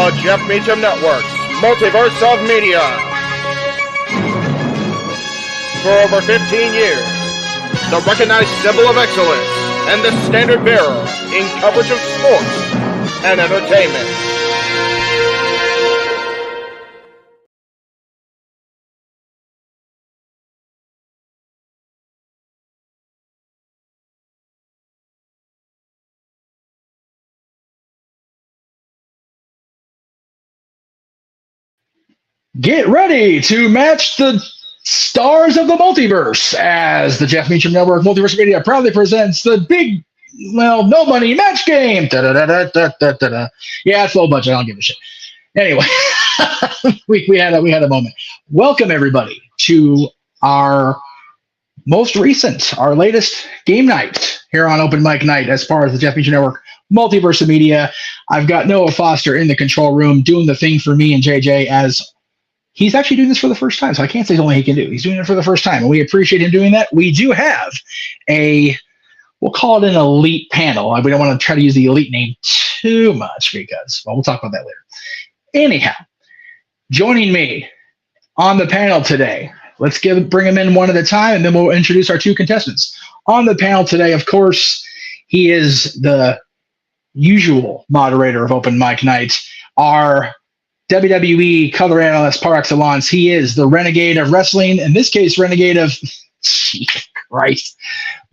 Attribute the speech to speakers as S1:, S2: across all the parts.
S1: The Jeff Meacham Network's Multiverse of Media. For over 15 years, the recognized symbol of excellence and the standard bearer in coverage of sports and entertainment.
S2: Get ready to match the stars of the multiverse as the Jeff Meacham Network Multiverse Media proudly presents the big, no money match game. Da-da-da-da-da-da-da. Yeah, it's low budget. I don't give a shit. Anyway, we had a moment. Welcome everybody to our latest game night here on Open Mic Night as far as the Jeff Meacham Network Multiverse of Media. I've got Noah Foster in the control room doing the thing for me and JJ as he's actually doing this for the first time, so I can't say it's only he can do. He's doing it for the first time, and we appreciate him doing that. We do have we'll call it an elite panel. We don't want to try to use the elite name too much because, well, we'll talk about that later. Anyhow, joining me on the panel today, let's bring them in one at a time, and then we'll introduce our two contestants. On the panel today, of course, he is the usual moderator of Open Mic Night, our WWE color analyst par excellence. He is the renegade of wrestling, in this case, renegade of Jesus Christ,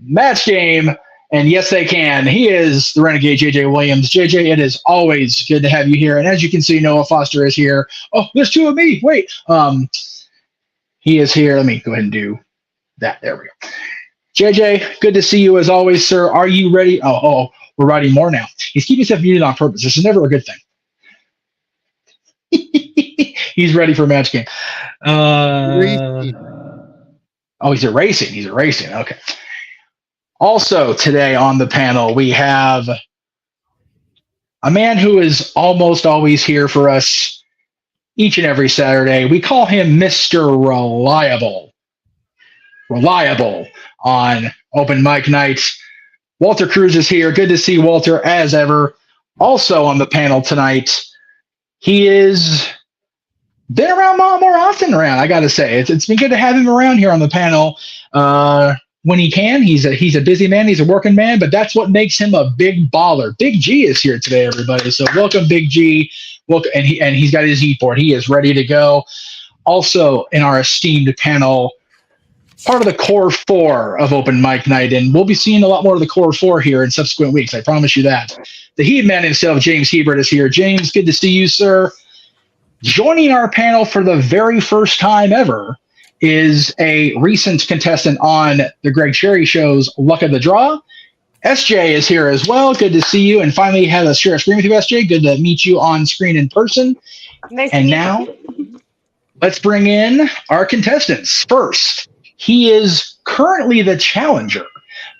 S2: match game. And yes, they can. He is the renegade JJ Williams. JJ, it is always good to have you here. And as you can see, Noah Foster is here. Oh, there's two of me. Wait. He is here. Let me go ahead and do that. There we go. JJ, good to see you as always, sir. Are you ready? Oh, we're writing more now. He's keeping himself muted on purpose. This is never a good thing. He's ready for a match game. He's erasing. He's erasing. Okay. Also today on the panel, we have a man who is almost always here for us each and every Saturday. We call him Mr. Reliable. Reliable on Open Mic Night. Walter Cruz is here. Good to see Walter as ever. Also on the panel tonight, he is been around more often around, I got to say. It's been good to have him around here on the panel when he can. He's a busy man. He's a working man, but that's what makes him a big baller. Big G is here today, everybody. So welcome, Big G. Welcome, and he's got his e-board. He is ready to go. Also in our esteemed panel, part of the core four of Open Mic Night, and we'll be seeing a lot more of the core four here in subsequent weeks. I promise you that. The Heat Man himself, James Hebert, is here. James, good to see you, sir. Joining our panel for the very first time ever is a recent contestant on the Greg Cherry Show's Luck of the Draw. SJ is here as well. Good to see you. And finally, had a share a screen with you, SJ. Good to meet you on screen in person.
S3: Nice
S2: and now, let's bring in our contestants. First, he is currently the challenger,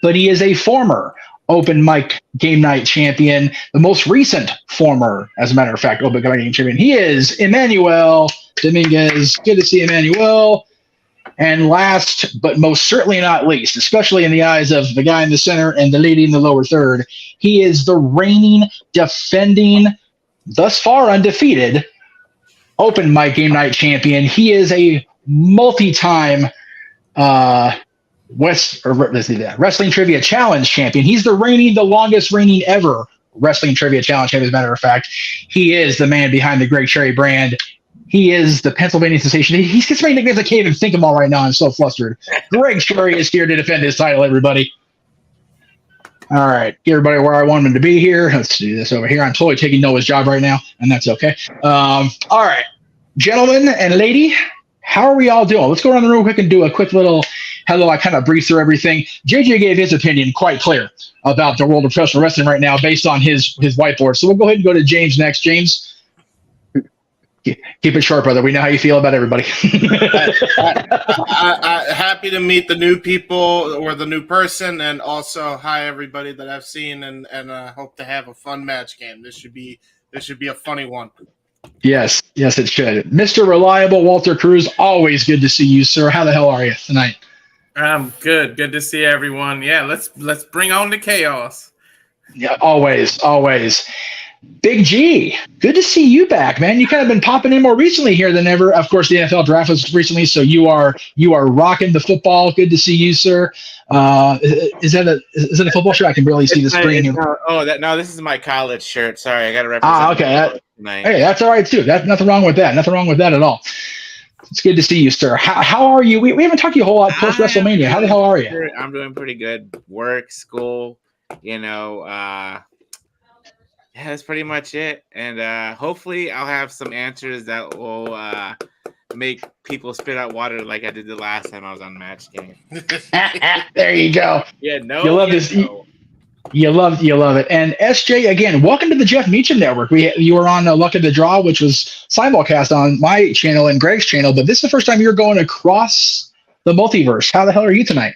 S2: but he is a former Open Mic Game Night champion, the most recent former, as a matter of fact, Open Mic Game champion. He is Emmanuel Dominguez. Good to see Emmanuel. And last, but most certainly not least, especially in the eyes of the guy in the center and the lady in the lower third, he is the reigning, defending, thus far undefeated Open Mic Game Night champion. He is a multi-time Wrestling Trivia Challenge champion. He's the longest reigning ever Wrestling Trivia Challenge champion, as a matter of fact. He is the man behind the Greg Cherry brand. He is the Pennsylvania sensation. He's got so many nicknames I can't even think of them all right now. I'm so flustered. Greg Cherry is here to defend his title, everybody. All right. Get everybody where I want him to be here. Let's do this over here. I'm totally taking Noah's job right now, and that's okay. All right. Gentlemen and lady, how are we all doing? Let's go around the room quick and do a quick little hello. I kind of breezed through everything. JJ gave his opinion quite clear about the world of professional wrestling right now based on his whiteboard. So we'll go ahead and go to James next. James, keep it short, brother. We know how you feel about everybody.
S4: Happy to meet the new people or the new person, and also hi everybody that I've seen, and hope to have a fun match game. This should be a funny one.
S2: Yes, it should. Mr. Reliable, Walter Cruz, always good to see you, sir. How the hell are you tonight?
S5: I'm good. Good to see everyone. Yeah, let's bring on the chaos.
S2: Yeah, always. Big G, good to see you back, man. You kind of been popping in more recently here than ever. Of course, the NFL draft was recently, so you are rocking the football. Good to see you, sir. Is that a football shirt? I can barely see the screen here.
S5: No, this is my college shirt. Sorry, I got to represent.
S2: Okay. Hey, that's all right too. That's nothing wrong with that. Nothing wrong with that at all. It's good to see you, sir. How are you? We haven't talked to you a whole lot post WrestleMania. How the hell are you?
S5: I'm doing pretty good. Work, school, yeah, that's pretty much it. And hopefully I'll have some answers that will make people spit out water like I did the last time I was on Match Game.
S2: There you go.
S5: Yeah, no.
S2: You love this.
S5: No.
S2: You love it. And SJ, again, welcome to the Jeff Meacham Network. You were on Luck of the Draw, which was simulcast on my channel and Greg's channel, but this is the first time you're going across the multiverse. How the hell are you tonight?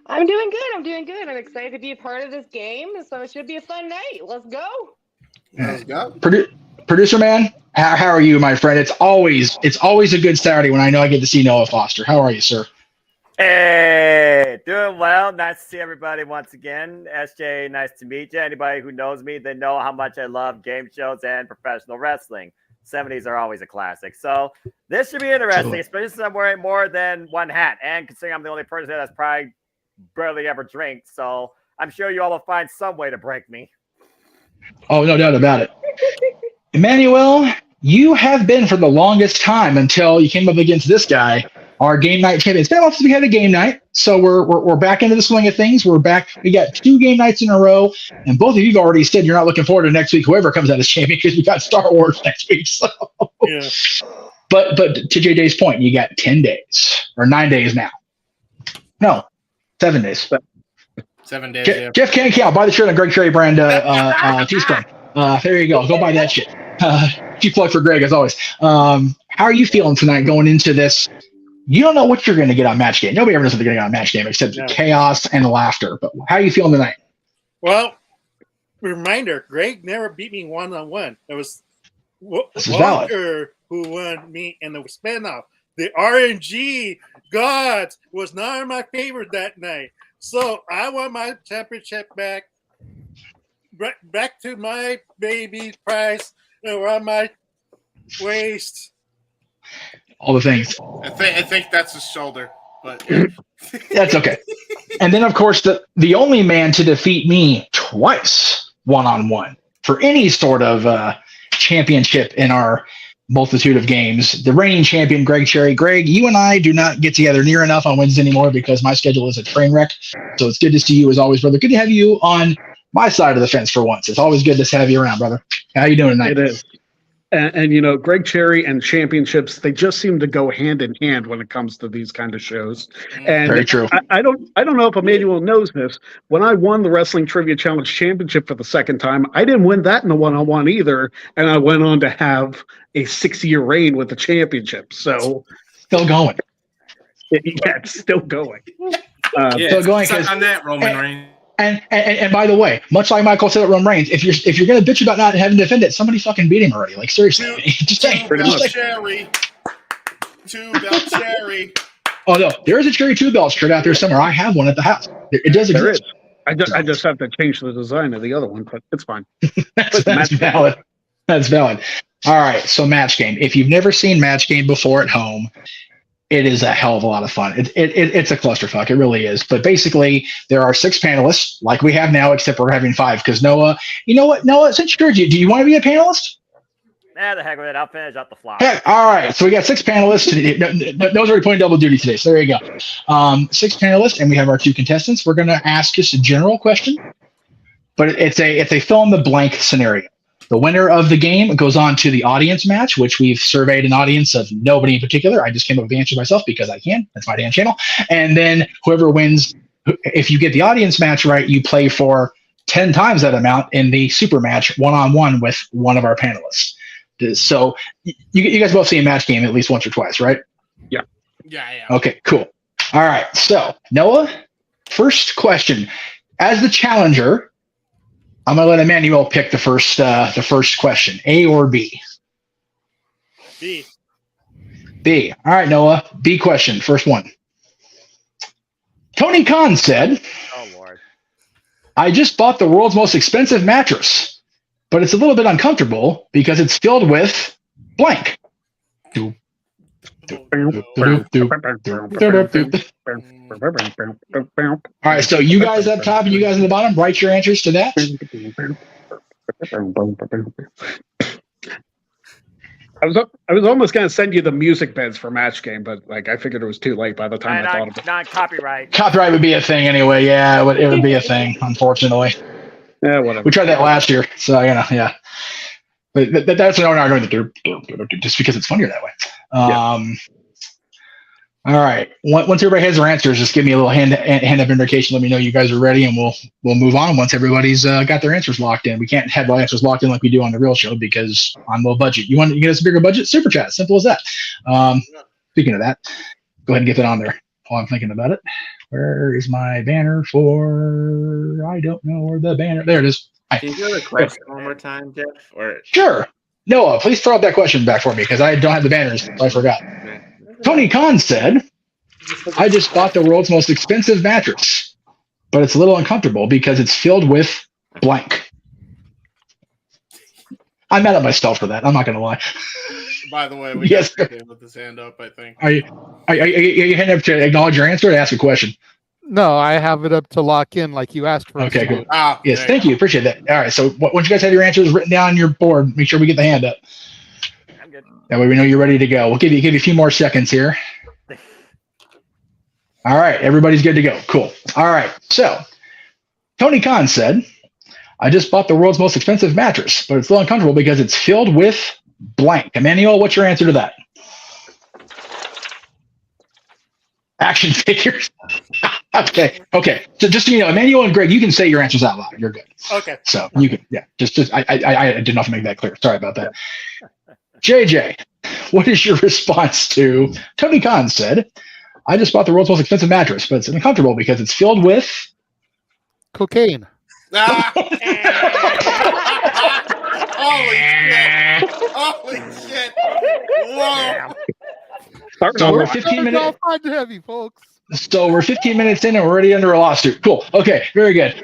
S3: I'm doing good. I'm excited to be a part of this game, so it should be a fun night. Let's go.
S4: Let's go.
S2: Producer man, how are you, my friend? It's always a good Saturday when I know I get to see Noah Foster. How are you, sir?
S6: Hey, doing well. Nice to see everybody once again. SJ, nice to meet you. Anybody who knows me, they know how much I love game shows and professional wrestling. 70s are always a classic. So this should be interesting, especially since I'm wearing more than one hat. And considering I'm the only person that's probably barely ever drank. So I'm sure you all will find some way to break me.
S2: Oh, no doubt about it. Emmanuel, you have been for the longest time until you came up against this guy, our game night champion. It's been a while since we had a game night, so we're back into the swing of things. We're back. We got 2 game nights in a row, and both of you have already said you're not looking forward to next week, whoever comes out as champion, because we got Star Wars next week. So,
S4: yeah.
S2: But to JJ's point, you got 10 days or 9 days now. No, 7 days.
S4: 7 days.
S2: Jeff can't count. Buy the shirt on Greg Cherry brand Teespring. There you go. Go buy that shit. Cheap plug for Greg as always. How are you feeling tonight going into this? You don't know what you're going to get on Match Game. Nobody ever knows what they're going to get on Match Game except chaos and laughter. But how are you feeling tonight?
S7: Well, reminder, Greg never beat me one-on-one. It was
S2: Walker
S7: valid. Who won me in the spinoff. The RNG gods was not my favorite that night. So I want my championship back to my baby price around my waist.
S2: All the things.
S4: I think that's his shoulder, but
S2: that's okay. And then, of course, the only man to defeat me twice one-on-one for any sort of championship in our multitude of games, the reigning champion, Greg Cherry. Greg, you and I do not get together near enough on Wednesdays anymore because my schedule is a train wreck. So it's good to see you as always, brother. Good to have you on my side of the fence for once. It's always good to have you around, brother. How you doing tonight?
S8: It is. And Greg Cherry and championships, they just seem to go hand in hand when it comes to these kind of shows. And
S2: very true.
S8: I don't know if Emmanuel knows this. When I won the Wrestling Trivia Challenge Championship for the second time, I didn't win that in the one-on-one either. And I went on to have a 6-year reign with the championship. So
S2: still going.
S8: Yeah, it's still going.
S2: Still going.
S5: On that, Roman Reigns.
S2: And by the way, much like Michael said at Roman Reigns, if you're gonna bitch about not having to defend it, somebody fucking beat him already. Like seriously,
S4: Two belt cherry.
S2: Oh no, there is a Cherry 2 belt shirt out there somewhere. I have one at the house. It does exist.
S8: I just have to change the design of the other one, but it's fine.
S2: That's valid. That's valid. All right, so Match Game. If you've never seen Match Game before at home, it is a hell of a lot of fun. It's a clusterfuck. It really is. But basically, there are 6 panelists, like we have now, except we're having 5. Because Noah, you know what? Noah, since you're here, do you want to be a panelist?
S6: Nah, the heck with it. I'll finish up the flop.
S2: Heck, all right. So we got 6 panelists. Noah's already playing double duty today. So there you go. 6 panelists, and we have our 2 contestants. We're going to ask just a general question, but it's a fill in the blank scenario. The winner of the game goes on to the audience match, which we've surveyed an audience of nobody in particular. I just came up with the answer myself because I can. That's my damn channel. And then whoever wins, if you get the audience match right, you play for 10 times that amount in the super match one-on-one with one of our panelists. So you guys both seen Match Game at least once or twice, right?
S8: Yeah.
S4: Yeah.
S2: Okay, cool. All right. So Noah, first question. As the challenger, I'm going to let Emmanuel pick the first question. A or B?
S7: B.
S2: B. All right, Noah. B question. First one. Tony Khan said,
S6: Oh, Lord.
S2: I just bought the world's most expensive mattress, but it's a little bit uncomfortable because it's filled with blank. All right, so you guys up top and you guys at the bottom, write your answers to that.
S8: I was almost going to send you the music beds for match game, but like I figured it was too late by the time I thought of it.
S6: Non-copyright.
S2: Copyright would be a thing anyway. Yeah, it would be a thing, unfortunately.
S8: Yeah, whatever.
S2: We tried that last year, so yeah. But that's what I'm going to do, just because it's funnier that way. All right. Once everybody has their answers, just give me a little hand up indication. Let me know you guys are ready, and we'll move on once everybody's got their answers locked in. We can't have all answers locked in like we do on the real show because on low budget. You get us a bigger budget? Super chat. Simple as that. Speaking of that, go ahead and get that on there while I'm thinking about it. Where is my banner for? I don't know where the banner. There it is.
S5: Can you do the question one more time, Jeff? Or
S2: sure. Noah, please throw out that question back for me because I don't have the banners. So I forgot. Tony Khan said, I just bought the world's most expensive mattress, but it's a little uncomfortable because it's filled with blank. I'm mad at myself for that. I'm not going to lie.
S4: By the way, we
S2: yes,
S4: got with his hand up, I think.
S2: Are you hand up to acknowledge your answer or to ask a question?
S9: No, I have it up to lock in like you asked for.
S2: Okay, good. Yes, thank you. Appreciate that. All right, so once you guys have your answers written down on your board, make sure we get the hand up.
S6: I'm good.
S2: That way we know you're ready to go. We'll give you a few more seconds here. All right, everybody's good to go. Cool. All right, so Tony Khan said, I just bought the world's most expensive mattress, but it's a little uncomfortable because it's filled with blank. Emmanuel, what's your answer to that? Action figures. Okay. So just so you know, Emmanuel and Greg, you can say your answers out loud. You're good.
S7: Okay.
S2: So you can, yeah. Just I didn't have to make that clear. Sorry about that. JJ, what is your response to Tony Khan said, I just bought the world's most expensive mattress, but it's uncomfortable because it's filled with
S9: cocaine.
S4: Holy shit. Whoa.
S2: So we're 15 minutes.
S9: Heavy, folks.
S2: So we're 15 minutes in and we're already under a lawsuit. Cool. Okay. Very good.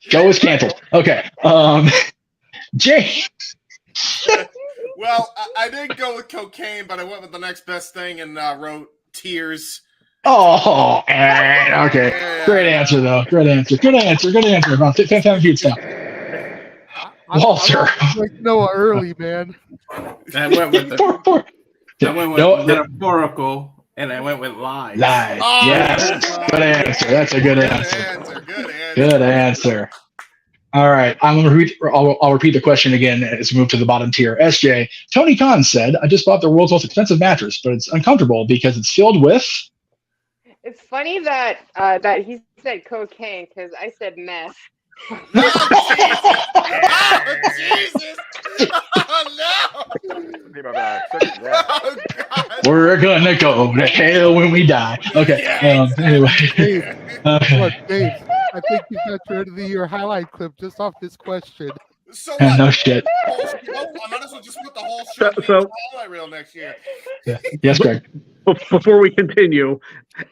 S2: Joe is canceled. Okay. Jay.
S4: Well, I didn't go with cocaine, but I went with the next best thing and wrote tears.
S2: Oh, okay. Great answer, though. Good answer. About 15 feet down. Walter.
S9: Like Noah early, man.
S10: I went with metaphorical, and I went with lies.
S2: Lies.
S4: Oh,
S2: yes. Good answer. That's a good answer. Good answer. All right. I'll repeat the question again as we move to the bottom tier. SJ, Tony Khan said, I just bought the world's most expensive mattress, but it's uncomfortable because it's filled with...
S3: It's funny that that he said cocaine because I said meth.
S4: Oh, Jesus! Oh, no! Oh, God.
S2: We're gonna go to hell when we die. Okay. Anyway.
S9: Dave, I think you got your end of the year highlight clip just off this question.
S4: So
S2: no shit.
S4: I might as well just put the whole show
S8: So
S4: highlight reel next year.
S2: Yeah. Yes, Greg.
S8: Before we continue,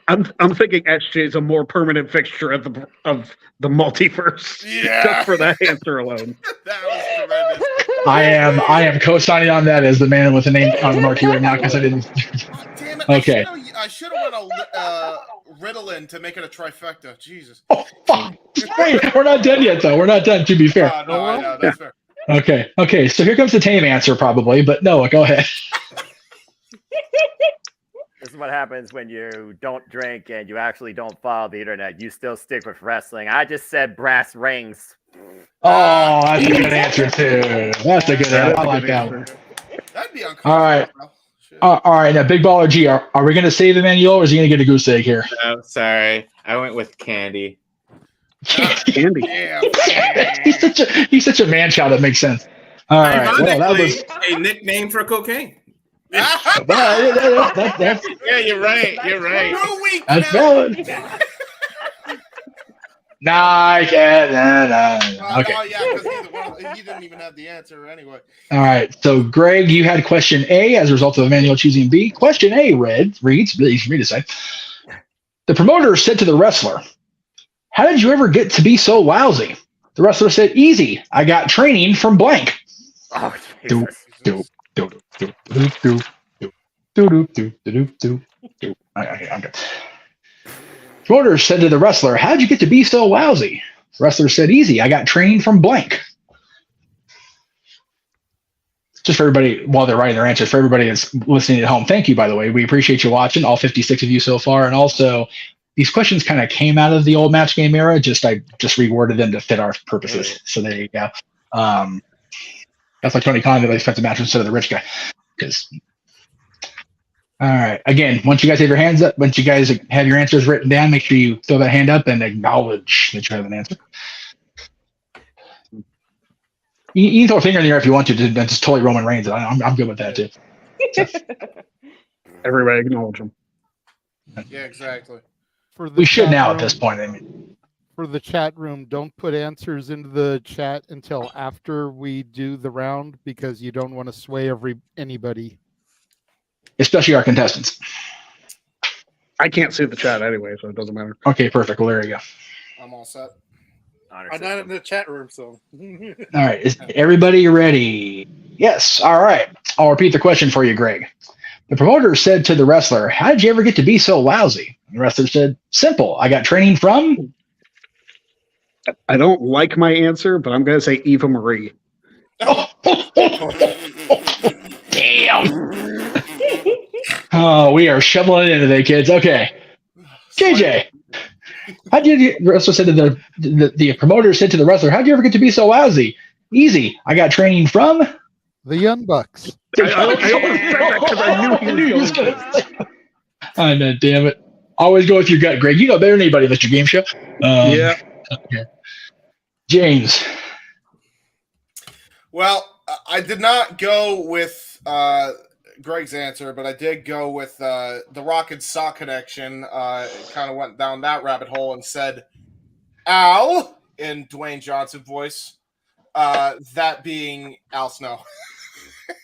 S8: I'm thinking SJ is a more permanent fixture of the multiverse.
S4: Yeah.
S8: Just for that answer alone.
S4: That was tremendous.
S2: I am co-signing on that as the man with the name on the marquee right now because I didn't.
S4: Oh, damn it!
S2: Okay.
S4: I should have went a Ritalin to make it a trifecta. Jesus.
S2: Oh fuck! Wait, we're not done yet, though. We're not done. To be fair.
S4: No, I know that's fair.
S2: Okay. So here comes the tame answer, probably. But Noah, go ahead.
S6: This is what happens when you don't drink and you actually don't follow the internet. You still stick with wrestling. I just said brass rings.
S2: Oh, that's a good answer too. That's a good answer. I like that one.
S4: That'd be uncomfortable.
S2: All right. All right. Now, Big Baller G, are we going to save Emmanuel or is he going to get a goose egg here?
S5: No, sorry. I went with candy.
S8: Candy.
S4: Yeah.
S2: he's such a man child. That makes sense. All right. Well, that was
S10: a nickname for cocaine.
S2: yeah,
S5: you're right.
S2: That's valid. Nah, okay.
S4: Oh, yeah, because he didn't even have the answer anyway.
S2: All right. So, Greg, you had question A as a result of Emmanuel choosing B. Question A reads, easy for me to say. The promoter said to the wrestler, how did you ever get to be so lousy? The wrestler said, "Easy. I got training from blank."
S6: Oh,
S2: Do,
S6: Jesus.
S2: do, do, do, do, do, do, do, do, do, do, do. I'm good. Promoter said to the wrestler, "How'd you get to be so lousy?" The wrestler said, "Easy. I got training from blank." Just for everybody, while they're writing their answers, for everybody that's listening at home, thank you, by the way. We appreciate you watching, all 56 of you so far. And also, these questions kind of came out of the old match game era. I just reworded them to fit our purposes. So there you go. That's like Tony Khan, that expects a match instead of the rich guy. All right. Again, once you guys have your hands up, once you guys have your answers written down, make sure you throw that hand up and acknowledge that you have an answer. You can throw a finger in the air if you want to. Just totally Roman Reigns. I'm good with that too.
S8: Everybody acknowledge him.
S4: Yeah, exactly.
S2: We should now at this point. I mean,
S9: for the chat room, don't put answers into the chat until after we do the round because you don't want to sway anybody.
S2: Especially our contestants.
S8: I can't see the chat anyway, so it doesn't matter.
S2: Okay, perfect. Well, there you go.
S4: I'm all set.
S7: I'm not in the chat room, so.
S2: All right. Is everybody ready? Yes. All right. I'll repeat the question for you, Greg. The promoter said to the wrestler, "How did you ever get to be so lousy?" And the wrestler said, "Simple. I got training from."
S8: I don't like my answer, but I'm going to say Eva Marie.
S2: Damn. Oh, we are shoveling it in today, kids. Okay. JJ. The wrestler said to the promoter said to the wrestler, "How'd you ever get to be so lousy?" "Easy. I got training from."
S9: The Young Bucks.
S8: I almost said that because I knew he was going to say that.
S2: I know, damn it. Always go with your gut, Greg. You know better than anybody, Mr. Game Show.
S8: Yeah.
S2: Okay. James.
S4: Well, I did not go with Greg's answer, but I did go with the Rock and Sock connection. Kind of went down that rabbit hole and said, "Al," in Dwayne Johnson voice. That being Al Snow.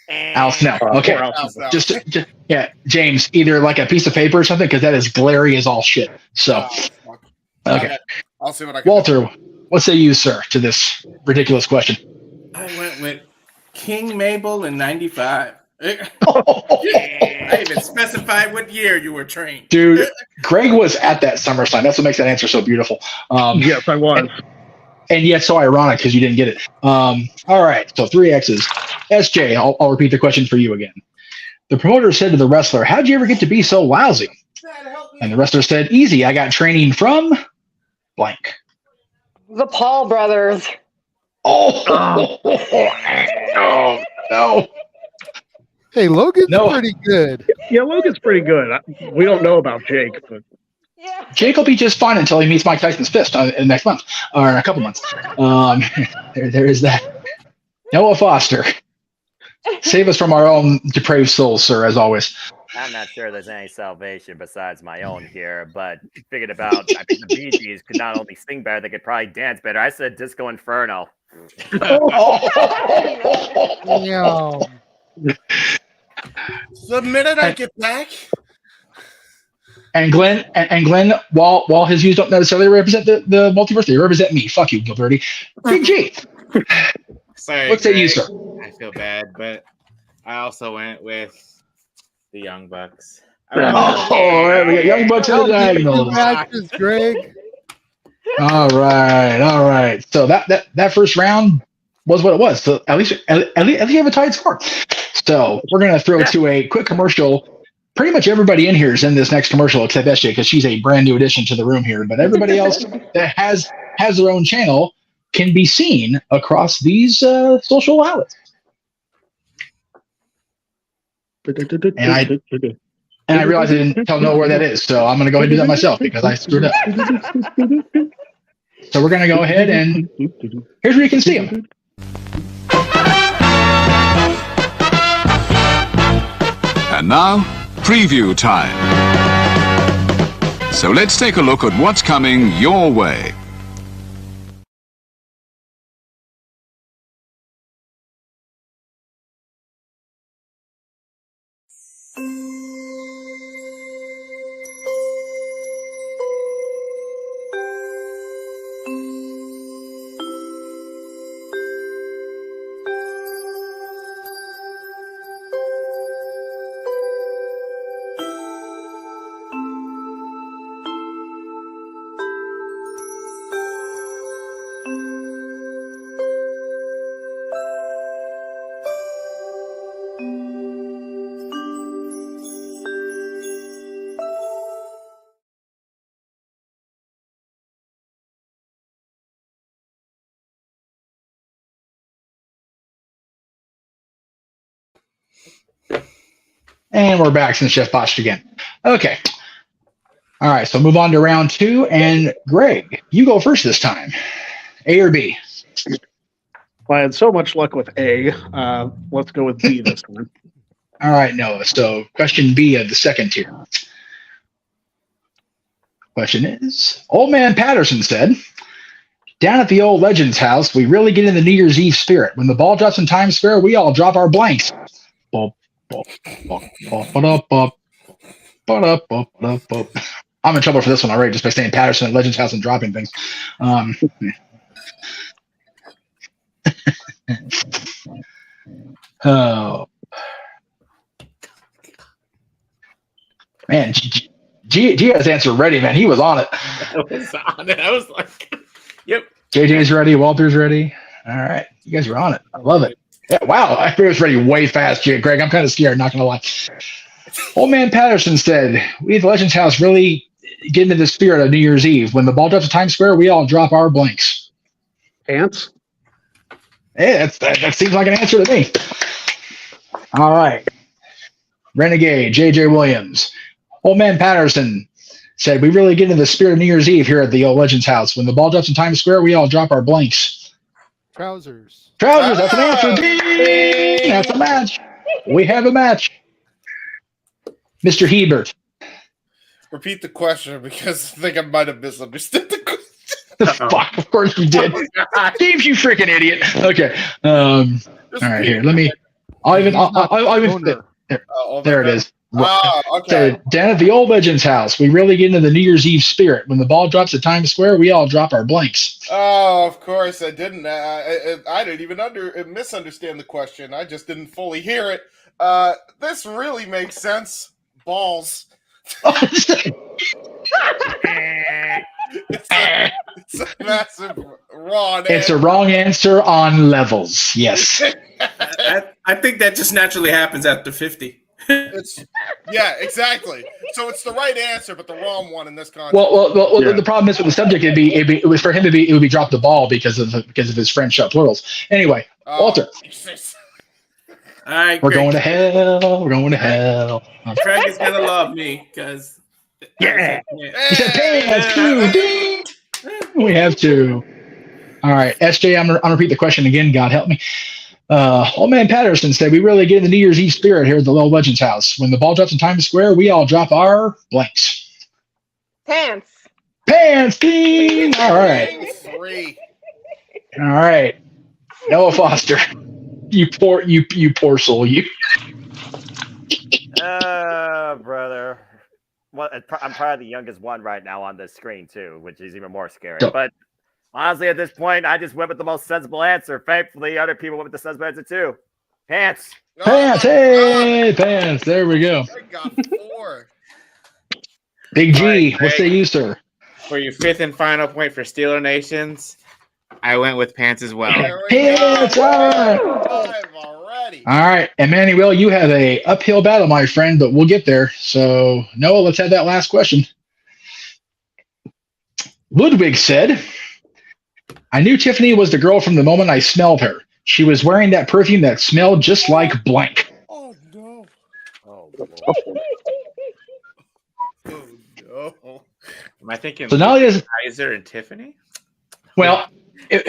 S2: Al Snow. Okay.
S4: Al Snow.
S2: Just yeah, James, either like a piece of paper or something, because that is glary as all shit. So, okay.
S4: I'll see what I can
S2: Walter,
S4: do.
S2: what say you, sir, to this ridiculous question?
S10: I went with King Mabel in '95. I even specified what year you were trained.
S2: Dude, Greg was at that SummerSlam. That's what makes that answer so beautiful.
S8: Yes, I was.
S2: And yet so ironic because you didn't get it. All right, so 3 X's. SJ, I'll repeat the question for you again. The promoter said to the wrestler, "How'd you ever get to be so lousy?" And the wrestler said, "Easy. I got training from blank."
S3: The Paul brothers.
S2: Oh, no.
S9: Hey, Logan's pretty good.
S8: Yeah, Logan's pretty good. We don't know about Jake, but
S2: Jake will be just fine until he meets Mike Tyson's fist next month or in a couple months. There is that. Noah Foster, save us from our own depraved souls, sir, as always.
S6: I'm not sure there's any salvation besides my own here, but figured about the Bee Gees could not only sing better, they could probably dance better. I said Disco Inferno.
S9: Yeah.
S4: The minute I get back.
S2: And Glenn, while his views don't necessarily represent the multiverse, they represent me. Fuck you, Gilberti. Big G.
S5: Sorry,
S2: What say you,
S5: Greg.
S2: sir?
S5: I feel bad, but I also went with the Young Bucks.
S2: We got Young Bucks in the diagonals.
S9: Matches, Greg.
S2: All right. So that first round was what it was. So at least you have a tight score. So we're gonna throw to a quick commercial. Pretty much everybody in here is in this next commercial except SJ because she's a brand new addition to the room here. But everybody else that has their own channel can be seen across these social outlets. And I realized I didn't tell Noah where that is, so I'm going to go ahead and do that myself because I screwed up. So we're going to go ahead and here's where you can see them.
S11: And now, preview time. So let's take a look at what's coming your way.
S2: And we're back since Jeff botched again. Okay. All right, so move on to round 2. And Greg, you go first this time. A or B?
S8: Well, I had so much luck with A. Let's go with B this time.
S2: All right, Noah. So question B of the second tier. Question is, Old Man Patterson said, down at the old Legends house, we really get in the New Year's Eve spirit. When the ball drops in Times Square, we all drop our blanks. I'm in trouble for this one already just by saying Patterson at Legends house and dropping things. Oh. Man, G has the answer ready, man. He was on it.
S5: I was on it. I was like, yep.
S2: JJ's ready. Walter's ready. All right. You guys are on it. I love it. Yeah, wow. I was ready way fast, Greg. I'm kind of scared, not going to lie. Old Man Patterson said, we at the Legends house really get into the spirit of New Year's Eve. When the ball drops at Times Square, we all drop our blanks.
S8: Pants?
S2: Hey, that seems like an answer to me. All right. Renegade, JJ Williams. Old Man Patterson said, we really get into the spirit of New Year's Eve here at the old Legends house. When the ball drops in Times Square, we all drop our blanks.
S9: Trousers.
S2: Trousers, that's an answer. Ding! That's a match. We have a match. Mr. Hebert.
S4: Repeat the question because I think I might have misunderstood the question.
S2: The fuck? Of course you did. James, you freaking idiot. Okay. All right, here. Let me. I'll even. There it is.
S4: Oh, okay.
S2: So down at the old Legends house, we really get into the New Year's Eve spirit. When the ball drops at Times Square, we all drop our blanks.
S4: Oh, of course I didn't. I didn't even misunderstand the question. I just didn't fully hear it. This really makes sense. Balls. It's a massive wrong answer.
S2: It's a wrong answer on levels. Yes.
S10: I think that just naturally happens after 50.
S4: Yeah, exactly. So it's the right answer, but the wrong one in this context.
S2: Well, the problem is with the subject, it was for him it would be drop the ball because of his French shot plurals. Anyway, Walter.
S4: Jesus.
S10: All right,
S2: We're going to hell. We're going to hell.
S10: Craig is gonna love me because
S2: yeah. He said pants too. Ding. We have to. All right, SJ. I'm gonna repeat the question again. God help me. Old Man Patterson said, we really get in the New Year's Eve spirit here at the Little Legends house. When the ball drops in Times Square, we all drop our blanks.
S3: Pants.
S2: Pants. Ding. All right.
S4: 3.
S2: All right. Noah Foster. You poor soul. You.
S6: Brother. Well, I'm probably the youngest one right now on this screen too, which is even more scary.
S2: So,
S6: but honestly, at this point, I just went with the most sensible answer. Thankfully, other people went with the sensible answer too. Pants.
S2: Pants. Hey, pants. There we go.
S4: I got 4.
S2: Big G.
S5: Right,
S2: What say you, sir?
S5: For your 5th and final point for Steeler Nations, I went with pants as well.
S2: Pants. All right.
S4: Already.
S2: All right, Emmanuel, you have a uphill battle, my friend, but we'll get there. So, Noah, let's have that last question. Ludwig said, I knew Tiffany was the girl from the moment I smelled her. She was wearing that perfume that smelled just like blank.
S4: Oh, no.
S6: Oh,
S4: no.
S5: Am I thinking
S2: So now there's
S5: Kaiser and Tiffany?
S2: Well,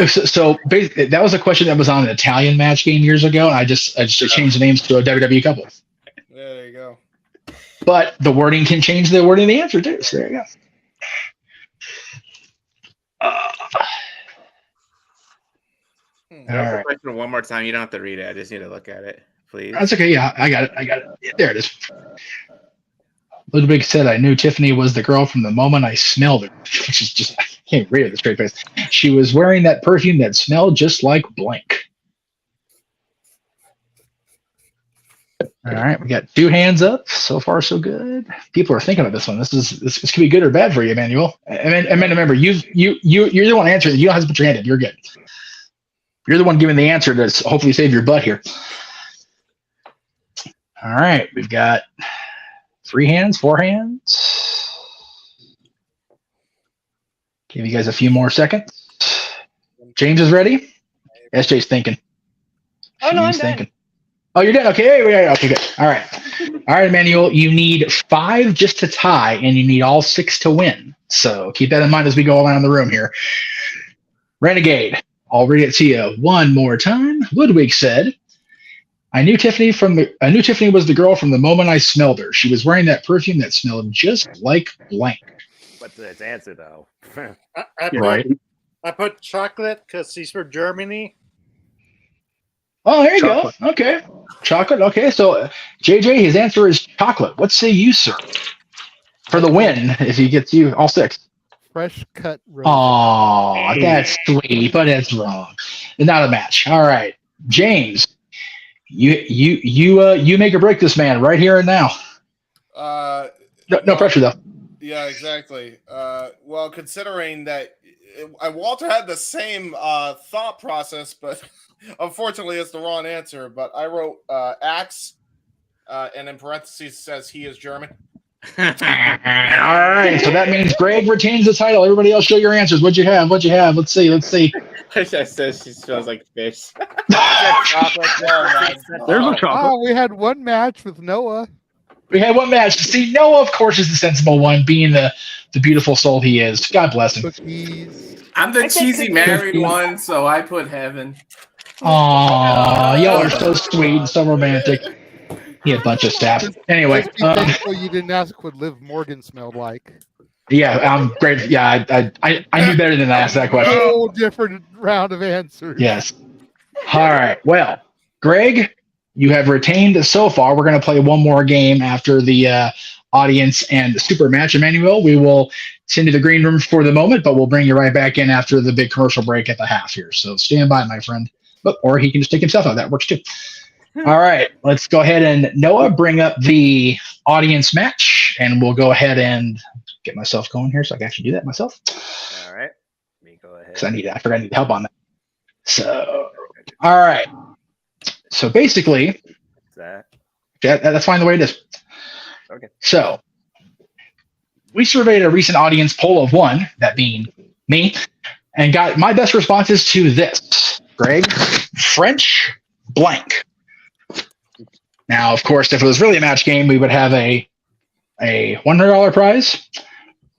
S2: so basically, that was a question that was on an Italian match game years ago, and I just changed the names to a WWE couple.
S4: There you go.
S2: But the wording can change the wording of the answer too. So there you go. All right.
S5: Question one more time. You don't have to read it. I just need to look at it, please.
S2: That's okay. Yeah, I got it. Yeah, there it is. Ludwig said, I knew Tiffany was the girl from the moment I smelled her. Which is just, I can't read it with a straight face. She was wearing that perfume that smelled just like blank. All right, we got 2 hands up. So far, so good. People are thinking of this one. This could be good or bad for you, Emmanuel. And remember, you're the one answering. You don't have to put your hand in. You're good. You're the one giving the answer to hopefully save your butt here. All right, we've got 3 hands, 4 hands. Give you guys a few more seconds. James is ready. SJ's thinking.
S3: Oh, no, I'm
S2: She's
S3: done.
S2: thinking. Oh, you're done? Okay, okay, good. All right. All right, Emmanuel, you need 5 just to tie, and you need all 6 to win. So keep that in mind as we go around the room here. Renegade, I'll read it to you one more time. Ludwig said, I knew Tiffany was the girl from the moment I smelled her. She was wearing that perfume that smelled just like blank.
S6: What's its answer though?
S7: I put chocolate because he's from Germany.
S2: Oh, there you go. Okay. Chocolate. Okay. So, JJ, his answer is chocolate. What say you, sir? For the win, if he gets you all 6.
S9: Fresh cut rose.
S2: Oh, that's sweet, but it's wrong. Not a match. All right. James, you make or break this man right here and now. No pressure, though.
S4: Yeah, exactly. Well, considering that Walter had the same thought process, but unfortunately, it's the wrong answer. But I wrote Axe, and in parentheses says he is German.
S2: All right, so that means Greg retains the title. Everybody else, show your answers. What'd you have? Let's see.
S5: I said she smells like fish.
S8: There's a chocolate.
S9: Oh, we had one match with Noah.
S2: We had one match. See, Noah, of course, is the sensible one, being the beautiful soul he is. God bless him.
S9: Cookies.
S10: I'm the cheesy married one, so I put heaven.
S2: Aw, y'all are so sweet and so romantic. He had a bunch of staff. Anyway.
S9: Just be thankful you didn't ask what Liv Morgan smelled like.
S2: Yeah, I'm great. Yeah, I knew better than to ask that question.
S9: Whole different round of answers.
S2: Yes. All right. Well, Greg, you have retained so far. We're going to play one more game after the audience and the super match. Emmanuel, we will send you to the green room for the moment, but we'll bring you right back in after the big commercial break at the half here. So stand by, my friend. Or he can just take himself out. That works too. All right. Let's go ahead and Noah bring up the audience match, and we'll go ahead and get myself going here so I can actually do that myself.
S6: All right. Let me go ahead.
S2: Because I forgot I need help on that. So, all right. So basically, that's fine the way it is.
S6: Okay.
S2: So, we surveyed a recent audience poll of 1, that being me, and got my best responses to this. Greg, French blank. Now, of course, if it was really a match game, we would have a $100 prize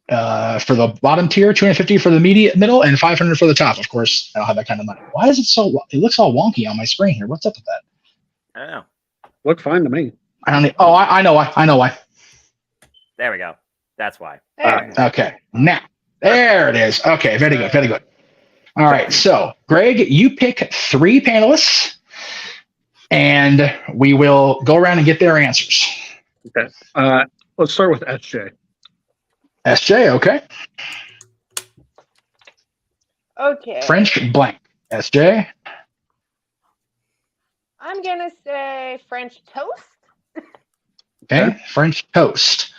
S2: for the bottom tier, $250 for the middle, and $500 for the top. Of course, I don't have that kind of money. Why is it so? It looks all wonky on my screen here. What's up with that?
S6: I don't know.
S8: Looked fine to me.
S2: I don't. I know why. I know why.
S6: There we go. That's why.
S2: Okay. Now, there it is. Okay. Very good. Very good. All right. So, Greg, you pick 3 panelists, and we will go around and get their answers.
S8: Okay. Let's start with SJ.
S2: SJ, okay.
S3: Okay.
S2: French blank. SJ.
S3: I'm gonna say French toast.
S2: Okay. French toast.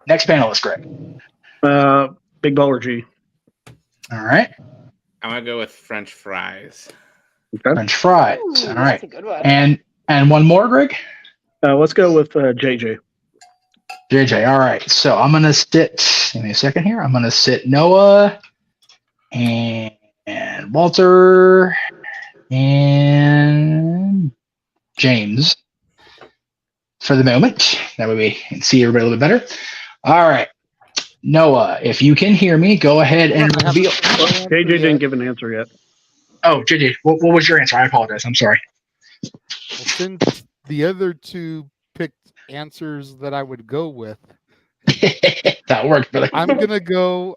S2: Next panelist, Greg.
S8: Big Baller G.
S2: All right.
S5: I'm gonna go with French fries.
S8: Okay.
S2: French fries.
S3: Ooh,
S2: all right.
S3: That's a good one.
S2: And one more, Greg.
S8: Let's go with JJ.
S2: JJ. All right. So I'm gonna sit. Give me a second here. I'm gonna sit Noah and Walter and James for the moment. That way we can see everybody a little bit better. All right. Noah, if you can hear me, go ahead and reveal.
S8: JJ didn't give an answer yet.
S2: Oh, JJ, what was your answer? I apologize. I'm sorry.
S9: Well, since the other 2 picked answers that I would go with,
S2: that worked. But
S9: I'm gonna go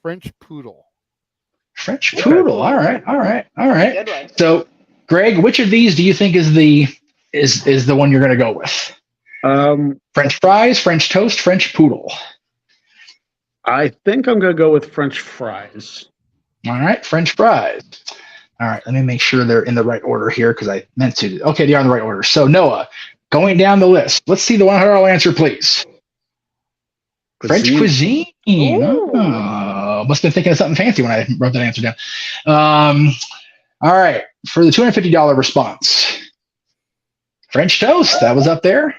S9: French poodle.
S2: French poodle. All right.
S3: Good one.
S2: So, Greg, which of these do you think is the one you're going to go with? French fries, French toast, French poodle.
S8: I think I'm going to go with French fries.
S2: All right, French fries. All right, let me make sure they're in the right order here because I meant to. Okay, they are in the right order. So, Noah, going down the list, let's see the $100 answer, please. French cuisine. Oh, must have been thinking of something fancy when I wrote that answer down. All right, for the $250 response, French toast, that was up there.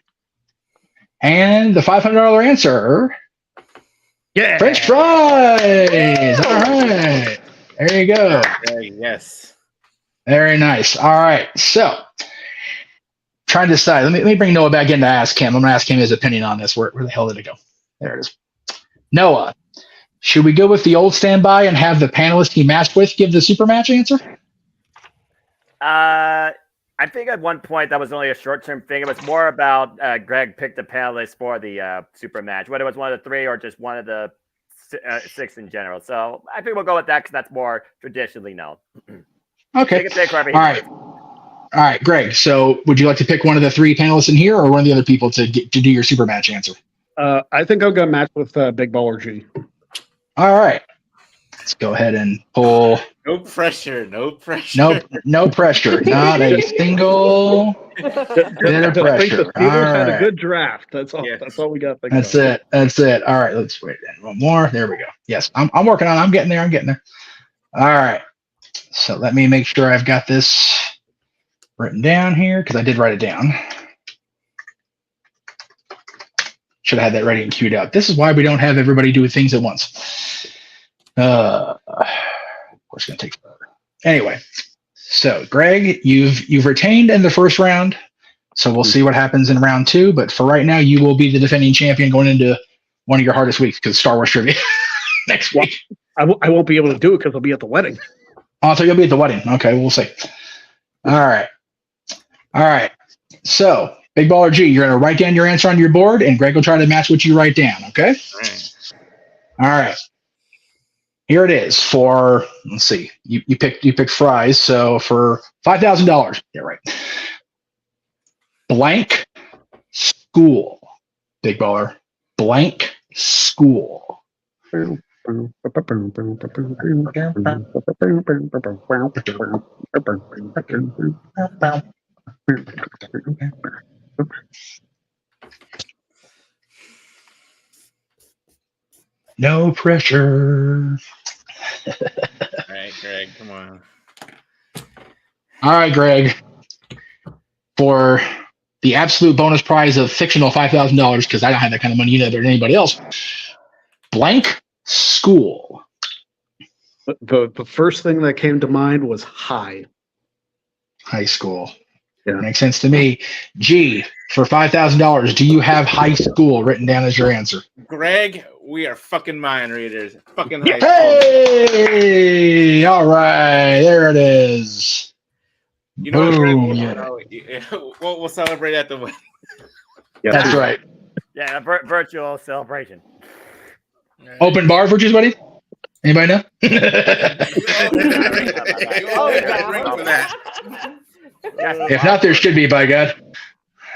S2: And the $500 answer,
S8: yeah,
S2: French fries. All right, there you go.
S5: Yes.
S2: Very nice. All right, so trying to decide. Let me bring Noah back in to ask him. I'm going to ask him his opinion on this. Where the hell did it go? There it is. Noah, should we go with the old standby and have the panelist he matched with give the super match answer?
S6: I think at one point that was only a short-term thing. It was more about Greg picked the panelists for the super match, whether it was one of the three or just one of the six in general. So I think we'll go with that because that's more traditionally known.
S2: Okay. All right, Greg. So would you like to pick one of the three panelists in here or one of the other people to do your super match answer?
S8: I think I'm going to match with Big Baller G.
S2: All right. Let's go ahead and pull.
S5: No pressure. No pressure.
S2: No pressure. Not a single bit of
S8: I think
S2: pressure.
S8: the Steelers had a good draft. That's all.
S5: Yes.
S8: That's all we got.
S2: That's it. All right. Let's wait. One more. There we go. Yes, I'm working on it. I'm getting there. All right. So let me make sure I've got this written down here because I did write it down. Should have had that ready and queued up. This is why we don't have everybody do things at once. Of course, it's going to take forever. Anyway, so Greg, you've retained in the first round, so we'll see what happens in round 2. But for right now, you will be the defending champion going into one of your hardest weeks because Star Wars trivia next week.
S8: I won't be able to do it because I'll be at the wedding.
S2: Oh, so you'll be at the wedding. Okay, we'll see. All right. So, Big Baller G, you're going to write down your answer on your board, and Greg will try to match what you write down, okay? All right. Here it is for, let's see, you picked fries, so for $5,000. Yeah, right. Blank school. Big Baller. Blank school. No pressure.
S5: All right, Greg, come on.
S2: All right, Greg. For the absolute bonus prize of fictional $5,000, because I don't have that kind of money either than anybody else. Blank school.
S8: The first thing that came to mind was high
S2: school.
S8: Yeah.
S2: Makes sense to me. G, for $5,000, do you have high school written down as your answer?
S5: Greg, we are fucking mind readers. Fucking high school.
S2: Hey! All right, there it is.
S5: You know
S2: Boom.
S5: what, we'll celebrate at the wedding.
S8: Yeah,
S2: that's right.
S6: Yeah, a virtual celebration.
S2: Open bar for just buddy? Anybody know? If not, there should be, by God.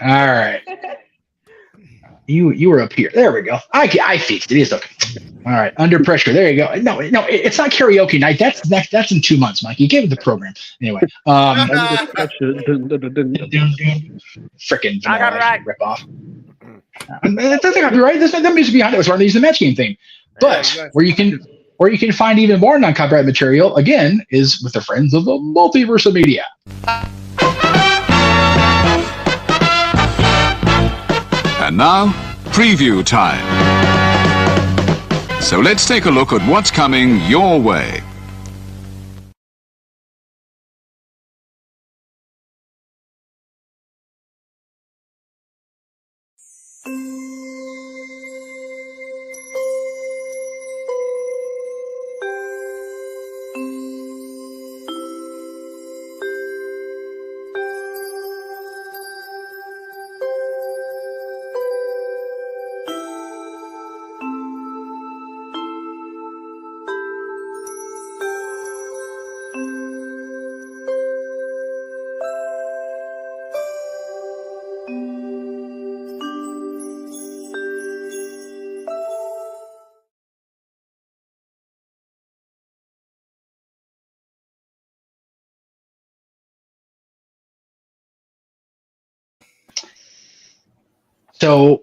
S2: All right. You were up here. There we go. I fixed it. It's okay. All right. Under pressure. There you go. No, it's not karaoke night. That's in 2 months, Mike. You gave it the program. Anyway. Freaking
S6: I got it right.
S2: Rip off. That doesn't have to be right. That music behind it was running the match game thing. But where you can find even more non-copyright material, again, is with the friends of the Multiverse of Media.
S11: And now, preview time. So let's take a look at what's coming your way.
S2: So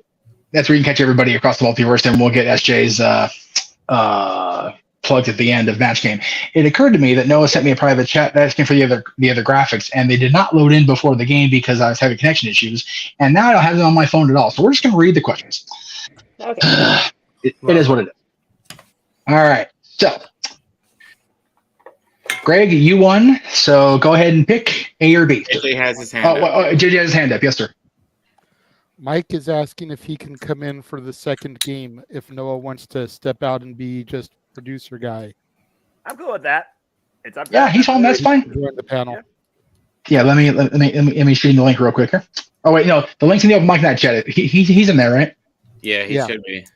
S2: that's where you can catch everybody across the multiverse, and we'll get SJ's plugged at the end of Match Game. It occurred to me that Noah sent me a private chat asking for the other graphics, and they did not load in before the game because I was having connection issues, and now I don't have them on my phone at all. So we're just going to read the questions.
S3: Okay.
S2: It is what it is. All right. So, Greg, you won. So go ahead and pick A or B.
S5: JJ has his hand up.
S2: JJ has his hand up. Yes, sir.
S9: Mike is asking if he can come in for the second game if Noah wants to step out and be just producer guy.
S6: I'm cool with that. It's up.
S2: Yeah, he's on. That's fine.
S9: Join the panel.
S2: Yeah, let me stream the link real quick here. Oh wait, no, the link's in the open mic night chat. He's in there, right?
S5: Yeah, he should be.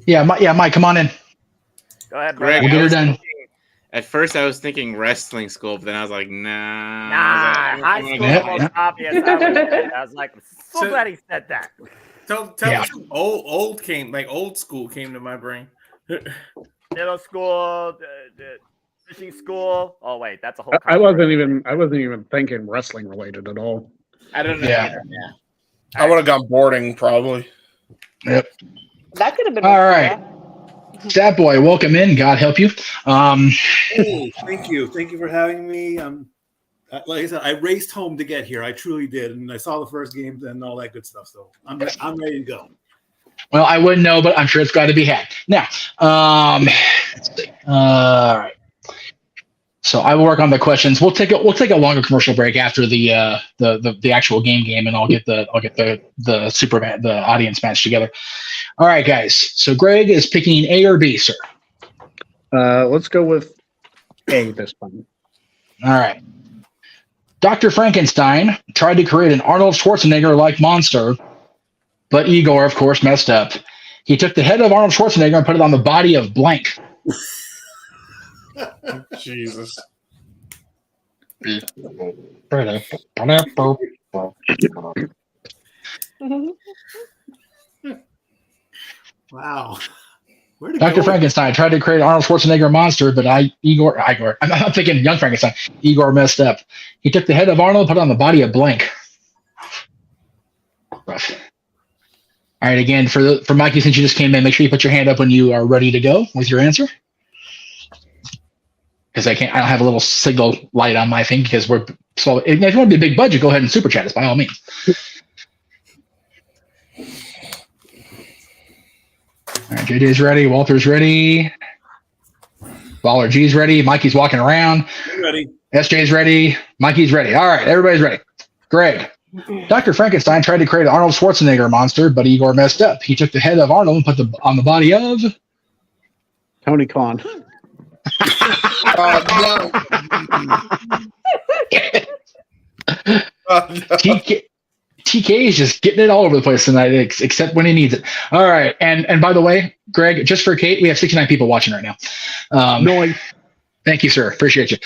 S2: Yeah, Mike, come on in.
S6: Go ahead,
S5: Greg.
S2: We'll get her done.
S5: At first, I was thinking wrestling school, but then I was like, nah.
S6: High school is the most obvious. I was like, so glad he said that.
S10: Tell me, old school came to my brain.
S6: Middle school, fishing school. Oh wait, that's a whole.
S8: I wasn't even thinking wrestling related at all.
S5: I don't know.
S4: Yeah. I would have gone boarding probably.
S2: Yep.
S3: That could have been
S2: all right. Stat Boy, welcome in. God help you.
S12: Hey, thank you for having me. Like I said, I raced home to get here. I truly did, and I saw the first game and all that good stuff. So I'm ready to go.
S2: Well, I wouldn't know, but I'm sure it's got to be had. Now, let's see. All right. So I will work on the questions. We'll take a longer commercial break after the actual game, and I'll get the Superman, the audience match together. All right, guys. So Greg is picking A or B, sir.
S8: Let's go with A this time.
S2: All right. Dr. Frankenstein tried to create an Arnold Schwarzenegger-like monster, but Igor, of course, messed up. He took the head of Arnold Schwarzenegger and put it on the body of blank.
S4: Jesus.
S12: Wow.
S2: Dr. Frankenstein tried to create an Arnold Schwarzenegger monster, but I'm thinking Young Frankenstein. Igor messed up. He took the head of Arnold and put it on the body of blank. Rough. All right, again, for Mikey, since you just came in, make sure you put your hand up when you are ready to go with your answer. Because I don't have a little signal light on my thing if you want to be a big budget, go ahead and super chat us by all means. All right, JJ's ready, Walter's ready, Baller G's ready, Mikey's walking around.
S12: I'm ready.
S2: SJ's ready, Mikey's ready. All right, everybody's ready. Greg. Dr. Frankenstein tried to create an Arnold Schwarzenegger monster, but Igor messed up. He took the head of Arnold and put on the body of
S8: Tony Khan.
S4: No.
S2: TK is just getting it all over the place tonight, except when he needs it. All right, and by the way, Greg, just for Kate, we have 69 people watching right now.
S8: Noise.
S2: Thank you, sir. Appreciate you.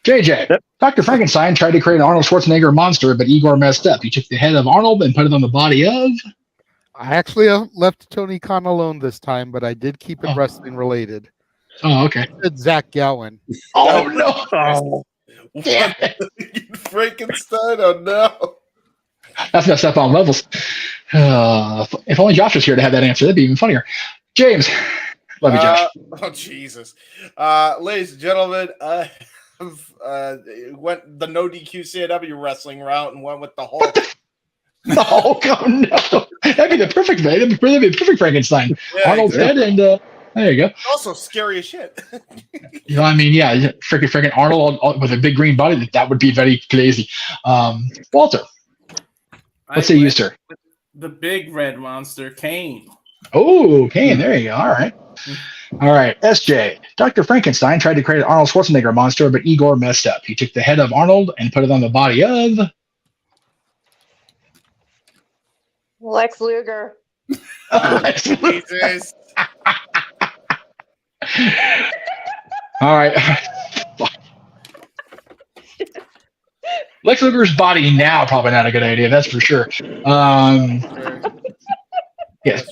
S2: JJ, yep. Dr. Frankenstein tried to create an Arnold Schwarzenegger monster, but Igor messed up. He took the head of Arnold and put it on the body of.
S9: I actually left Tony Khan alone this time, but I did keep it wrestling related.
S2: Oh, okay.
S9: It's Zach Gowen.
S2: Oh no! Oh.
S4: Yeah. Frankenstein. Oh no!
S2: That's messed up on levels. If only Josh was here to have that answer, that'd be even funnier. James, love you, Josh.
S4: Oh Jesus, ladies and gentlemen, went the no DQ CAW wrestling route and went with the Hulk.
S2: The Hulk? Oh no! That'd be the perfect man. That'd be perfect Frankenstein. Yeah, Arnold's head, and there you go.
S4: Also scary as shit.
S2: You know, I mean, yeah, freaking Arnold with a big green body. That would be very crazy. Walter, let's say you, sir.
S10: The big red monster, Kane.
S2: Oh, Kane. There you go. All right. All right. SJ. Dr. Frankenstein tried to create an Arnold Schwarzenegger monster, but Igor messed up. He took the head of Arnold and put it on the body of
S3: Lex Luger.
S4: Jesus.
S2: All right. Lex Luger's body now probably not a good idea. That's for sure. Yes,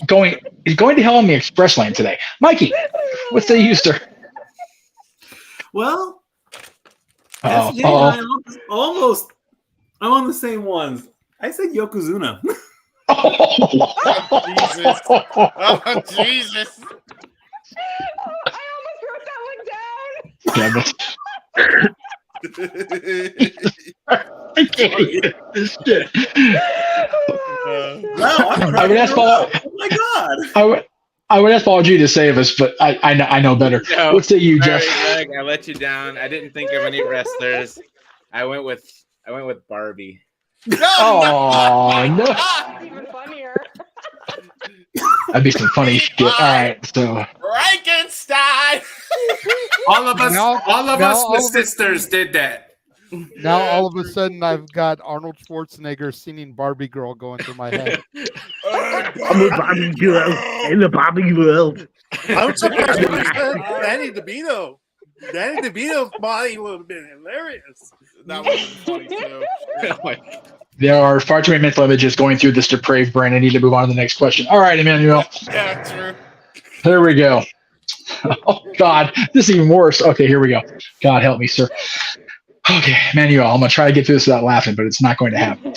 S2: he's going to hell on the express lane today. Mikey, what say you, sir?
S12: Well, I'm on the same ones. I said Yokozuna.
S4: Oh, Jesus. Oh, Jesus.
S3: I almost wrote that one down.
S2: I can't eat this shit.
S12: Wow,
S2: I would ask Paul.
S12: Oh my God.
S2: I would ask Paul G to save us, but I know better.
S5: No,
S2: What say you,
S5: sorry,
S2: Jeff?
S5: Greg, I let you down. I didn't think of any wrestlers. I went with Barbie.
S2: Oh no!
S3: That's even funnier.
S2: That'd be some funny shit. All right, so
S4: Frankenstein.
S10: All of us,
S9: Now-
S10: all of
S9: now
S10: us,
S9: all
S10: the
S9: of us-
S10: sisters did that.
S9: Now all of a sudden I've got Arnold Schwarzenegger singing Barbie Girl going through my head.
S8: I'm a Barbie girl in the Barbie world.
S7: I'm surprised you said Danny DeVito. Danny DeVito's body would have been hilarious.
S4: That would have been funny too.
S5: Oh my God.
S2: there are far too many mental images going through this depraved brain. I need to move on to the next question. All right, Emmanuel.
S4: Yeah, true.
S2: Here we go. Oh God, this is even worse. Okay, here we go. God help me, sir. Okay, Emmanuel, I'm gonna try to get through this without laughing, but it's not going to happen.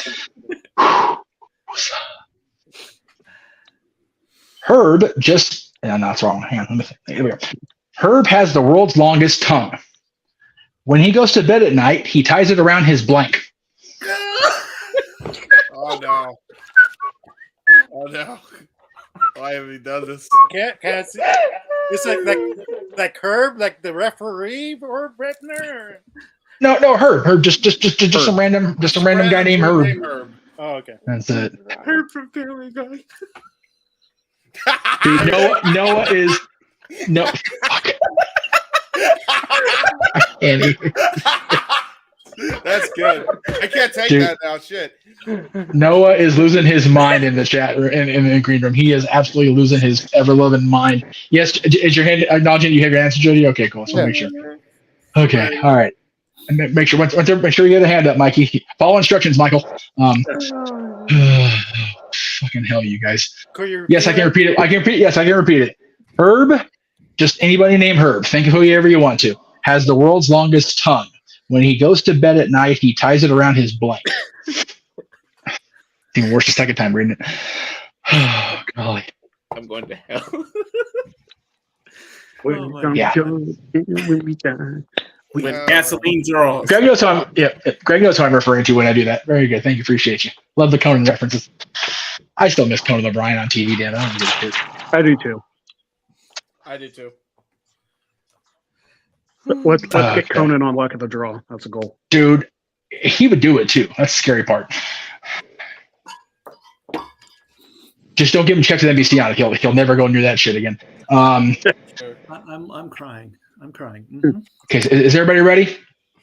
S2: Herb just no, that's wrong. Hang on, let me think. Here we go. Herb has the world's longest tongue. When he goes to bed at night, he ties it around his blank.
S4: Oh no. Oh no. Why have we done this?
S7: Can't see. It's like Herb, like the referee or Bretner.
S2: No, Herb. Just some random guy named Herb.
S7: Oh, okay.
S2: That's it.
S5: Herb from Family Guy.
S2: Dude, Noah is no. Fuck. I can't even.
S4: That's good. I can't take
S2: Dude.
S4: that now. Shit.
S2: Noah is losing his mind in the chat room, in the green room. He is absolutely losing his ever-loving mind. Yes, is your hand acknowledging you have your answer, Jody? Okay, cool. So make sure. Okay, all right. And make sure make sure you get a hand up, Mikey. Follow instructions, Michael. Fucking hell, you guys. Yes, I can repeat it. Yes, I can repeat it. Herb, just anybody named Herb. Think of whoever you want to. Has the world's longest tongue. When he goes to bed at night, he ties it around his blank. Even worse the second time reading it. Oh, golly.
S5: I'm going to hell.
S2: Yeah.
S10: When gasoline draws.
S2: Greg knows who I'm. Yeah, Greg knows who I'm referring to when I do that. Very good. Thank you. Appreciate you. Love the Conan references. I still miss Conan O'Brien on TV. Damn, I don't give a shit.
S8: I do too.
S4: I do too.
S8: Let's get Conan on luck of the draw. That's a goal.
S2: Dude, he would do it too. That's the scary part. Just don't give him checks at NBC on it. He'll never go near that shit again.
S12: I'm crying. I'm crying. Mm-hmm.
S2: Okay, is everybody ready?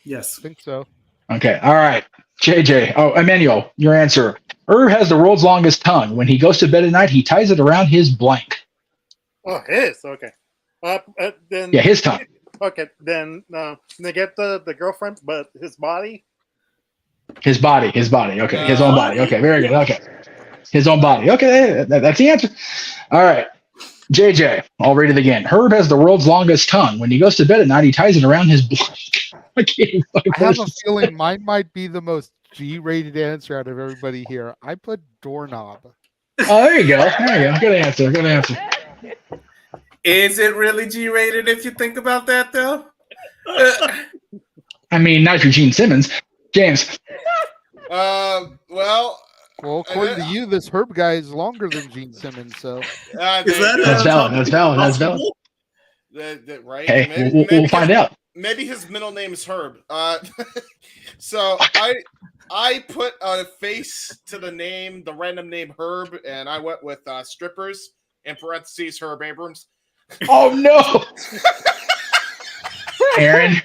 S12: Yes.
S9: I think so.
S2: Okay, all right. JJ. Oh, Emmanuel, your answer. Herb has the world's longest tongue. When he goes to bed at night, he ties it around his blank.
S7: Oh, his. Okay. Then.
S2: Yeah, his tongue.
S7: Okay, then they get the girlfriend, but his body.
S2: His body. Okay, his own body. Okay, very good. Okay, his own body. Okay, that's the answer. All right, JJ. I'll read it again. Herb has the world's longest tongue. When he goes to bed at night, he ties it around his blank. I
S9: have a feeling mine might be the most G-rated answer out of everybody here. I put doorknob.
S2: Oh, there you go. Good answer.
S10: Is it really G-rated if you think about that, though?
S2: I mean, not if you're Gene Simmons. James.
S4: Well,
S9: according to you, this Herb guy is longer than Gene Simmons, so
S2: That's valid.
S4: Right?
S2: Hey, we'll find out.
S4: Maybe his middle name is Herb. So I put a face to the name, the random name Herb, and I went with strippers in parentheses Herb Abrams.
S2: Oh no. Aaron,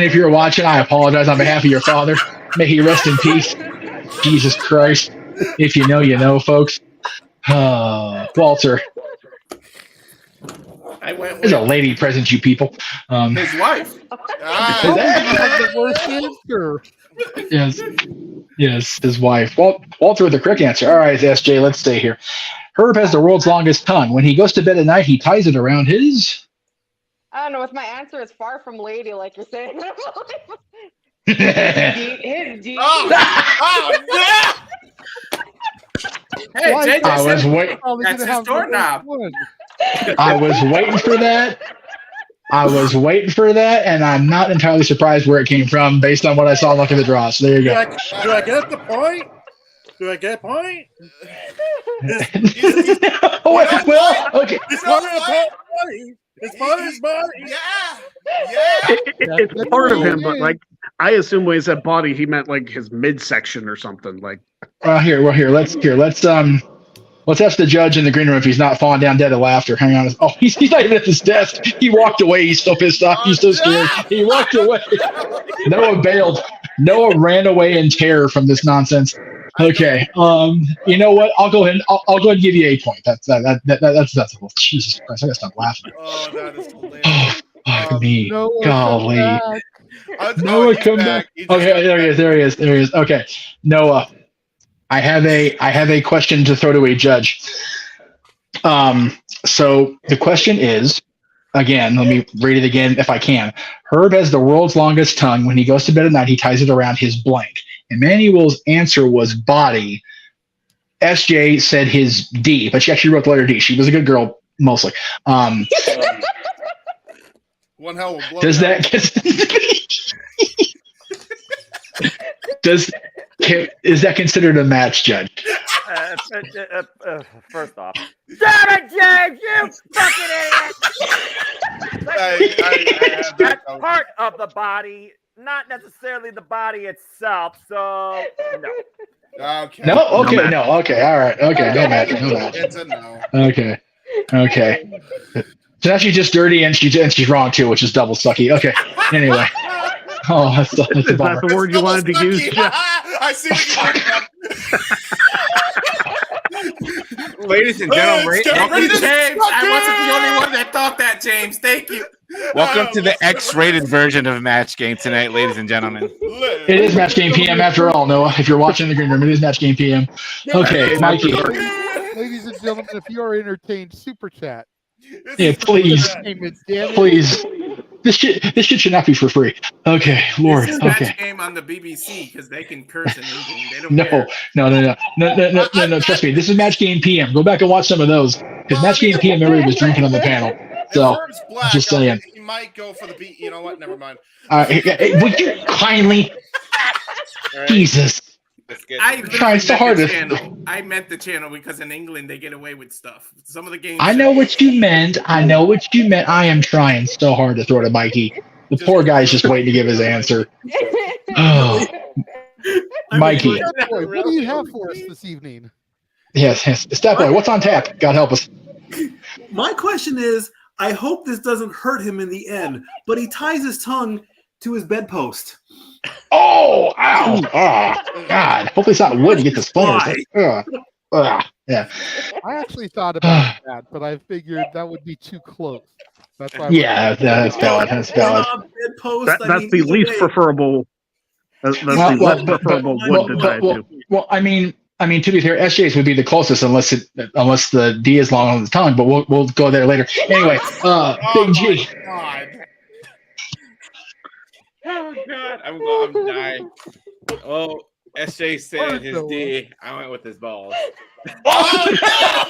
S2: if you're watching, I apologize on behalf of your father. May he rest in peace. Jesus Christ. If you know, you know, folks. Walter. There's a lady present, you people.
S10: His wife.
S9: the worst answer.
S2: Yes, his wife. Walter with the correct answer. All right, SJ, let's stay here. Herb has the world's longest tongue. When he goes to bed at night, he ties it around his.
S3: I don't know. With my answer, it's far from lady, like you're saying. His D.
S4: Oh, yeah!
S10: Hey, JJ,
S2: I was waiting.
S10: That's his doorknob.
S2: I was waiting for that. And I'm not entirely surprised where it came from based on what I saw looking at the draw. So there you go.
S7: Do I get the point? Do I get a point?
S2: Well, okay.
S7: It's part of body. It's part of his body.
S8: It's part of him, but like I assume when he said body, he meant like his midsection or something. Like,
S2: Here. Let's ask the judge in the green room if he's not falling down dead of laughter. Hang on. Oh, he's not even at his desk. He walked away. He's so pissed off. He's so scared. He walked away. Noah bailed. Noah ran away in terror from this nonsense. Okay. You know what? I'll go ahead. I'll go ahead and give you a point. That's well, Jesus Christ! I gotta stop laughing.
S4: Oh, that is hilarious.
S2: Fuck me.
S9: Noah,
S2: Golly.
S4: Noah,
S2: come back. Okay, there he is. Okay, Noah. I have a question to throw to a judge. So the question is, again, let me read it again if I can. Herb has the world's longest tongue. When he goes to bed at night, he ties it around his blank. Emmanuel's answer was body. SJ said his D, but she actually wrote the letter D. She was a good girl, mostly.
S4: One hell of a blow.
S2: Does that is that considered a match, Judge?
S6: First off, damn it, James, you fucking idiot! That's part of the body, not necessarily the body itself. So no.
S4: Okay.
S2: No. Okay. No. Okay. All right. Okay. No match.
S4: It's a no.
S2: Okay. So now she's just dirty and she's wrong too, which is double sucky. Okay. Anyway. Oh, that's a
S8: is
S2: bummer.
S8: that the word you wanted to use?
S4: I see what you
S5: Ladies and gentlemen, welcome to
S10: James. I wasn't the only one that thought that, James. Thank you.
S5: Welcome to the X-rated version of Match Game tonight, ladies and gentlemen.
S2: It is Match Game PM after all, Noah. If you're watching the green room, it is Match Game PM. Okay, Mikey.
S9: Ladies and gentlemen, if you are entertained, super chat.
S2: Yeah, please. Please. This shit should not be for free. Okay, Lord.
S10: This is
S2: Okay.
S10: Match Game on the BBC because they can curse in England. They don't
S2: No.
S10: care.
S2: Trust me. This is Match Game PM. Go back and watch some of those because Match Game PM, everybody was drinking on the panel. So,
S4: black,
S2: just saying.
S4: He might go for the beat. You know what? Never mind.
S2: Would you kindly?
S5: Right.
S2: Jesus.
S10: I
S2: trying so hard to.
S10: I meant the channel because in England they get away with stuff. Some of the games.
S2: I know what you meant. I am trying so hard to throw to Mikey. The poor guy's just waiting to give his answer. Oh. Mikey.
S9: What do you have for us this evening?
S2: Yes. Step boy, what's on tap? God help us.
S12: My question is, I hope this doesn't hurt him in the end, but he ties his tongue to his bedpost.
S2: Oh, ow. Oh, God. Hopefully it's not wood to get the splinters. Yeah.
S9: I actually thought about that, but I figured that would be too close. That's why.
S2: That's valid. That's valid.
S8: That's the least preferable. That's the least preferable wood to tie to.
S2: Well, I mean, to be fair, SJ's would be the closest unless the D is long on the tongue, but we'll go there later. Anyway, Big G.
S5: Oh God, I'm dying. Oh, SJ said his D. I went with his balls.
S4: Oh no!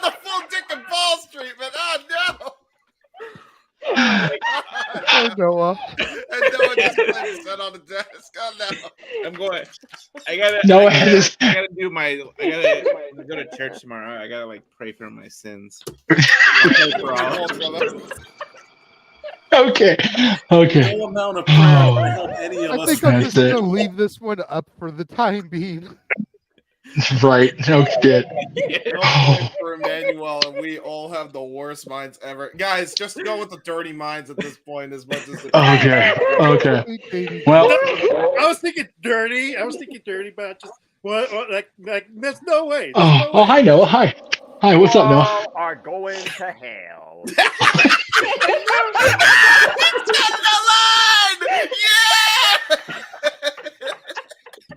S4: The full dick and balls treatment. Oh no!
S9: Oh, Noah.
S4: And Noah just put his head on the desk. Oh no!
S5: I'm going. I gotta do my. I gotta go to church tomorrow. I gotta pray for my sins.
S2: Okay.
S12: No amount of prayer will help any of
S9: I
S12: us.
S9: think I'm just going to leave this one up for the time being.
S2: Right. No shit.
S4: For Emmanuel, and we all have the worst minds ever. Guys, just go with the dirty minds at this point as much as it
S2: Okay. Well,
S7: I was thinking dirty, but just what like there's no way.
S2: Hi Noah. Hi. What's up, Noah?
S6: All are going to hell.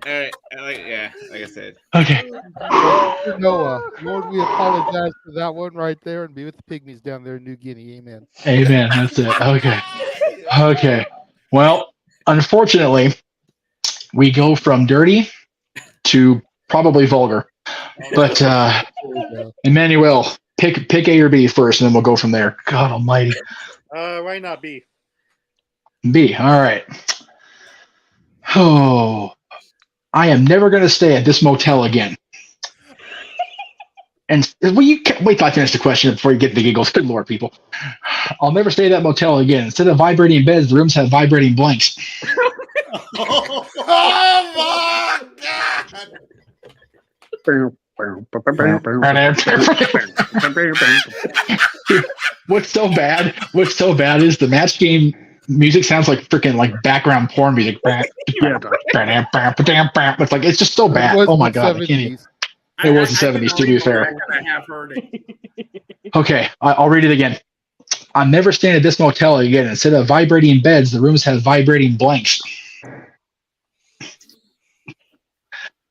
S5: All right. Like I said.
S2: Okay.
S9: Noah, Lord, we apologize for that one right there, and be with the pygmies down there in New Guinea. Amen.
S2: Amen. That's it. Okay. Well, unfortunately, we go from dirty to probably vulgar. But Emmanuel, pick A or B first, and then we'll go from there. God Almighty.
S7: Why not B?
S2: B. All right. Oh. I am never going to stay at this motel again. And you can't wait till I finish the question before you get the giggles. Good Lord, people. I'll never stay at that motel again. Instead of vibrating beds, the rooms have vibrating blanks.
S4: Oh my God!
S2: What's so bad is the match game music sounds like freaking like background porn music. It's like it's just so bad. Oh my God, I can't even. It was the 70s, to be fair.
S10: I have heard it.
S2: Okay, I'll read it again. I'm never staying at this motel again. Instead of vibrating beds, the rooms have vibrating blanks.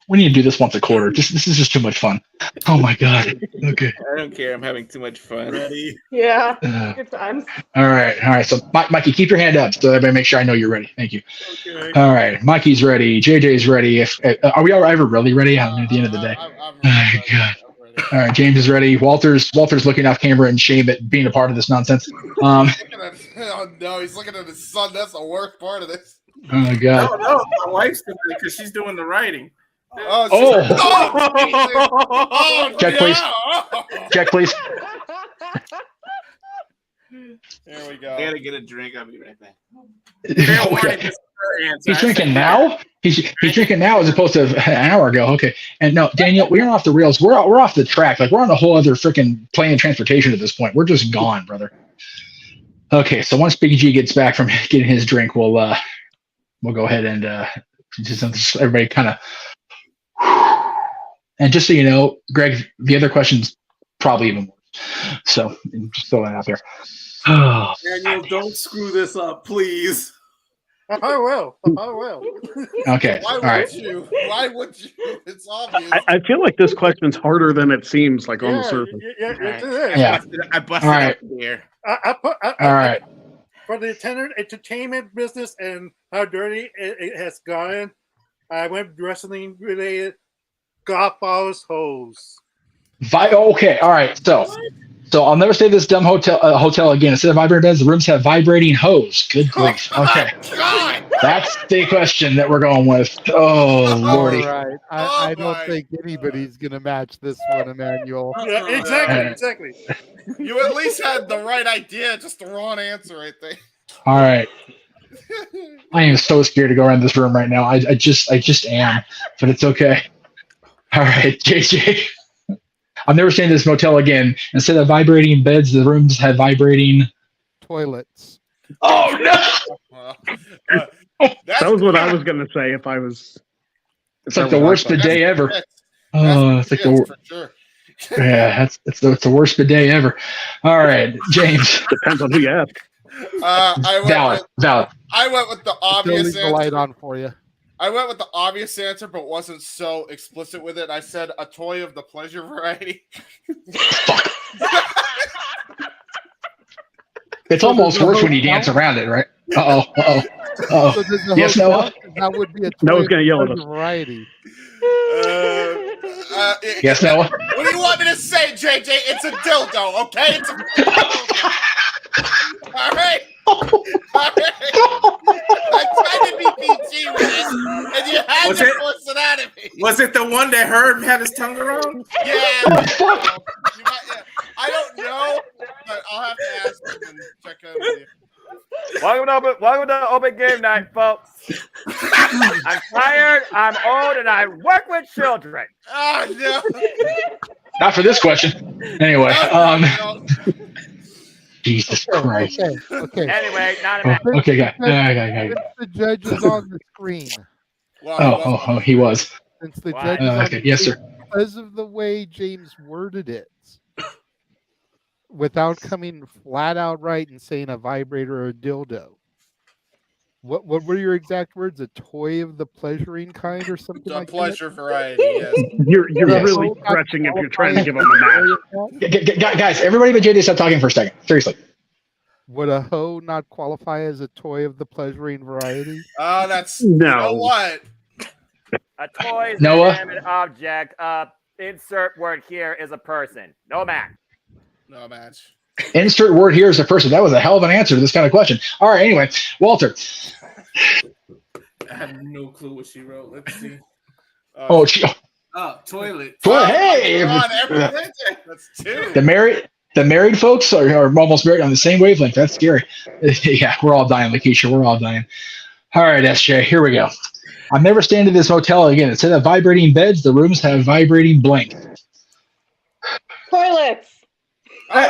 S2: We need to do this once a quarter. This is just too much fun. Oh my God. Okay.
S5: I don't care. I'm having too much fun.
S12: Ready?
S3: Yeah. Good times.
S2: All right. So, Mikey, keep your hand up so everybody make sure I know you're ready. Thank you.
S12: Okay.
S2: All right. Mikey's ready. JJ's ready. Are we all ever really ready? At the end of the day. Oh God. All right. James is ready. Walter's looking off camera in shame at being a part of this nonsense.
S4: Oh no, he's looking at his son. That's the worst part of this.
S2: Oh God.
S10: No, my wife's doing it because she's doing the writing.
S2: Check, please. Check, please.
S4: There we go.
S5: I gotta get a drink. I'll be right back.
S2: Okay. He's drinking now. He's drinking now as opposed to an hour ago. Okay. And no, Daniel, we're off the rails. We're off the track. Like we're on a whole other freaking plane of transportation at this point. We're just gone, brother. Okay. So once Big G gets back from getting his drink, we'll go ahead and just everybody kind of. And just so you know, Greg, the other question's probably even worse. So just throw that out there.
S12: Daniel, don't screw this up, please.
S7: I will.
S2: Okay.
S4: Why
S2: All
S4: would
S2: right.
S4: you? Why would you? It's obvious.
S8: I feel like this question's harder than it seems like on the surface.
S2: Yeah.
S5: I busted
S2: All right.
S5: up here.
S2: All right.
S7: For the entertainment business and how dirty it has gotten, I went wrestling related. Golf balls hose.
S2: Okay. All right. So I'll never stay at this dumb hotel again. Instead of vibrating beds, the rooms have vibrating hose. Good grief. Okay. That's the question that we're going with. Oh, Lordy.
S9: All right. I don't think anybody's going to match this one, Emmanuel.
S7: Yeah, exactly.
S4: You at least had the right idea, just the wrong answer, I think.
S2: All right. I am so scared to go around this room right now. I just am, but it's okay. All right, JJ. I'm never staying in this motel again. Instead of vibrating beds, the rooms have vibrating
S9: toilets.
S2: Oh no!
S8: That was what I was going to say if I was.
S2: It's like the worst bidet ever. Oh, it's like the
S4: sure.
S2: Yeah, it's the worst bidet ever. All right, James.
S8: Depends on who you ask.
S2: Valid.
S4: I went with the obvious
S9: the light on for you.
S4: I went with the obvious answer, but wasn't so explicit with it. I said a toy of the pleasure variety.
S2: It's almost worse when you dance around it, right? Uh oh. Yes, Noah?
S9: That would be a toy
S8: Noah's going to yell at us.
S9: variety.
S2: Yes, Noah?
S4: What do you want me to say, JJ? It's a dildo, okay? It's a dildo. All right. I tried to be PG with it, and you had to force it out of me.
S10: Was it the one that Herb had his tongue around?
S4: Yeah. I don't know, but I'll have to ask him and check in with you.
S6: Welcome to Open Game Night, folks. I'm tired, I'm old, and I work with children.
S4: Oh, no.
S2: Not for this question. Anyway, Jesus Christ.
S9: Okay.
S6: Anyway, not a matter.
S2: Okay, guy.
S9: The judge is on the screen.
S2: Oh, he was.
S9: Since the judge is on
S2: okay,
S9: the
S2: yes,
S9: screen,
S2: sir.
S9: because of the way James worded it, without coming flat out right and saying a vibrator or a dildo. What were your exact words? A toy of the pleasuring kind or something like that?
S4: The pleasure variety, yes.
S8: You're really stretching if you're trying to give them a match.
S2: Guys, everybody but JJ, stop talking for a second. Seriously.
S9: Would a hoe not qualify as a toy of the pleasuring variety?
S4: Oh, that's...
S8: No.
S4: You know what?
S6: A toy is
S2: Noah?
S6: an inanimate object. Insert word here is a person. No match.
S4: No match.
S2: Insert word here is a person. That was a hell of an answer to this kind of question. All right, anyway, Walter.
S10: I have no clue what she wrote. Let's see.
S2: Oh,
S10: toilet.
S2: Hey,
S4: That's two.
S2: the married folks are almost married on the same wavelength. That's scary. Yeah, we're all dying, Lakeisha. We're all dying. All right, SJ, here we go. I'm never staying in this motel again. Instead of vibrating beds, the rooms have vibrating blankets.
S3: Toilets.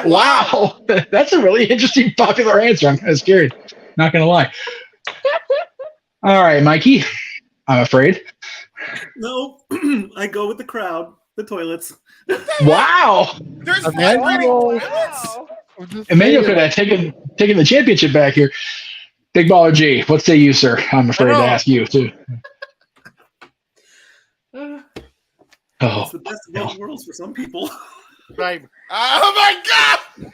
S2: Wow, that's a really interesting, popular answer. I'm kind of scared. Not gonna lie. All right, Mikey. I'm afraid.
S12: No, I go with the crowd. The toilets.
S2: Wow.
S4: There's
S9: Emmanuel.
S2: Emmanuel could have taken the championship back here. Big Baller G, what say you, sir? I'm afraid to ask you too.
S12: It's the best of both worlds for some people.
S7: Right.
S4: Oh my God!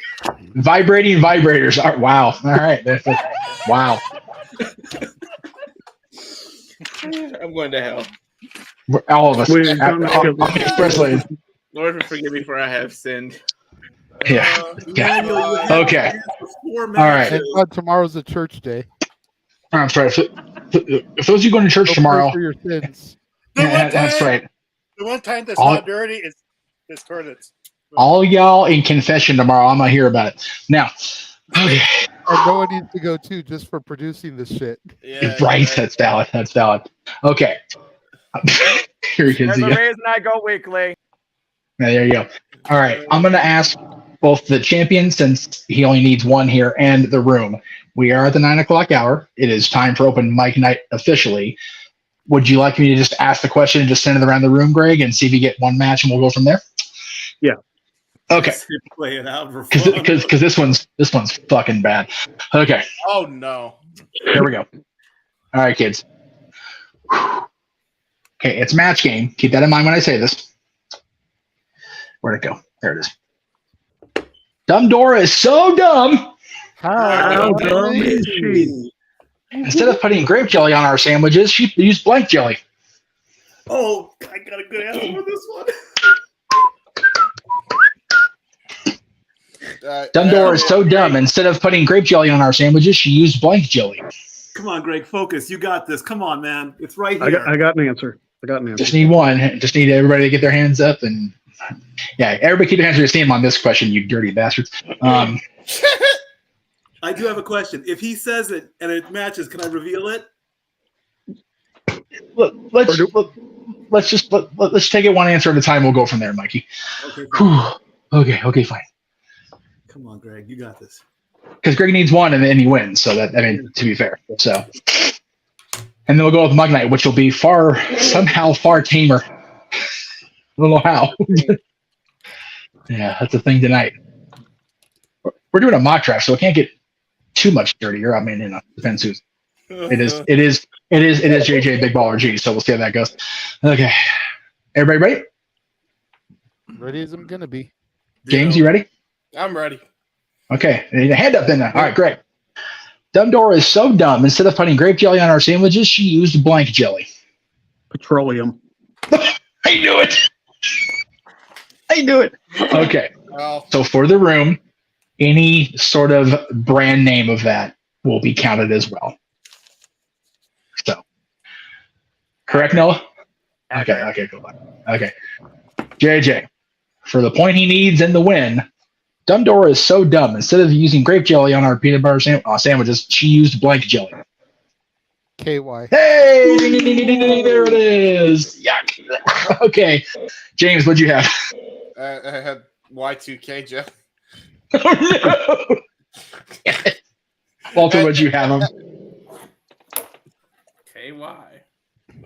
S2: Vibrating vibrators. Wow. All right. Wow.
S5: I'm going to hell.
S2: All of us. Express lanes.
S5: Lord, forgive me for I have sinned.
S2: Yeah. Okay. All right.
S9: Thank God tomorrow's a church day.
S2: I'm sorry. If those of you going to church tomorrow,
S9: for your sins.
S2: That's right.
S7: The one time that's not dirty is toilets.
S2: All y'all in confession tomorrow. I'm not here about it. Now, okay.
S9: And no one needs to go too, just for producing this shit.
S4: Yeah,
S2: right. That's valid. That's valid. Okay. Here he is
S6: There's a
S2: again.
S6: reason I go weekly.
S2: Yeah, there you go. All right. I'm going to ask both the champion, since he only needs one here, and the room. We are at the 9 o'clock hour. It is time for open mic night officially. Would you like me to just ask the question and just send it around the room, Greg, and see if you get one match, and we'll go from there?
S8: Yeah.
S2: Okay.
S12: Play it out for fun.
S2: Because this one's fucking bad. Okay.
S4: Oh no.
S2: Here we go. All right, kids. Okay, it's match game. Keep that in mind when I say this. Where'd it go? There it is. Dumb Dora is so dumb.
S8: How dumb is she?
S2: Instead of putting grape jelly on our sandwiches, she used blank jelly.
S12: Oh, I got a good answer for this one.
S2: Dumb Dora is so dumb. Instead of putting grape jelly on our sandwiches, she used blank jelly.
S12: Come on, Greg, focus. You got this. Come on, man. It's right here.
S8: I got an answer.
S2: Just need one. Just need everybody to get their hands up, and yeah, everybody keep their hands to your steam on this question, you dirty bastards.
S12: I do have a question. If he says it and it matches, can I reveal it?
S2: Let's take it one answer at a time. We'll go from there, Mikey.
S12: Okay.
S2: Okay, fine.
S12: Come on, Greg, you got this.
S2: Because Greg needs one, and then he wins. So that, I mean, to be fair. So, and then we'll go with Mug Night, which will be somehow far tamer. I don't know how. Yeah, that's the thing tonight. We're doing a mock draft, so it can't get too much dirtier. I mean, depends who's. It is JJ Big Baller G. So we'll see how that goes. Okay, everybody ready?
S9: Ready as I'm gonna be.
S2: James, you ready?
S4: I'm ready.
S2: Okay, hand up then. All right, great. Dumb Dora is so dumb. Instead of putting grape jelly on our sandwiches, she used blank jelly.
S8: Petroleum.
S2: I knew it. Okay. So for the room, any sort of brand name of that will be counted as well. So, correct, Noah? Okay, cool. Okay. JJ, for the point he needs and the win, Dumb Dora is so dumb. Instead of using grape jelly on our peanut butter sandwiches, she used blank jelly.
S9: KY.
S2: Hey, there it is. Yuck. Okay, James, what'd you have?
S4: I had Y2K, Jeff.
S2: Oh no. Walter, what'd you have him?
S10: KY.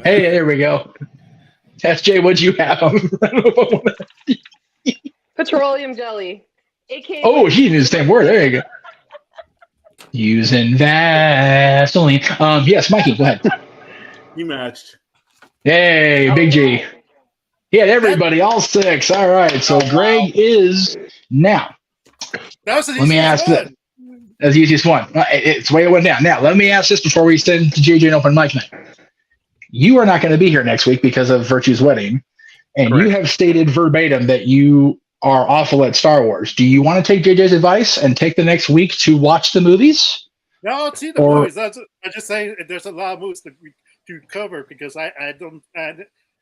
S2: Hey, there we go. SJ, what'd you have him? I don't know if I want to...
S3: Petroleum jelly. AKA
S2: Oh, he used the same word. There you go. Using Vaseline. Yes, Mikey, go ahead.
S12: You matched.
S2: Hey, Big G. He had everybody, all six. All right, so Greg is now.
S7: That was the
S2: Let me ask that. That's the easiest one. It's the way it went down. Now, let me ask this before we send to JJ and Open Mic Night. You are not going to be here next week because of Virtue's wedding, and you have stated verbatim that you are awful at Star Wars. Do you want to take JJ's advice and take the next week to watch the movies?
S7: No, I'll see the movies. I just say there's a lot of movies to cover because I don't.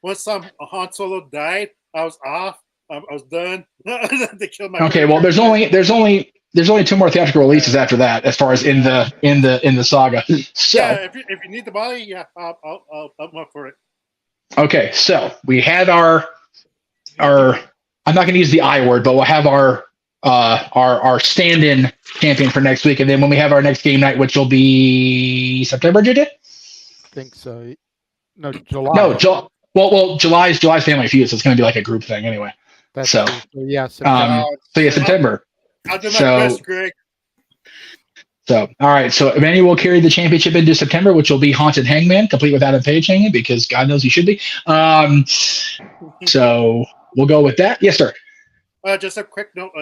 S7: once Han Solo died, I was off. I was done. They killed my.
S2: Okay, well, there's only 2 more theatrical releases after that, as far as in the saga. So
S7: yeah, if you need the body, yeah, I'm up for it.
S2: okay, so we had our I'm not going to use the I word, but we'll have our stand-in champion for next week, and then when we have our next game night, which will be September, did it?
S9: I think so. No, July.
S2: No, well, July's Family Feud, so it's going to be like a group thing anyway.
S9: That's
S2: so
S9: true. So, yeah, September.
S2: September.
S7: I'll do my best, Greg.
S2: So, all right. So, Emmanuel will carry the championship into September, which will be Haunted Hangman, complete with Adam Page hanging, because God knows he should be. So, we'll go with that. Yes, sir.
S7: Just a quick note.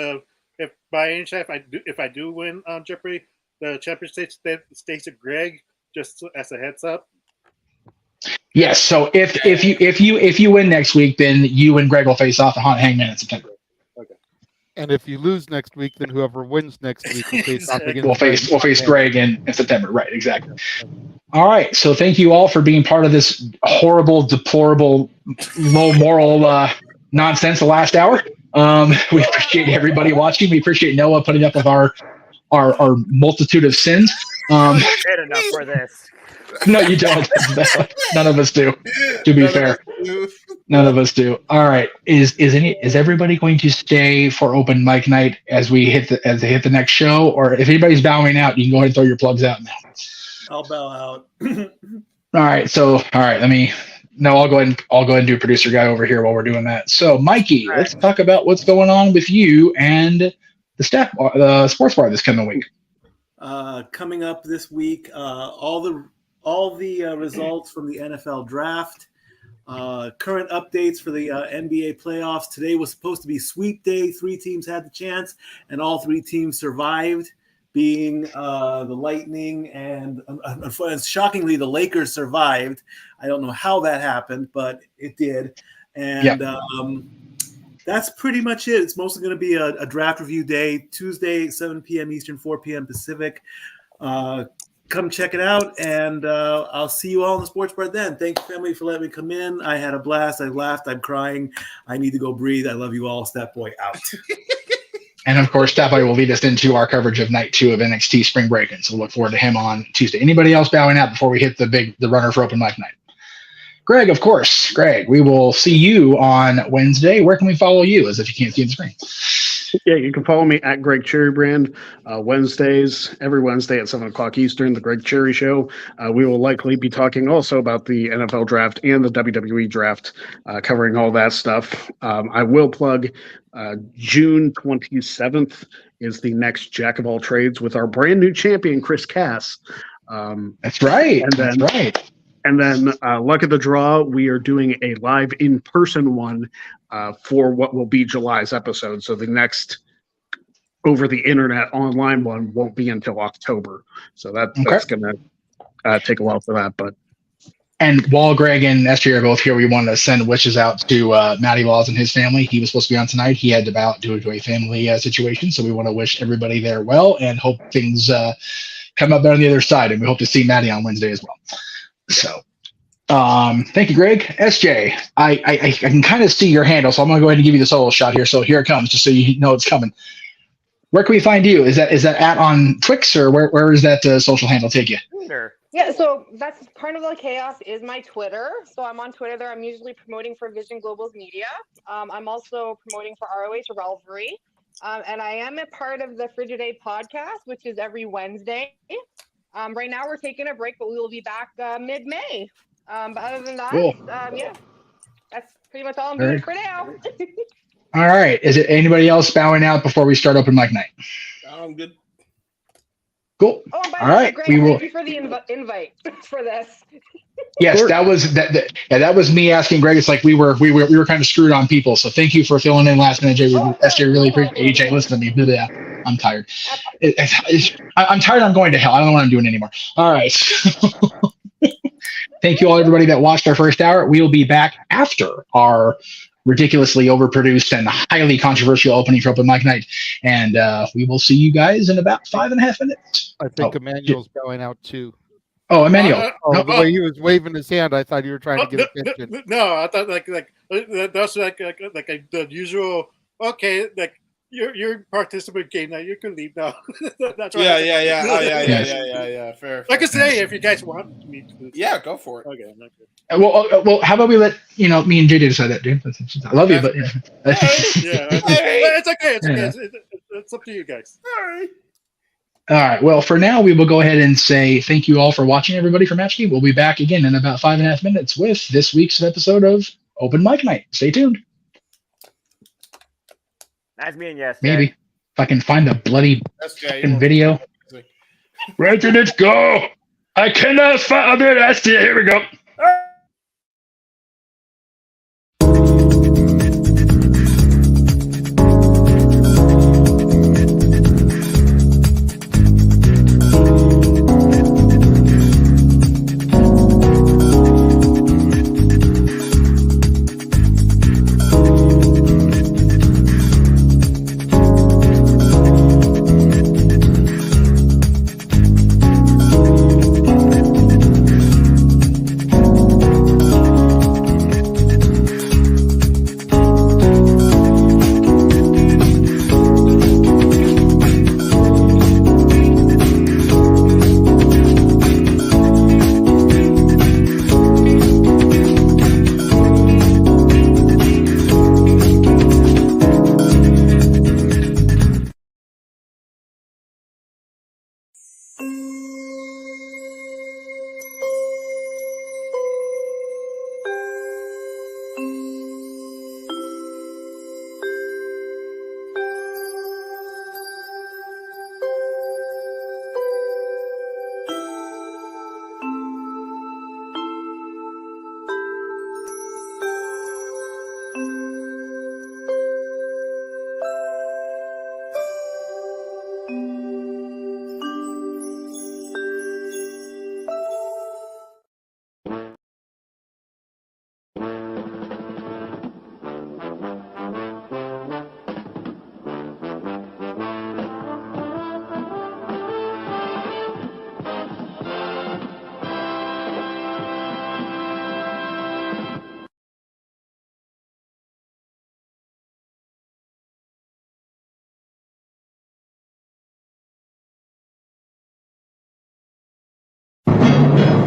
S7: If by any chance if I do win Jeopardy, the championship stays to Greg. Just as a heads up.
S2: Yes. So if you win next week, then you and Greg will face off at Haunted Hangman in September.
S7: Okay.
S9: And if you lose next week, then whoever wins next week will face off against.
S2: We'll face Greg in September. Right. Exactly. All right. So thank you all for being part of this horrible, deplorable, low moral nonsense the last hour. We appreciate everybody watching. We appreciate Noah putting up with our multitude of sins.
S6: Paid enough for this.
S2: No, you don't. None of us do. To be fair, none of us do. All right. Is everybody going to stay for open mic night as they hit the next show, or if anybody's bowing out, you can go ahead and throw your plugs out now.
S12: I'll bow out.
S2: All right. So, I'll go ahead and do producer guy over here while we're doing that. So, Mikey, let's talk about what's going on with you and the staff, the sports bar this coming week.
S12: Coming up this week, all the results from the NFL draft, current updates for the NBA playoffs. Today was supposed to be sweep day. 3 teams had the chance, and all 3 teams survived, being the Lightning and shockingly, the Lakers survived. I don't know how that happened, but it did. And that's pretty much it. It's mostly going to be a draft review day, Tuesday, 7 p.m. Eastern, 4 p.m. Pacific. Come check it out, and I'll see you all in the sports bar then. Thank you, family, for letting me come in. I had a blast. I laughed. I'm crying. I need to go breathe. I love you all. Stat Boy out.
S2: And, of course, Stat Boy will lead us into our coverage of Night 2 of NXT Spring Break-In, so we'll look forward to him on Tuesday. Anybody else bowing out before we hit the runner for open mic night? Greg, of course. Greg, we will see you on Wednesday. Where can we follow you, as if you can't see the screen?
S8: Yeah, you can follow me at Greg Cherrybrand Wednesdays, every Wednesday at 7 o'clock Eastern, The Greg Cherry Show. We will likely be talking also about the NFL draft and the WWE draft, covering all that stuff. I will plug June 27th is the next Jack of All Trades with our brand new champion, Chris Cass.
S2: That's right. That's right.
S8: And then luck of the draw, we are doing a live in-person one for what will be July's episode. So the next over the internet online one won't be until October. So that's going to take a while for that.
S2: And while Greg and SJ are both here, we wanted to send wishes out to Matty Laws and his family. He was supposed to be on tonight. He had to bow out due to a family situation. So we want to wish everybody there well and hope things come up better on the other side. And we hope to see Matty on Wednesday as well. So, thank you, Greg. SJ, I can kind of see your handle, so I'm going to go ahead and give you the solo shot here. So here it comes, just so you know it's coming. Where can we find you? Is that at on Twix, or where is that social handle take you?
S6: Sure.
S3: Yeah, so that's Carnival Chaos is my Twitter. So I'm on Twitter there. I'm usually promoting for Vision Global's media. I'm also promoting for ROH Revelry. And I am a part of the Frigidae podcast, which is every Wednesday. Right now we're taking a break, but we will be back mid-May. But other than that,
S2: cool.
S3: Yeah, that's pretty much all I'm doing for now.
S2: All right. Is it anybody else bowing out before we start open mic night?
S4: I'm good.
S2: Cool.
S3: Oh, and by
S2: all
S3: the way,
S2: right.
S3: Greg,
S2: we will.
S3: Thank you for the invite for this.
S2: Yes, that was me asking Greg. It's like we were kind of screwed on people. So thank you for filling in last minute, Jay. SJ, really appreciate AJ. Listen to me. Yeah, I'm tired. I'm tired. I'm going to hell. I don't know what I'm doing anymore. All right. Thank you all, everybody that watched our first hour. We will be back after our ridiculously overproduced and highly controversial opening for open mic night, and we will see you guys in about 5.5 minutes.
S9: I think Emmanuel's going out too.
S2: Oh, Emmanuel.
S9: The way he was waving his hand, I thought you were trying to get attention.
S7: No, I thought that's like the usual. Okay, like your participant game now. You can leave now. That's right.
S4: Yeah. Oh, yeah. Fair.
S7: I can say if you guys want me to.
S4: Yeah, go for it.
S7: Okay.
S2: Well, how about we let me and JJ decide that, dude? I love you, but
S7: yeah, it's okay. It's up to you guys.
S2: All right. Well, for now, we will go ahead and say thank you all for watching, everybody, for Match Game. We'll be back again in about 5.5 minutes with this week's episode of Open Mic Night. Stay tuned.
S6: Nice meeting you, SJ.
S2: Maybe if I can find the bloody video. Ready, let's go. I cannot find it. That's it. Here we go.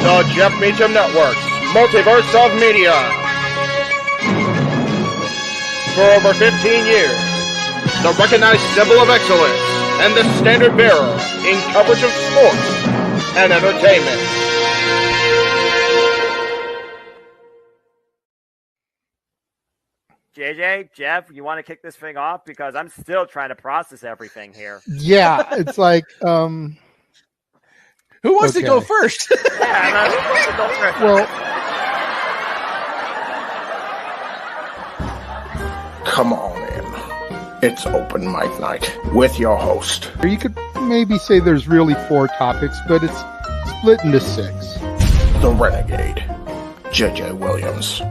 S1: The Jeff Meacham Network's Multiverse of Media. For over 15 years, the recognized symbol of excellence and the standard bearer in coverage of sports and entertainment.
S6: JJ, Jeff, you want to kick this thing off? Because I'm still trying to process everything here.
S9: Yeah, it's like,
S13: who wants to go first?
S9: Well,
S14: come on in. It's Open Mic Night with your host.
S9: You could maybe say there's really 4 topics, but it's split into 6.
S14: The Renegade, JJ Williams.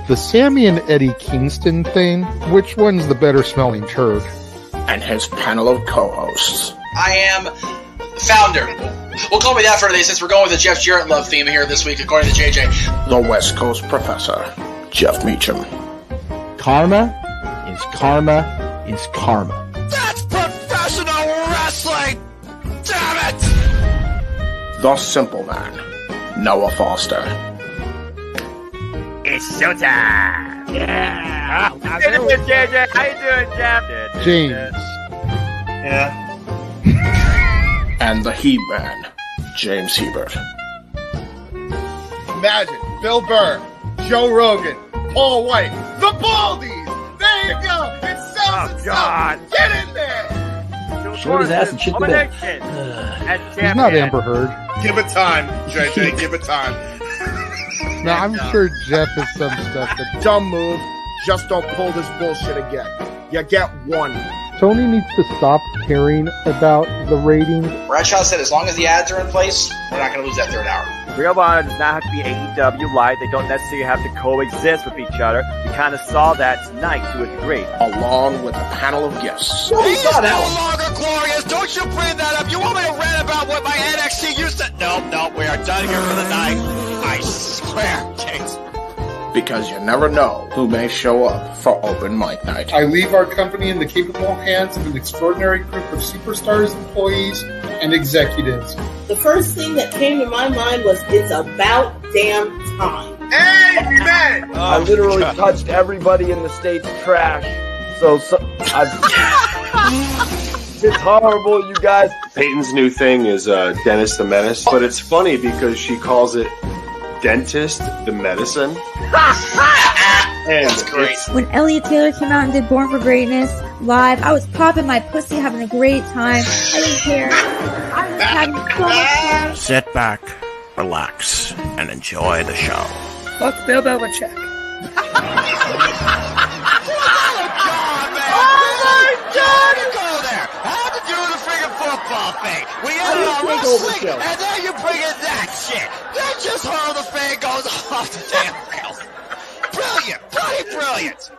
S9: The Sammy and Eddie Kingston thing, which one's the better smelling turd?
S14: And his panel of co-hosts.
S15: I am the founder. We'll call me that for today since we're going with the Jeff Jarrett love theme here this week, according to JJ.
S14: The West Coast Professor, Jeff Meacham.
S13: Karma is karma is karma.
S15: That's professional wrestling! Damn it!
S14: The Simple Man, Noah Foster.
S6: It's showtime! Yeah! How you doing, JJ? How you doing, Jeff?
S9: James.
S6: Yeah.
S14: And the He-Man, James Hebert.
S4: Imagine Bill Burr, Joe Rogan, Paul White, the Baldies. There you go. It sells itself.
S6: God.
S4: Get in there.
S13: Short his ass and shit the bed.
S9: He's not Amber Heard.
S4: Give it time, JJ. Give it time.
S9: No, I'm sure Jeff has some stuff that...
S1: Dumb move. Just don't pull this bullshit again. You get one.
S9: Tony needs to stop caring about the ratings.
S15: Bradshaw said as long as the ads are in place, we're not going to lose that third hour.
S6: Real Honor does not have to be AEW light. They don't necessarily have to coexist with each other. We kind of saw that tonight to a degree.
S14: Along with a panel of guests.
S15: He's no longer glorious. Don't you bring that up. You want me to rant about what my NXT used to... No,
S16: done here for the night. I swear, James.
S14: Because you never know who may show up for open mic night.
S17: I leave our company in the capable hands of an extraordinary group of superstars, employees, and executives.
S18: The first thing that came to my mind was, it's about damn time.
S19: Amen! I literally touched everybody in the state's trash. It's horrible, you guys.
S20: Peyton's new thing is Dennis the Menace, but it's funny because she calls it Dentist the Medicine.
S15: That's great.
S21: When Elliot Taylor came out and did Born for Greatness live, I was popping my pussy, having a great time. I didn't care. I was having so much fun.
S16: Sit back, relax, and enjoy the show.
S19: Fuck Bill Belichick.
S16: Football thing. We had a wrestling, and then you bring in that shit. That's just how the fan goes off the damn rails. Brilliant, bloody brilliant.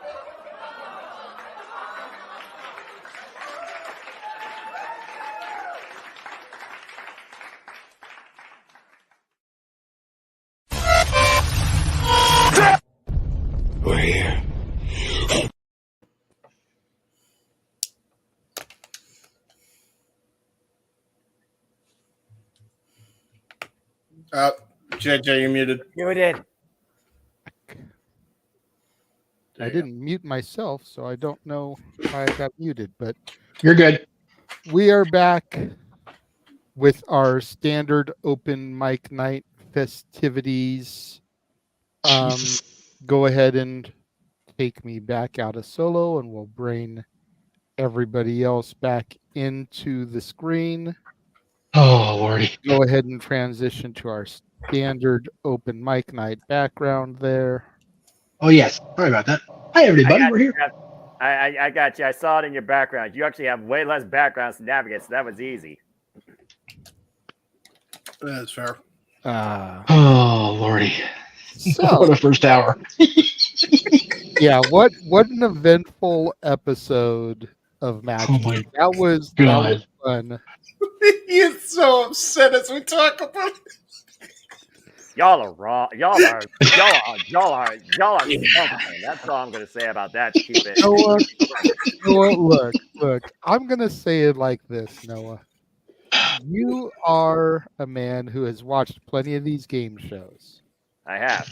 S11: We're here.
S4: JJ, you're muted.
S6: Muted.
S9: I didn't mute myself, so I don't know why I got muted, but
S2: you're good.
S9: We are back with our standard open mic night festivities. Go ahead and take me back out of solo, and we'll bring everybody else back into the screen.
S2: Oh, Lordy.
S9: Go ahead and transition to our standard open mic night background there.
S2: Oh, yes. Sorry about that. Hi, everybody. We're here.
S6: I got you. I saw it in your background. You actually have way less backgrounds to navigate, so that was easy.
S4: That's fair.
S2: Oh, Lordy.
S9: So,
S2: what a first hour.
S9: Yeah, what an eventful episode of Match Game. That was fun.
S4: He's so upset as we talk about it.
S6: Y'all are wrong. Y'all are something. That's all I'm gonna say about that. Keep it.
S9: Noah, look. I'm gonna say it like this, Noah. You are a man who has watched plenty of these game shows.
S6: I have.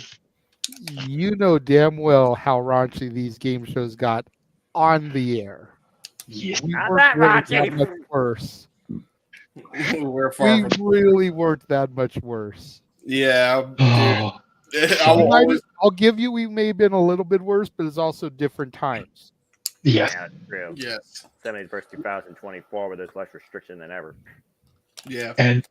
S9: You know damn well how raunchy these game shows got on the air.
S2: Yes.
S9: We
S6: Not
S9: weren't
S6: that
S9: really
S6: raunchy.
S9: that much worse.
S4: We
S9: really weren't that much worse.
S4: Yeah.
S9: I'll give you, we may have been a little bit worse, but it's also different times.
S2: Yes.
S6: Yeah, that's true.
S4: Yes.
S6: 70s versus 2024, where there's less restriction than ever.
S4: Yeah.
S2: And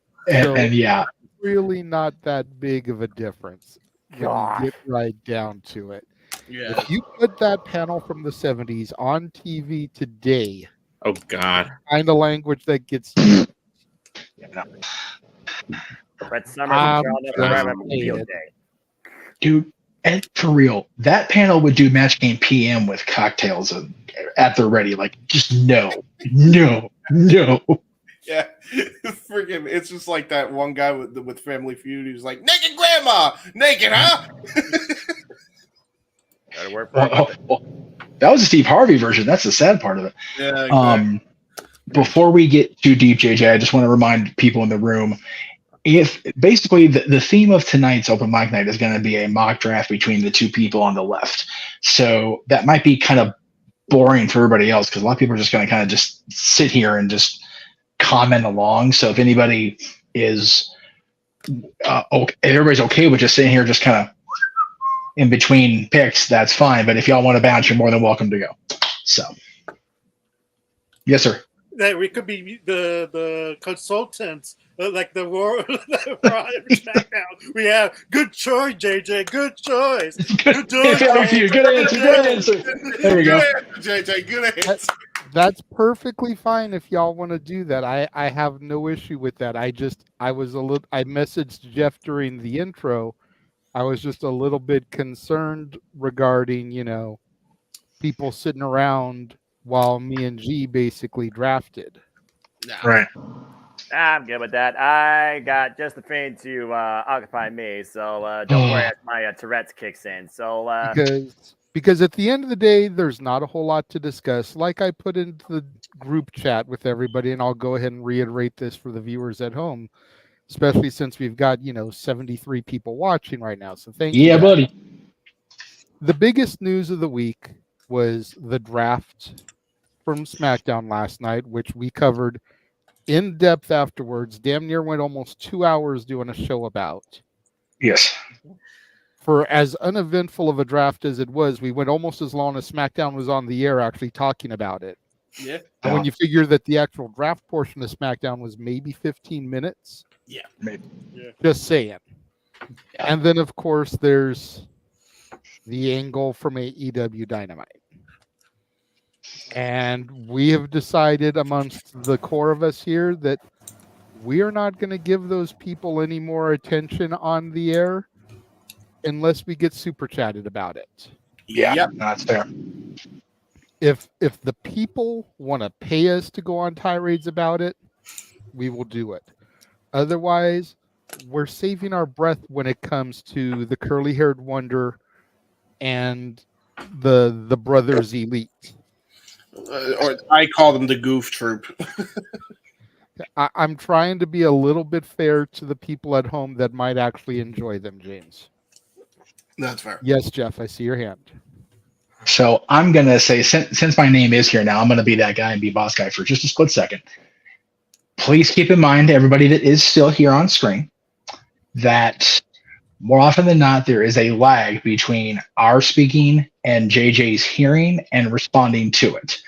S2: yeah.
S9: Really not that big of a difference when
S6: God.
S9: you get right down to it.
S4: Yeah.
S9: If you put that panel from the 70s on TV today,
S5: oh God,
S9: kind of language that gets
S6: Brett Summers and Charlotte have a field day.
S2: Dude, and for real, that panel would do Match Game PM with cocktails at the ready. Like, just no.
S4: Yeah, freaking! It's just like that one guy with Family Feud. He was like, "Naked grandma, naked, huh?"
S6: Gotta work for
S2: that was a Steve Harvey version. That's the sad part of it.
S4: Yeah. Exactly.
S2: Before we get too deep, JJ, I just want to remind people in the room. If basically the theme of tonight's open mic night is going to be a mock draft between the two people on the left, so that might be kind of boring for everybody else because a lot of people are just going to kind of just sit here and just comment along. So if anybody is okay, if everybody's okay with just sitting here, just kind of in between picks, that's fine. But if y'all want to bounce, you're more than welcome to go. So, yes, sir.
S7: That we could be the consultants, like the war. We have good choice, JJ. Good choice. Good choice.
S2: Thank you. Good answer. Good answer. There we go.
S4: JJ, good answer.
S9: That's perfectly fine if y'all want to do that. I have no issue with that. I messaged Jeff during the intro. I was just a little bit concerned regarding, people sitting around while me and G basically drafted.
S2: Right.
S6: I'm good with that. I got just the thing to occupy me, so don't worry as my Tourette's kicks in. So
S9: because at the end of the day, there's not a whole lot to discuss. Like I put into the group chat with everybody, and I'll go ahead and reiterate this for the viewers at home, especially since we've got 73 people watching right now. So thank you.
S2: Yeah, buddy.
S9: The biggest news of the week was the draft from SmackDown last night, which we covered in depth afterwards. Damn near went almost 2 hours doing a show about.
S2: Yes.
S9: For as uneventful of a draft as it was, we went almost as long as SmackDown was on the air actually talking about it.
S12: Yeah.
S9: And when you figure that the actual draft portion of SmackDown was maybe 15 minutes.
S12: Yeah.
S2: Maybe.
S12: Yeah.
S9: Just saying. Yeah. And then, of course, there's the angle from AEW Dynamite. And we have decided amongst the core of us here that we are not going to give those people any more attention on the air unless we get super chatted about it.
S2: Yeah, that's fair.
S9: If the people want to pay us to go on tirades about it, we will do it. Otherwise, we're saving our breath when it comes to the curly-haired wonder and the Brothers Elite.
S4: Or I call them the Goof Troop.
S9: I'm trying to be a little bit fair to the people at home that might actually enjoy them, James.
S4: That's fair.
S9: Yes, Jeff, I see your hand.
S2: So I'm going to say, since my name is here now, I'm going to be that guy and be boss guy for just a split second. Please keep in mind, everybody that is still here on screen, that more often than not, there is a lag between our speaking and JJ's hearing and responding to it.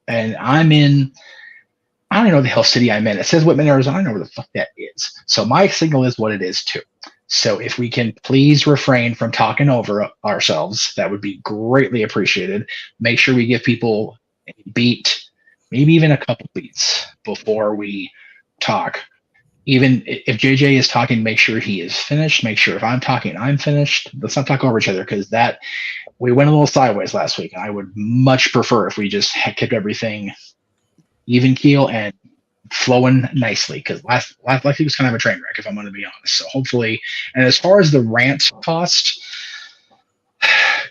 S2: And I don't even know the hell city I'm in. It says Whitman, Arizona. I don't know where the fuck that is. So my signal is what it is too. So if we can please refrain from talking over ourselves, that would be greatly appreciated. Make sure we give people a beat, maybe even a couple beats before we talk. Even if JJ is talking, make sure he is finished. Make sure if I'm talking, I'm finished. Let's not talk over each other, because we went a little sideways last week. And I would much prefer if we just kept everything even keel and flowing nicely, because last week was kind of a train wreck, if I'm going to be honest. So hopefully, and as far as the rant cost,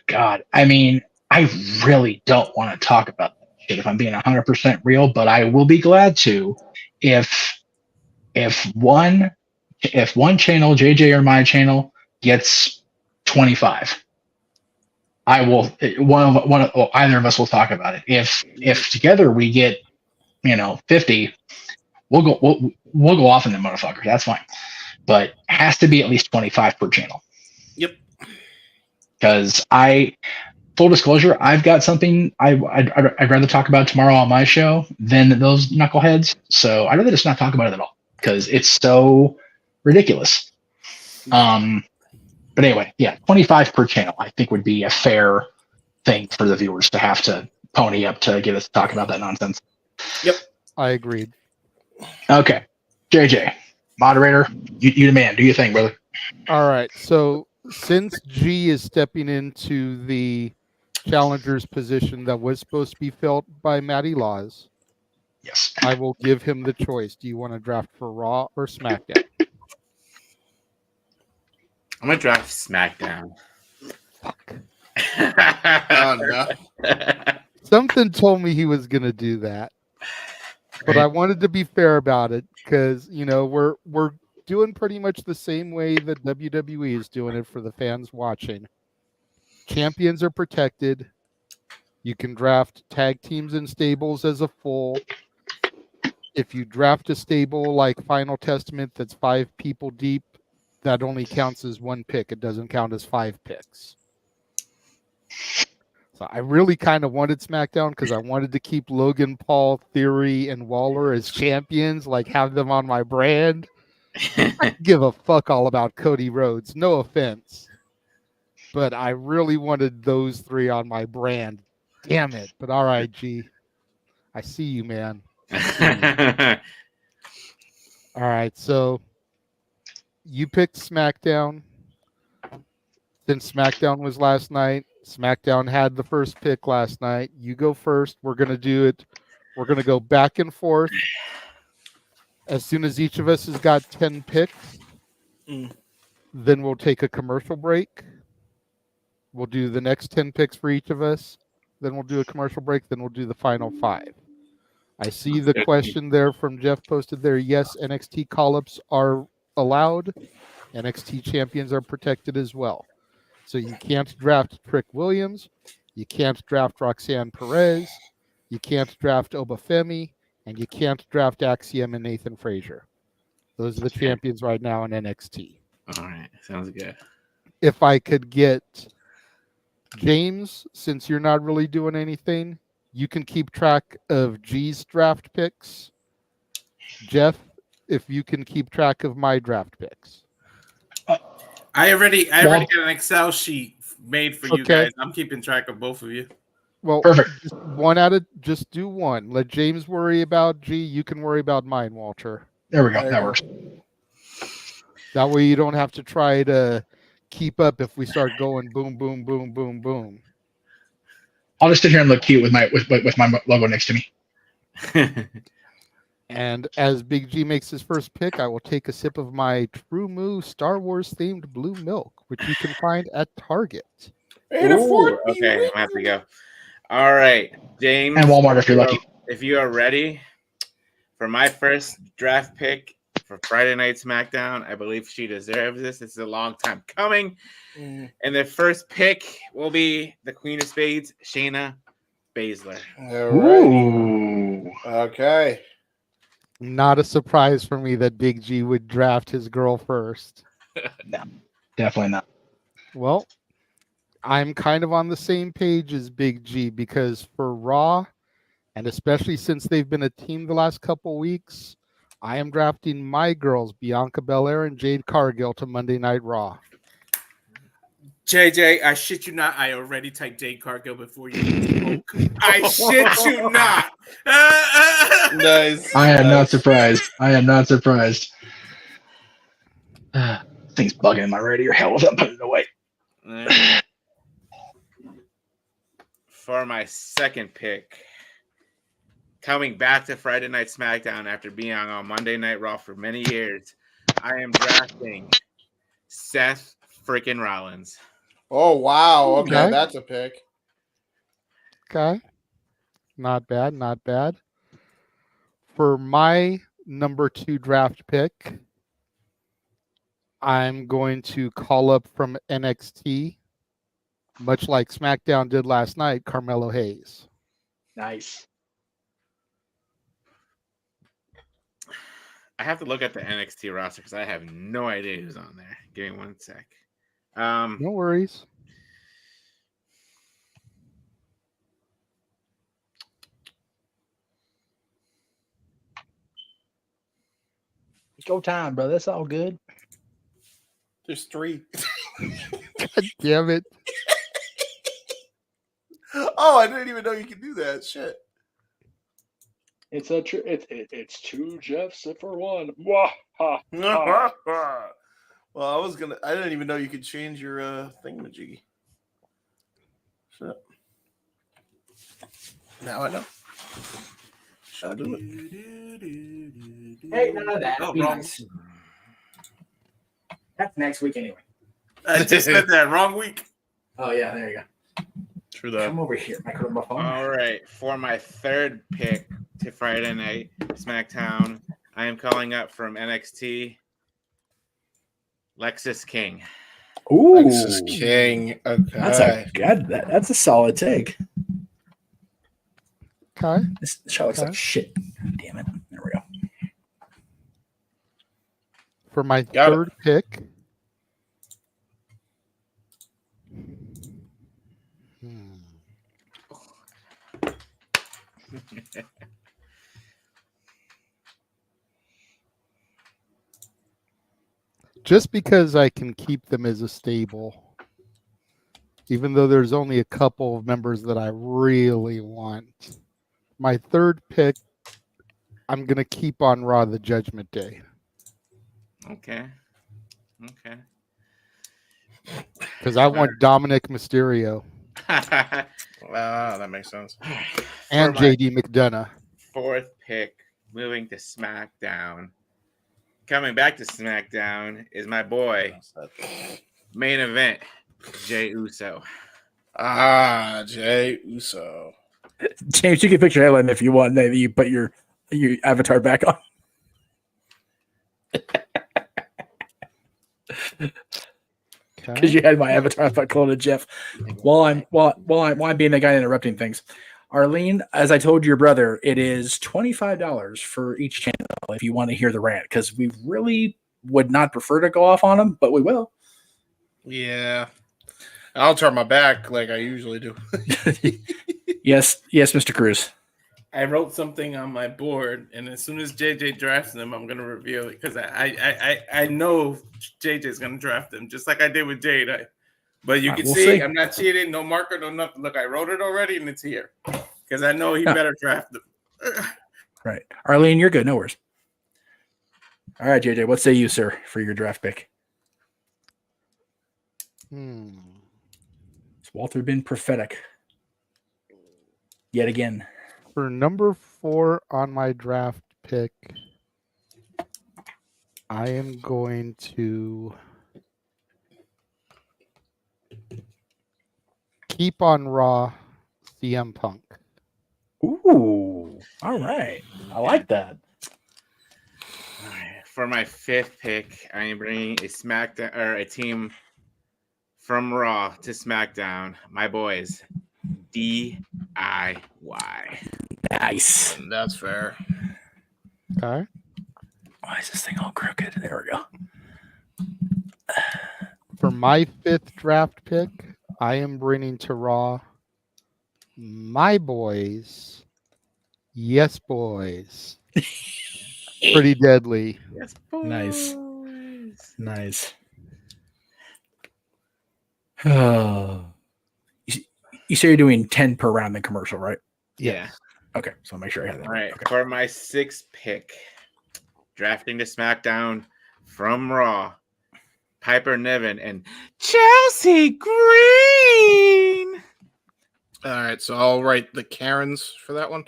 S2: God, I mean, I really don't want to talk about that shit if I'm being 100% real, but I will be glad to if one channel, JJ or my channel, gets 25. I will either of us will talk about it. If together we get 50, we'll go off on them motherfuckers. That's fine, but it has to be at least 25 per channel.
S4: Yep.
S2: Because full disclosure, I've got something I'd rather talk about tomorrow on my show than those knuckleheads. So I'd rather just not talk about it at all, because it's so ridiculous. But anyway, yeah, 25 per channel I think would be a fair thing for the viewers to have to pony up to get us to talk about that nonsense.
S4: Yep.
S9: I agreed.
S2: Okay. JJ, moderator, you the man. Do your thing, brother.
S9: All right. So since G is stepping into the challenger's position that was supposed to be filled by Matty Laws,
S2: yes,
S9: I will give him the choice. Do you want to draft for Raw or SmackDown?
S5: I'm going to draft SmackDown.
S9: Fuck.
S4: Oh, no.
S9: Something told me he was going to do that. But I wanted to be fair about it, because we're doing pretty much the same way that WWE is doing it for the fans watching. Champions are protected. You can draft tag teams and stables as a full. If you draft a stable like Final Testament that's 5 people deep, that only counts as 1 pick. It doesn't count as 5 picks. So I really kind of wanted SmackDown because I wanted to keep Logan Paul, Theory, and Waller as champions, like have them on my brand. I give a fuck all about Cody Rhodes, no offense. But I really wanted those 3 on my brand. Damn it. But all right, G. I see you, man. All right, so you picked SmackDown. Since SmackDown was last night, SmackDown had the first pick last night. You go first. We're going to do it. We're going to go back and forth. As soon as each of us has got 10 picks, then we'll take a commercial break. We'll do the next 10 picks for each of us. Then we'll do a commercial break. Then we'll do the final 5. I see the question there from Jeff posted there. Yes, NXT call-ups are allowed. NXT champions are protected as well. So you can't draft Trick Williams. You can't draft Roxanne Perez. You can't draft Obafemi. And you can't draft Axiom and Nathan Frazier. Those are the champions right now in NXT.
S5: All right. Sounds good.
S9: If I could get James, since you're not really doing anything, you can keep track of G's draft picks. Jeff, if you can keep track of my draft picks.
S5: I already got an Excel sheet made for you guys. I'm keeping track of both of you.
S9: Well,
S2: perfect.
S9: Just do one. Let James worry about G. You can worry about mine, Walter.
S2: There we go. That works.
S9: That way you don't have to try to keep up if we start going boom, boom, boom, boom, boom.
S2: I'll just sit here and look cute with my logo next to me.
S9: And as Big G makes his first pick, I will take a sip of my True Moo Star Wars themed blue milk, which you can find at Target.
S5: Okay, I'm gonna have to go. All right, James.
S2: And Walmart if you're lucky.
S5: If you are ready for my first draft pick for Friday Night SmackDown, I believe she deserves this. This is a long time coming. And the first pick will be the Queen of Spades, Shayna Baszler.
S4: Ooh. Okay.
S9: Not a surprise for me that Big G would draft his girl first.
S2: No, definitely not.
S9: Well, I'm kind of on the same page as Big G because for Raw, and especially since they've been a team the last couple weeks, I am drafting my girls, Bianca Belair and Jade Cargill, to Monday Night Raw.
S5: JJ, I shit you not. I already typed Jade Cargill before you spoke. I shit you not.
S4: Nice.
S2: I am not surprised. Thing's bugging in my radio. Hell with it. Put it away.
S5: For my second pick, coming back to Friday Night SmackDown after being on Monday Night Raw for many years, I am drafting Seth freaking Rollins.
S4: Oh, wow. Okay, that's a pick.
S9: Okay. Not bad, not bad. For my number 2 draft pick, I'm going to call up from NXT, much like SmackDown did last night, Carmelo Hayes.
S2: Nice.
S5: I have to look at the NXT roster because I have no idea who's on there. Give me one sec.
S9: No worries.
S2: Go time, bro. That's all good.
S4: There's 3.
S9: God damn it.
S4: Oh, I didn't even know you could do that. Shit.
S2: It's it's 2 Jeffs for 1. Wah, ha, ha.
S4: Well, I didn't even know you could change your thingamajiggy. Shit. Now I know. Shall I do it?
S10: Hey, none of that.
S4: Oh,
S10: Be
S4: wrong.
S10: nice. That's next week anyway.
S5: I just said that wrong week.
S10: Oh yeah, there you go.
S4: True that.
S10: Come over here, microphone.
S5: All right, for my third pick to Friday Night SmackDown, I am calling up from NXT, Lexis King.
S10: Ooh,
S4: Lexis King. Okay.
S10: That's a solid take.
S9: Okay.
S10: This show looks like shit. God damn it. There we go.
S9: For my third pick, just because I can keep them as a stable, even though there's only a couple of members that I really want. My third pick, I'm going to keep on Raw the Judgment Day.
S5: Okay.
S9: Because I want Dominic Mysterio.
S4: Wow, that makes sense.
S9: And JD McDonough.
S5: Fourth pick, moving to SmackDown. coming back to SmackDown is my boy, main event, Jey Uso.
S4: Ah, Jey Uso.
S10: James, you can picture headline if you want. Maybe you put your avatar back on. Because you had my avatar if I called it Jeff. While I'm being the guy interrupting things. Arlene, as I told your brother, it is $25 for each channel if you want to hear the rant, because we really would not prefer to go off on them, but we will.
S4: Yeah. I'll turn my back like I usually do.
S10: Yes, Mr. Cruz.
S8: I wrote something on my board, and as soon as JJ drafts them, I'm gonna reveal it because I know JJ's gonna draft them just like I did with Jade. But you can
S10: we'll
S8: see
S10: see.
S8: I'm not cheating, no marker, no nothing. Look, I wrote it already, and it's here because I know he better draft them.
S10: Right, Arlene, you're good. No worries. All right, JJ, what say you, sir, for your draft pick? Has Walter been prophetic yet again?
S9: For number 4 on my draft pick, I am going to keep on Raw CM Punk.
S10: Ooh, all right. I like that.
S5: For my 5th pick, I am bringing a SmackDown or a team from Raw to SmackDown. My boys, DIY.
S10: Nice.
S4: That's fair.
S9: Okay.
S10: Why is this thing all crooked? There we go.
S9: For my 5th draft pick, I am bringing to Raw my boys. Yes, boys. Pretty deadly.
S5: Yes,
S10: Nice. Nice. Oh. You say you're doing 10 per round in commercial, right?
S5: Yeah.
S10: Okay, so I'll make sure I have that.
S5: All right.
S10: Okay.
S5: For my 6th pick, drafting to SmackDown from Raw, Piper Niven and Chelsea Green.
S4: All right, so I'll write the Karens for that one.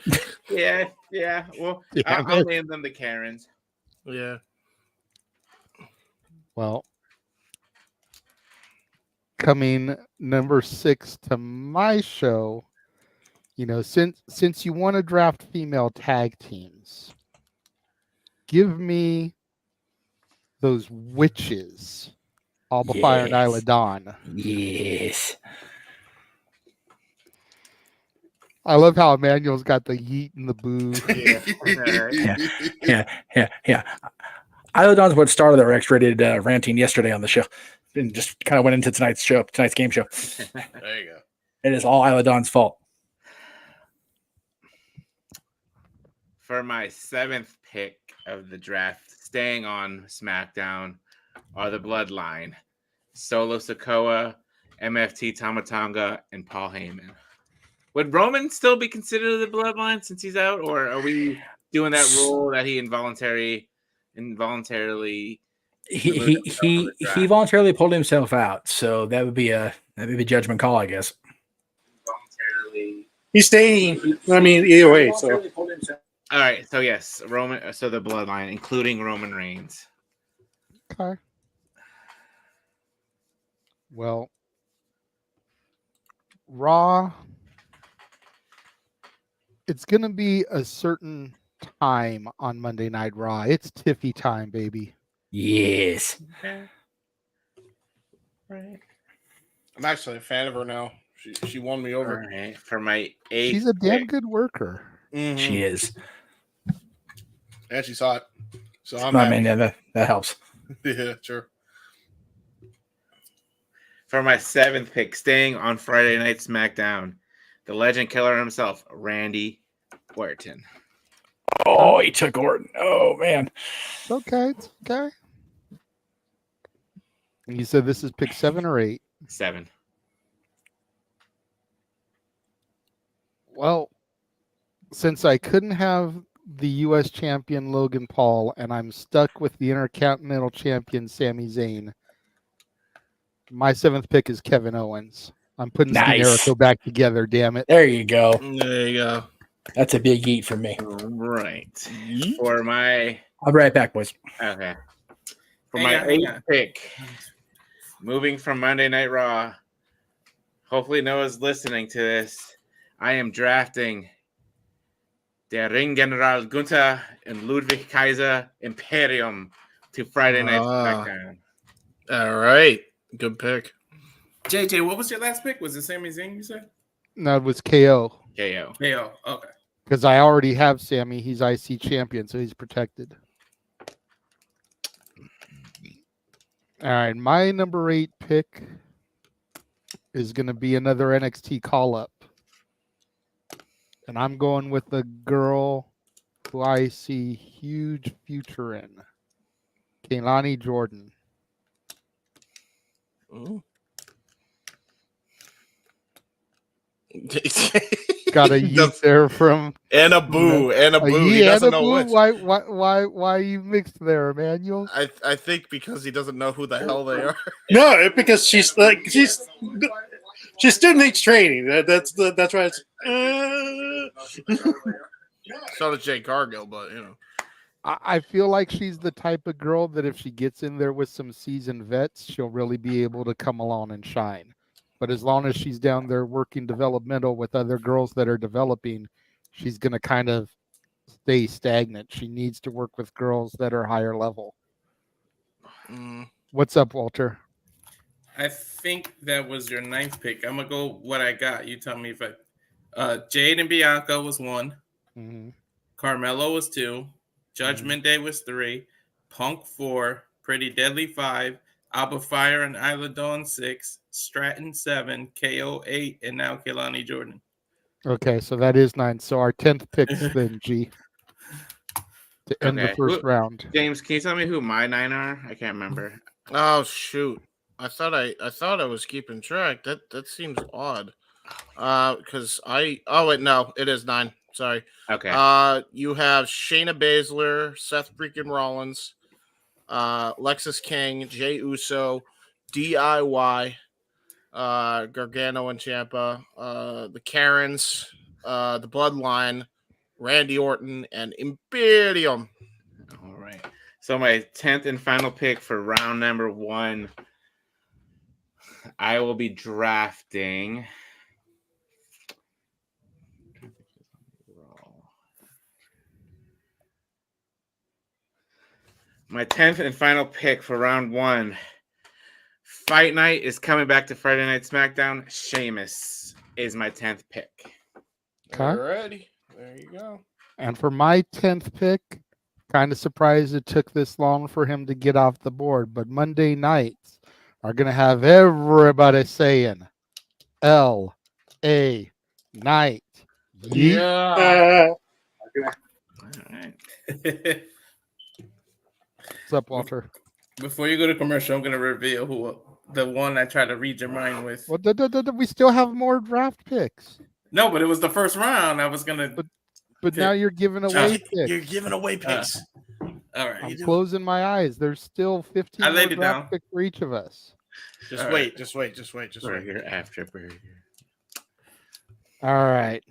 S5: Yeah. Well, I'll name them the Karens.
S4: Yeah.
S9: Well, coming number 6 to my show, since you want to draft female tag teams, give me those witches, Alba Fire and Isla Dawn.
S10: Yes.
S9: I love how Emmanuel's got the yeet and the boo.
S10: Yeah. Isla Dawn's what started our X-rated ranting yesterday on the show, and just kind of went into tonight's game show.
S4: There you go.
S10: It is all Isla Dawn's fault.
S5: For my 7th pick of the draft, staying on SmackDown, are the Bloodline, Solo Sikoa, MFT Tamatanga, and Paul Heyman. Would Roman still be considered the Bloodline since he's out, or are we doing that rule that he involuntarily
S10: he voluntarily pulled himself out, so that would be a judgment call, I guess.
S5: Voluntarily,
S7: he's staying. I mean, either way. So,
S5: all right. So yes, Roman. So the Bloodline, including Roman Reigns.
S9: Okay. Well, Raw. It's going to be a certain time on Monday Night Raw. It's Tiffy time, baby.
S10: Yes.
S5: Okay. Right.
S4: I'm actually a fan of her now. She won me over.
S5: All right. For my 8th
S9: She's a damn good worker.
S4: Mm-hmm.
S10: She is.
S4: And she saw it. So I'm
S10: I mean, yeah, that helps.
S4: Yeah, sure.
S5: For my 7th pick, staying on Friday Night SmackDown, the legend killer himself, Randy Orton.
S10: Oh, he took Orton. Oh, man.
S9: It's okay. It's okay. You said this is pick 7 or 8?
S5: 7.
S9: Well, since I couldn't have the U.S. champion Logan Paul and I'm stuck with the Intercontinental champion Sami Zayn, my 7th pick is Kevin Owens. I'm putting Steve Jericho back together, damn it.
S10: There you go.
S4: There you go.
S10: That's a big eat for me.
S5: Right. For my
S10: I'll be right back, boys.
S5: Okay. For my 8th pick, moving from Monday Night Raw, hopefully Noah's listening to this. I am drafting Der Ring General Gunther and Ludwig Kaiser Imperium to Friday Night SmackDown.
S3: All right. Good pick.
S8: JJ, what was your last pick? Was it Sami Zayn you said?
S9: No, it was KO.
S5: KO.
S8: Okay.
S9: Because I already have Sammy. He's IC champion, so he's protected. All right, my number 8 pick is going to be another NXT call-up. And I'm going with the girl who I see huge future in, Kaylani Jordan.
S3: Ooh.
S9: Got a yeet there from
S3: and a boo. He doesn't know which.
S9: Why you mixed there, Emmanuel?
S3: I think because he doesn't know who the hell they are.
S7: No, because she's student age training. That's right.
S3: So does Jay Cargill, but you know.
S9: I feel like she's the type of girl that if she gets in there with some seasoned vets, she'll really be able to come along and shine. But as long as she's down there working developmental with other girls that are developing, she's going to kind of stay stagnant. She needs to work with girls that are higher level. What's up, Walter?
S8: I think that was your 9th pick. I'm going to go what I got. You tell me if Jade and Bianca was 1.
S9: Mm-hmm.
S8: Carmelo was 2. Judgment Day was 3. Punk 4. Pretty Deadly 5. Alba Fire and Isla Dawn 6. Stratton 7. KO 8. And now Kaylani Jordan.
S9: Okay, so that is 9. So our 10th pick's then, G. To end the first round.
S5: James, can you tell me who my 9 are? I can't remember.
S3: Oh shoot! I thought I was keeping track. That seems odd. Because no, it is 9. Sorry.
S5: Okay.
S3: You have Shayna Baszler, Seth freaking Rollins, Lexis King, Jey Uso, DIY, Gargano and Ciampa, the Karens, the Bloodline, Randy Orton, and Imperium.
S5: All right. So my 10th and final pick for round number 1, I will be drafting. My 10th and final pick for round 1. Fight Night is coming back to Friday Night SmackDown. Sheamus is my 10th pick.
S9: Okay.
S3: Alrighty. There you go.
S9: And for my 10th pick, kind of surprised it took this long for him to get off the board, but Monday nights are going to have everybody saying L.A. Knight.
S3: Yeah.
S5: All right.
S9: What's up, Walter?
S8: Before you go to commercial, I'm going to reveal who the one I tried to read your mind with.
S9: Well, we still have more draft picks.
S8: No, but it was the first round. I was going to.
S9: But now you're giving away picks.
S3: You're giving away picks.
S8: All right.
S9: I'm closing my eyes. There's still 15
S8: I laid it
S9: draft
S8: down.
S9: picks for each of us.
S3: Just wait.
S5: Burger after burger.
S9: All right.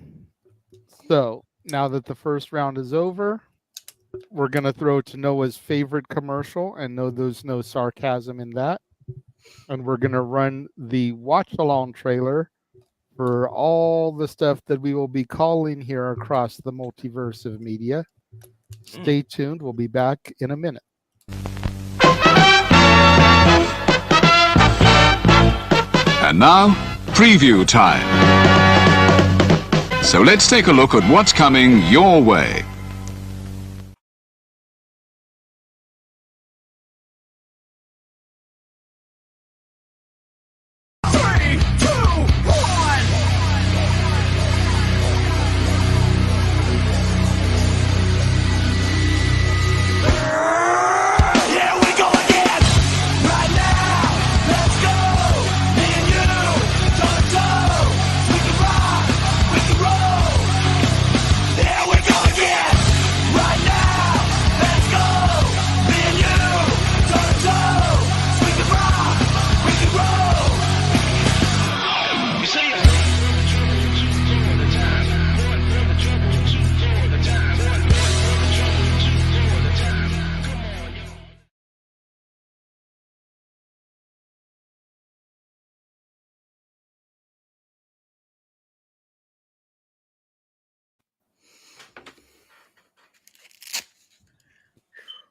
S9: So now that the first round is over, we're going to throw to Noah's favorite commercial, and no, there's no sarcasm in that. And we're going to run the watch-along trailer for all the stuff that we will be calling here across the multiverse of media. Stay tuned. We'll be back in a minute.
S22: And now, preview time. So let's take a look at what's coming your way.
S11: Here we go again!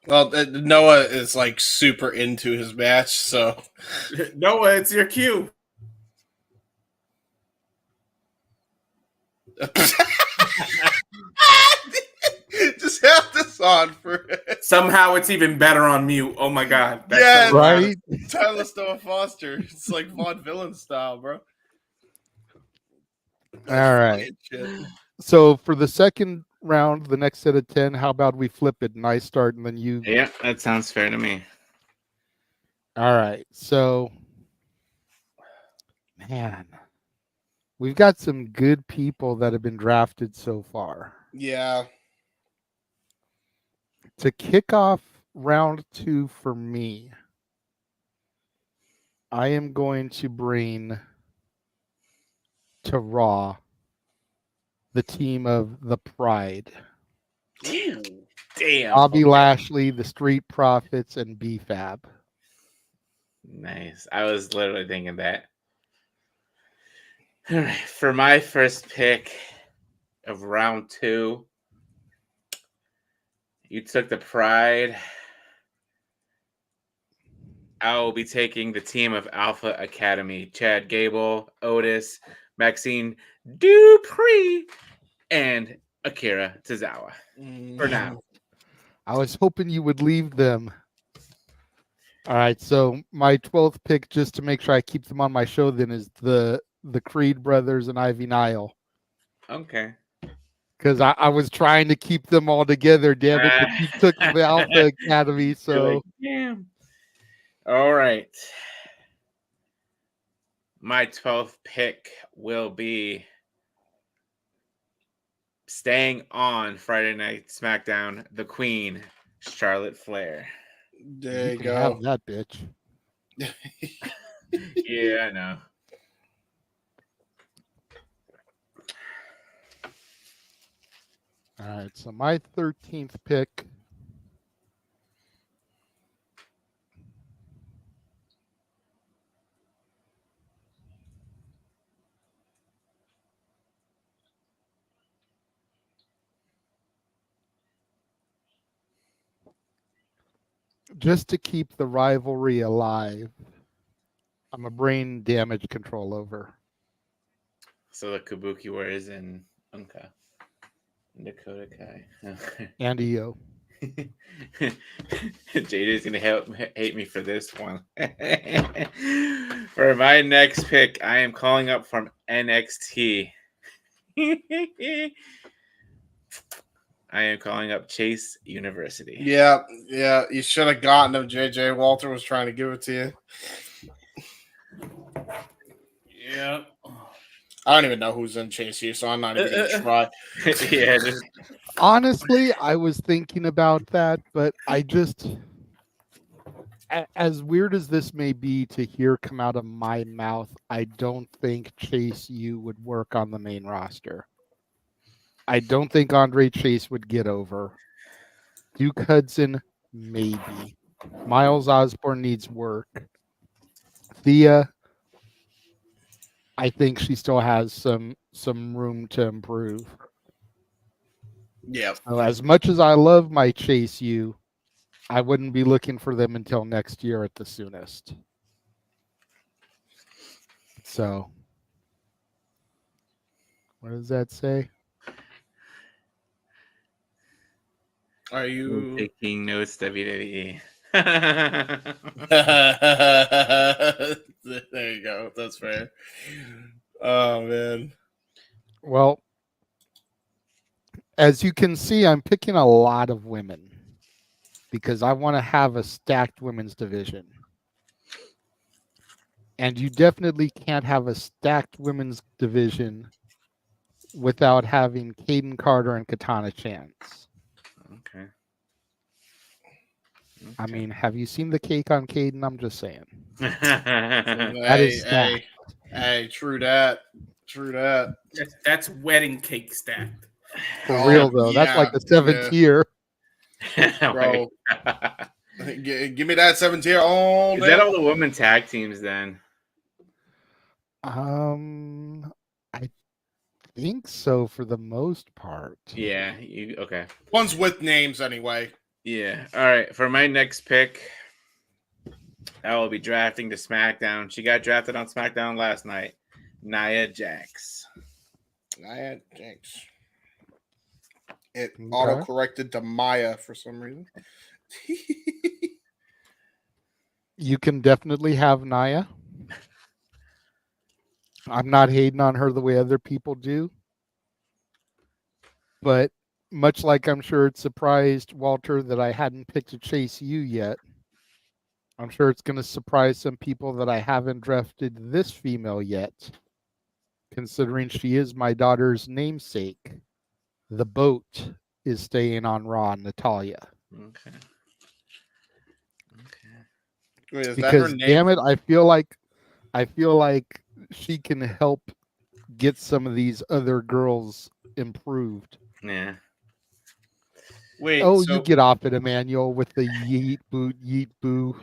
S4: Well, Noah is like super into his match, so
S8: Noah, it's your cue.
S4: just have this on for
S8: Somehow it's even better on mute. Oh my god. That's
S4: yeah,
S8: so loud.
S4: Tyler Noah Foster. It's like Vaughn Villain style, bro.
S9: All right. So for the second round, the next set of 10, how about we flip it and I start and then you?
S5: Yeah, that sounds fair to me.
S9: All right. So, man, we've got some good people that have been drafted so far.
S4: Yeah.
S9: To kick off round 2 for me, I am going to bring to Raw the team of the Pride.
S5: Damn.
S9: Bobby Lashley, the Street Profits, and BFAB.
S5: Nice. I was literally thinking that. All right. For my first pick of round 2, you took the Pride. I will be taking the team of Alpha Academy. Chad Gable, Otis, Maxine Dupree, and Akira Tozawa. For now.
S9: I was hoping you would leave them. All right, so my 12th pick, just to make sure I keep them on my show, then is the Creed brothers and Ivy Nile.
S5: Okay.
S9: Because I was trying to keep them all together, damn it, but you took the Alpha Academy, so...
S5: Like, damn. All right. My 12th pick will be staying on Friday Night SmackDown, the Queen, Charlotte Flair.
S4: There you
S9: can
S4: go.
S9: have that bitch.
S5: Yeah, I know.
S9: All right, so my 13th pick. Just to keep the rivalry alive, I'm a brain damage control over.
S5: So the Kabuki Warriors in Unka. Dakota Kai.
S9: And EO.
S5: JJ's gonna hate me for this one. For my next pick, I am calling up from NXT. I am calling up Chase University.
S4: Yeah, you should have gotten him, JJ. Walter was trying to give it to you.
S8: Yeah.
S9: I
S4: don't even know who's in Chase U, so I'm not even going to try.
S5: Yeah.
S9: Honestly, I was thinking about that, but I just, as weird as this may be to hear come out of my mouth, I don't think Chase U would work on the main roster. I don't think Andre Chase would get over. Duke Hudson, maybe. Miles Osborne needs work. Thea, I think she still has some room to improve.
S4: Yeah.
S9: So as much as I love my Chase U, I wouldn't be looking for them until next year at the soonest. So, what does that say?
S4: Are you
S5: taking notes, WWE?
S4: There you go. That's fair. Oh man.
S9: Well, as you can see, I'm picking a lot of women because I want to have a stacked women's division. And you definitely can't have a stacked women's division without having Kaden Carter and Katana Chance.
S5: Okay.
S9: I mean, have you seen the cake on Kaden? I'm just saying.
S4: That
S9: is
S4: hey, true that. True that.
S8: That's wedding cake stacked.
S9: For real though, that's like the 7th tier.
S4: Bro. Give me that 7th tier. Oh,
S5: is that all the women tag teams then?
S9: I think so for the most part.
S5: Yeah, okay.
S4: One's with names anyway.
S5: Yeah. All right. For my next pick, I will be drafting to SmackDown. She got drafted on SmackDown last night. Nia Jax.
S4: Nia Jax. It
S9: Okay.
S4: auto-corrected to Maya for some reason.
S9: You can definitely have Nia. I'm not hating on her the way other people do. But much like I'm sure it surprised Walter that I hadn't picked a Chase U yet, I'm sure it's going to surprise some people that I haven't drafted this female yet, considering she is my daughter's namesake. The boat is staying on Raw, Natalia.
S5: Okay.
S4: Wait, is that
S9: Because
S4: her name?
S9: damn it, I feel like she can help get some of these other girls improved.
S5: Yeah.
S4: Wait,
S9: Oh,
S4: so
S9: you get off it, Emmanuel, with the yeet boot, yeet boo.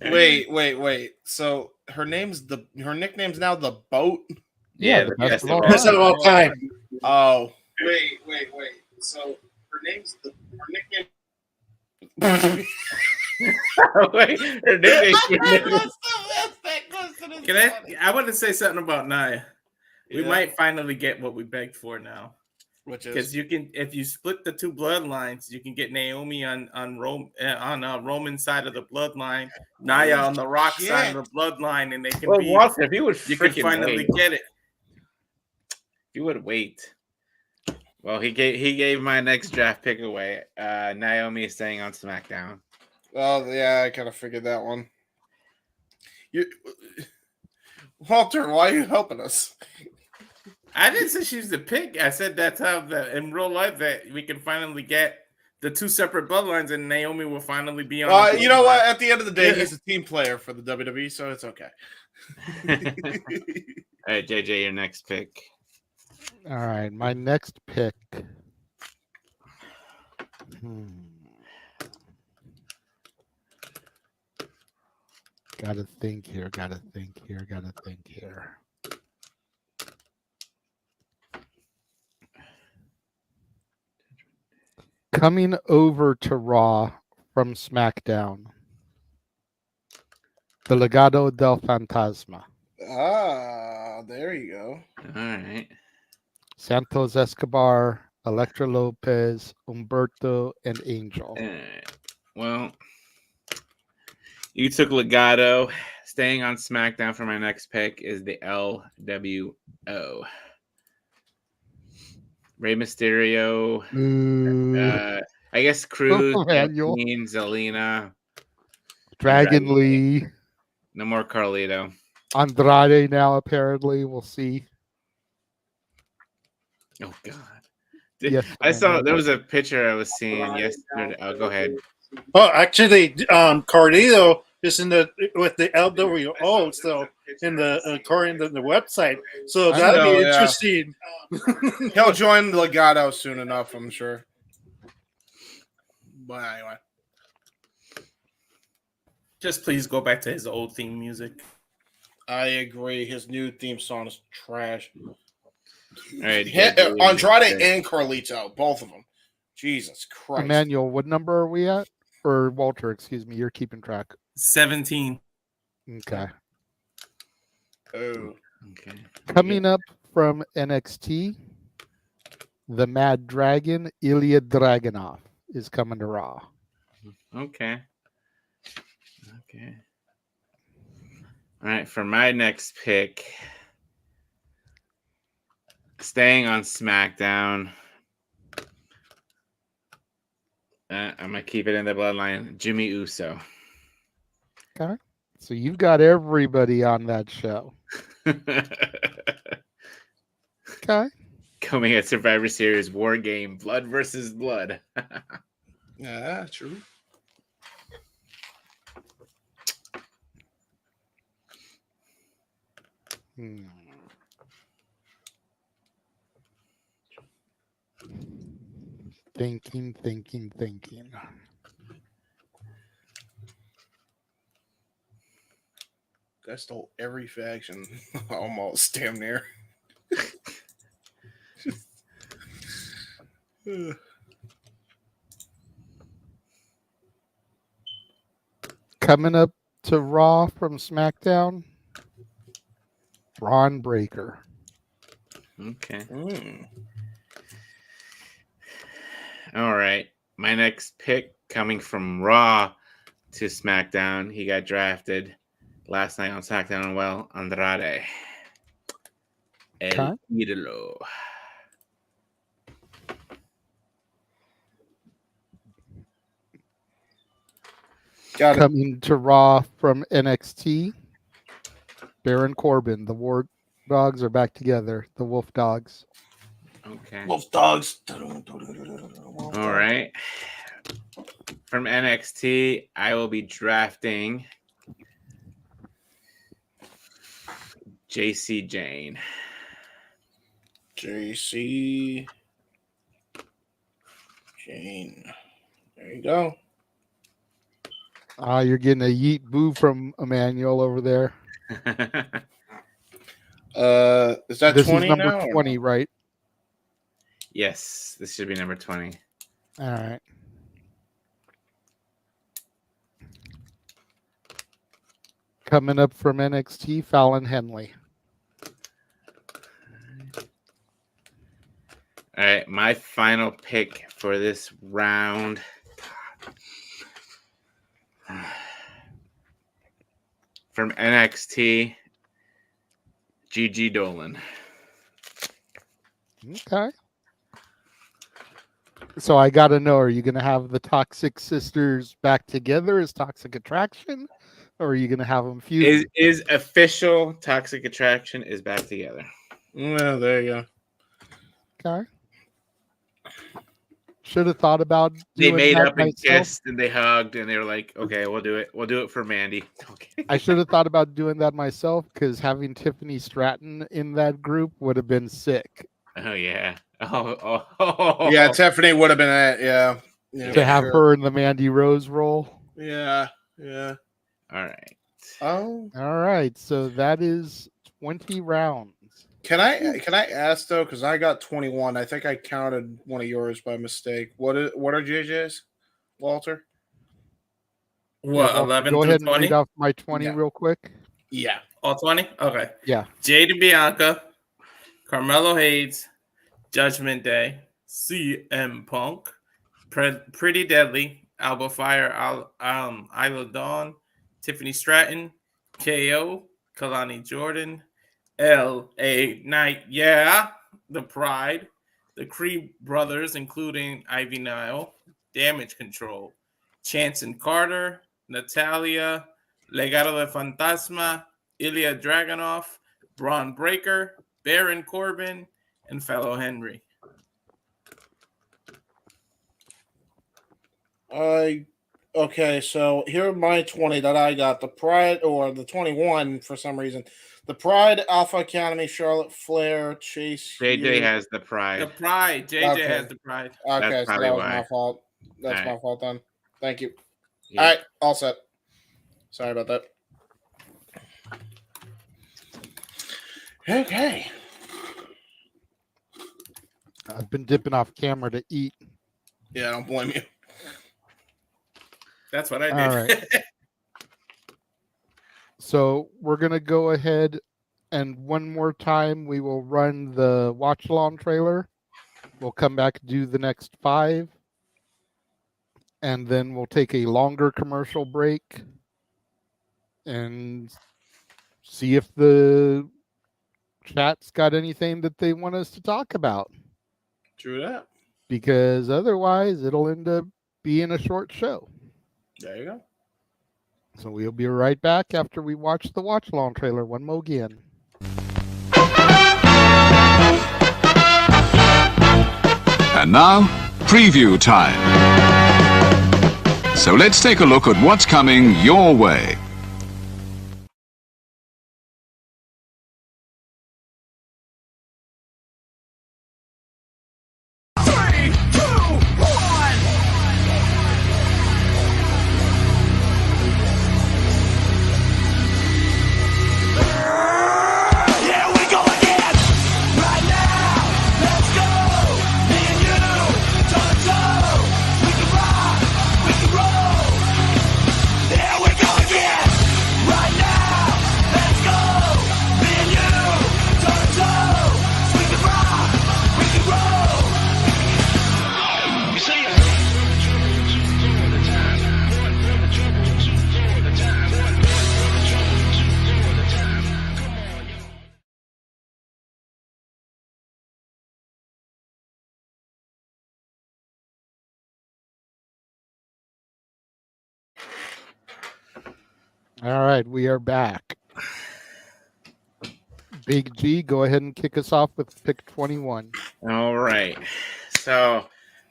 S4: wait. So her nickname's now the Boat?
S9: Yeah, the best of all
S7: Best of all time.
S4: Oh. Wait. So her nickname
S5: Wait, her nickname.
S8: I want to say something about Nia. We
S4: Yeah.
S8: might finally get what we begged for now.
S4: Which is
S8: Because you can, if you split the two bloodlines, you can get Naomi on Roman's side of the bloodline, Nia on the Rock side of the bloodline, and they can
S5: Well,
S8: be.
S5: Walter, if you would
S8: you can
S5: freaking
S8: finally
S5: wait.
S8: get it.
S5: If you would wait. Well, he gave my next draft pick away. Naomi is staying on SmackDown.
S4: Oh yeah, I kind of figured that one. Walter, why are you helping us?
S8: I didn't say she's the pick. I said that's how in real life that we can finally get the two separate bloodlines, and Naomi will finally be on.
S4: You know what? At the end of the day, he's a team player for the WWE, so it's okay.
S5: All right, JJ, your next pick.
S9: All right, my next pick. Gotta think here. Coming over to Raw from SmackDown, the Legado del Fantasma.
S4: Ah, there you go.
S5: All right.
S9: Santos Escobar, Electra Lopez, Humberto, and Angel.
S5: Well, you took Legado. Staying on SmackDown for my next pick is the LWO. Rey Mysterio. I guess Cruz, Zelina.
S9: Dragon Lee.
S5: No more Carlito.
S9: Andrade now, apparently. We'll see.
S5: Oh, God.
S9: Yes,
S5: I saw there was a picture I was seeing yesterday. Oh, go ahead.
S7: Oh, actually, Carlito is with the LWO, so in the according to the website. So that'll be interesting.
S4: He'll join the Legado soon enough, I'm sure. But anyway,
S8: Just please go back to his old theme music.
S4: I agree. His new theme song is trash.
S5: All right,
S4: Andrade and Carlito, both of them. Jesus Christ.
S9: Emmanuel, what number are we at? Or Walter, excuse me, you're keeping track.
S8: 17.
S9: Okay.
S4: Oh.
S5: Okay.
S9: Coming up from NXT, the Mad Dragon, Ilya Dragunov, is coming to Raw.
S5: Okay. All right, for my next pick, staying on SmackDown, I'm going to keep it in the bloodline, Jimmy Uso.
S9: Okay. So you've got everybody on that show. Okay.
S5: Coming at Survivor Series War Game, Blood versus Blood.
S4: Yeah, true.
S9: Thinking.
S4: I stole every faction. Almost, damn near.
S9: Coming up to Raw from SmackDown, Braun Breaker.
S5: Okay. All right. My next pick coming from Raw to SmackDown. He got drafted last night on SmackDown. Well, Andrade. El Ídolo.
S9: Coming to Raw from NXT, Baron Corbin. The War Dogs are back together. The Wolf Dogs.
S5: Okay.
S4: Wolf Dogs.
S5: All right. From NXT, I will be drafting JC Jane.
S4: JC Jane. There you go.
S9: You're getting a yeet boo from Emmanuel over there.
S4: Is that
S9: this
S4: 20
S9: is number
S4: now,
S9: 20, right?
S5: Yes, this should be number 20.
S9: All right. Coming up from NXT, Fallon Henley.
S5: All right, my final pick for this round. From NXT, Gigi Dolan.
S9: Okay. So I got to know, are you going to have the Toxic Sisters back together as Toxic Attraction? Or are you going to have them fuse?
S5: Is official Toxic Attraction is back together.
S4: Well, there you go.
S9: Okay. Should have thought about
S5: They
S9: doing
S5: made
S9: that
S5: up and
S9: myself.
S5: kissed and they hugged and they were like, okay, we'll do it. We'll do it for Mandy. Okay.
S9: I should have thought about doing that myself because having Tiffany Stratton in that group would have been sick.
S5: Oh, yeah. Oh.
S4: Yeah, Tiffany would have been it. Yeah.
S9: To have her in the Mandy Rose role.
S4: Yeah. Yeah.
S5: All right.
S4: Oh.
S9: All right. So that is 20 rounds.
S4: Can I ask though? Because I got 21. I think I counted one of yours by mistake. What are JJ's, Walter?
S8: What,
S9: Yeah,
S8: 11
S9: go
S8: through
S9: ahead and
S8: 20?
S9: read off my 20
S4: Yeah.
S9: real quick.
S4: Yeah.
S8: All 20? Okay.
S9: Yeah.
S8: Jade and Bianca, Carmelo Hayes, Judgment Day, CM Punk, Pretty Deadly, Alba Fire, Isla Dawn, Tiffany Stratton, KO, Kalani Jordan, L.A. Knight, The Pride, the Creed Brothers, including Ivy Nile, Damage Control, Chance and Carter, Natalia, Legado de Fantasma, Ilya Dragunov, Braun Breaker, Baron Corbin, and Fellow Henry.
S4: Okay, so here are my 20 that I got. The Pride, or the 21 for some reason. The Pride, Alpha Academy, Charlotte Flair, Chase.
S5: JJ has the Pride.
S8: The Pride. JJ
S4: Okay.
S8: has the Pride.
S4: Okay,
S5: That's
S4: so
S5: probably
S4: that was
S5: why.
S4: my fault. That's
S5: All
S4: my
S5: right.
S4: fault then. Thank you.
S5: Yeah.
S4: All right, all set. Sorry about that. Okay.
S9: I've been dipping off camera to eat.
S4: Yeah, I don't blame you.
S8: That's what I did.
S9: All right. So we're going to go ahead and one more time we will run the watch along trailer. We'll come back and do the next 5. And then we'll take a longer commercial break and see if the chat's got anything that they want us to talk about.
S4: True that.
S9: Because otherwise it'll end up being a short show.
S4: There you go.
S9: So we'll be right back after we watch the watch along trailer one more again.
S22: And now, preview time. So let's take a look at what's coming your way.
S11: Here we go again.
S9: All right, we are back. Big G, go ahead and kick us off with pick 21.
S5: All right. So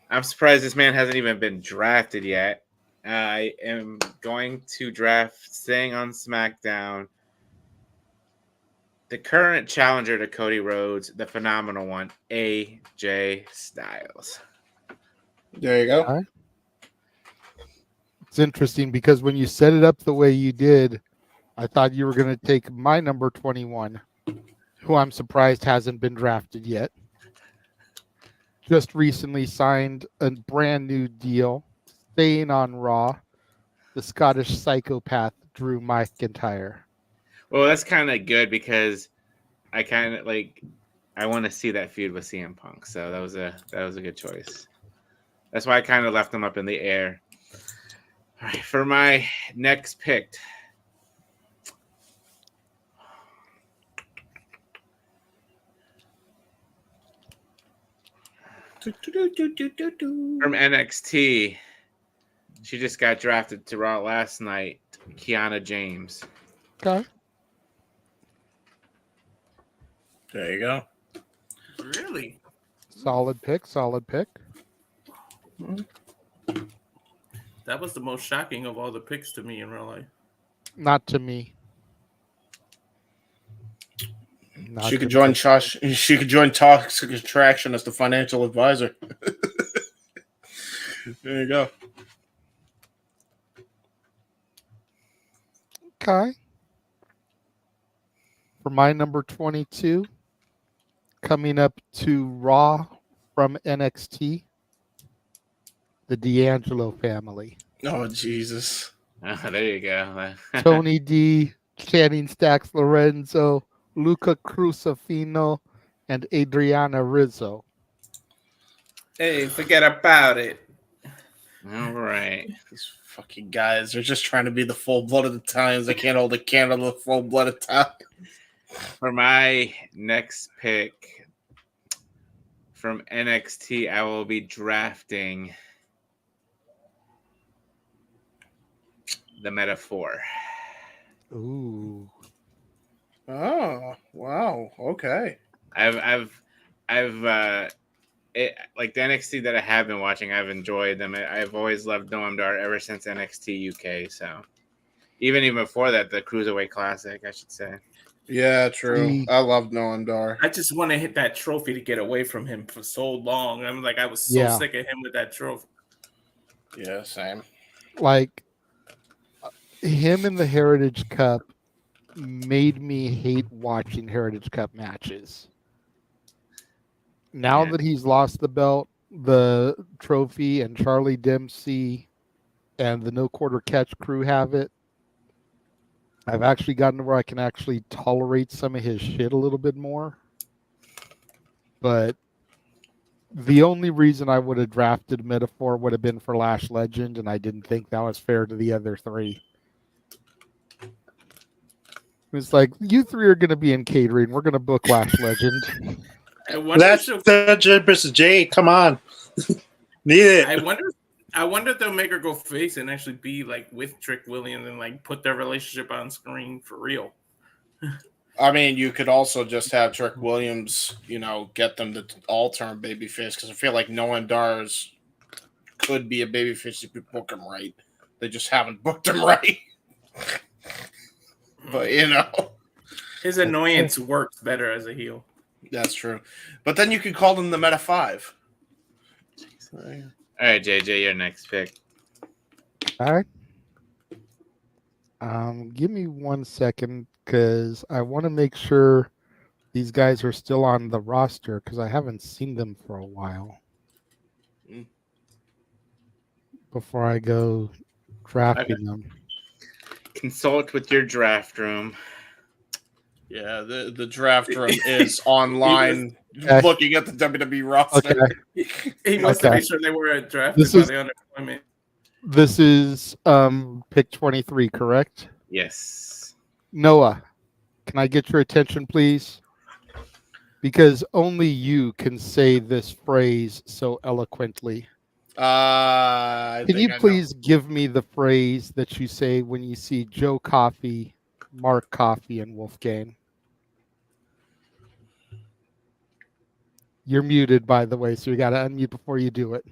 S5: I'm surprised this man hasn't even been drafted yet. I am going to draft, staying on SmackDown, the current challenger to Cody Rhodes, the phenomenal one, AJ Styles.
S4: There you go.
S9: All right. It's interesting because when you set it up the way you did, I thought you were going to take my number 21, who I'm surprised hasn't been drafted yet. Just recently signed a brand new deal, staying on Raw, the Scottish psychopath Drew McIntyre.
S5: Well, that's kind of good because I kind of I want to see that feud with CM Punk. So that was a good choice. That's why I kind of left him up in the air. All right, for my next pick. From NXT, she just got drafted to Raw last night, Kiana James.
S9: Okay.
S3: There you go.
S8: Really?
S9: Solid pick.
S8: That was the most shocking of all the picks to me in real life.
S9: Not to me.
S4: She could join Toxic Attraction as the financial advisor. There you go.
S9: Okay. For my number 22, coming up to Raw from NXT, the D'Angelo family.
S4: Oh, Jesus.
S5: Oh, there you go.
S9: Tony D, Channing Stacks Lorenzo, Luca Crucifino, and Adriana Rizzo.
S8: Hey, forget about it.
S5: All right.
S4: These fucking guys are just trying to be the full blood of the times. They can't hold a candle to the full blood of time.
S5: For my next pick from NXT, I will be drafting the Metaphor.
S9: Ooh.
S4: Oh, wow. Okay.
S5: I've like the NXT that I have been watching, I've enjoyed them. I've always loved Noam Dar ever since NXT UK. So even before that, the Cruiserweight Classic, I should say.
S4: Yeah, true. I love Noam Dar.
S8: I just want to hit that trophy to get away from him for so long. I'm like, I was so sick of him with that trophy.
S4: Yeah, same.
S9: Like, him in the Heritage Cup made me hate watching Heritage Cup matches. Now that he's lost the belt, the trophy, and Charlie Dempsey and the No Quarter Catch crew have it, I've actually gotten to where I can actually tolerate some of his shit a little bit more. But the only reason I would have drafted Metaphor would have been for Lash Legend, and I didn't think that was fair to the other three. It's like, you three are going to be in catering. We're going to book Lash Legend.
S7: That's versus Jade. Come on. Need it.
S8: I wonder if they'll make her go face and actually be like with Trick Williams and like put their relationship on screen for real.
S4: I mean, you could also just have Trick Williams, get them to all turn babyface, because I feel like Noam Dar's could be a babyface if you book him right. They just haven't booked him right. But,
S8: his annoyance works better as a heel.
S4: That's true. But then you could call them the Meta 5.
S5: All right, JJ, your next pick.
S9: All right. Give me 1 second, because I want to make sure these guys are still on the roster, because I haven't seen them for a while. Before I go drafting them.
S5: Consult with your draft room.
S4: Yeah, the draft room is online looking at the WWE roster.
S9: Okay.
S8: He must have made sure they were drafted by the unemployment.
S9: This is pick 23, correct?
S5: Yes.
S9: Noah, can I get your attention, please? Because only you can say this phrase so eloquently. Can you please give me the phrase that you say when you see Joe Coffey, Mark Coffey, and Wolfgang? You're muted, by the way, so you got to unmute before you do it.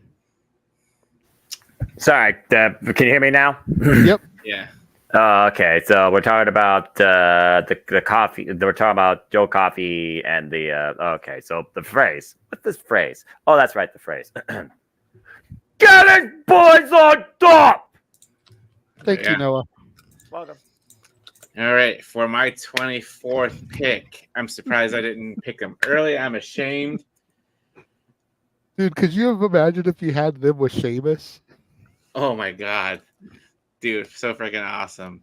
S6: Sorry, can you hear me now?
S9: Yep.
S5: Yeah.
S6: Okay, so we're talking about the coffee. We're talking about Joe Coffey and the. Okay, so the phrase. What's this phrase? Oh, that's right, the phrase. Get it, boys on top.
S9: Thank you, Noah.
S6: Welcome.
S5: All right, for my 24th pick, I'm surprised I didn't pick them early. I'm ashamed.
S9: Dude, could you have imagined if you had them with Sheamus?
S5: Oh my god. Dude, so freaking awesome.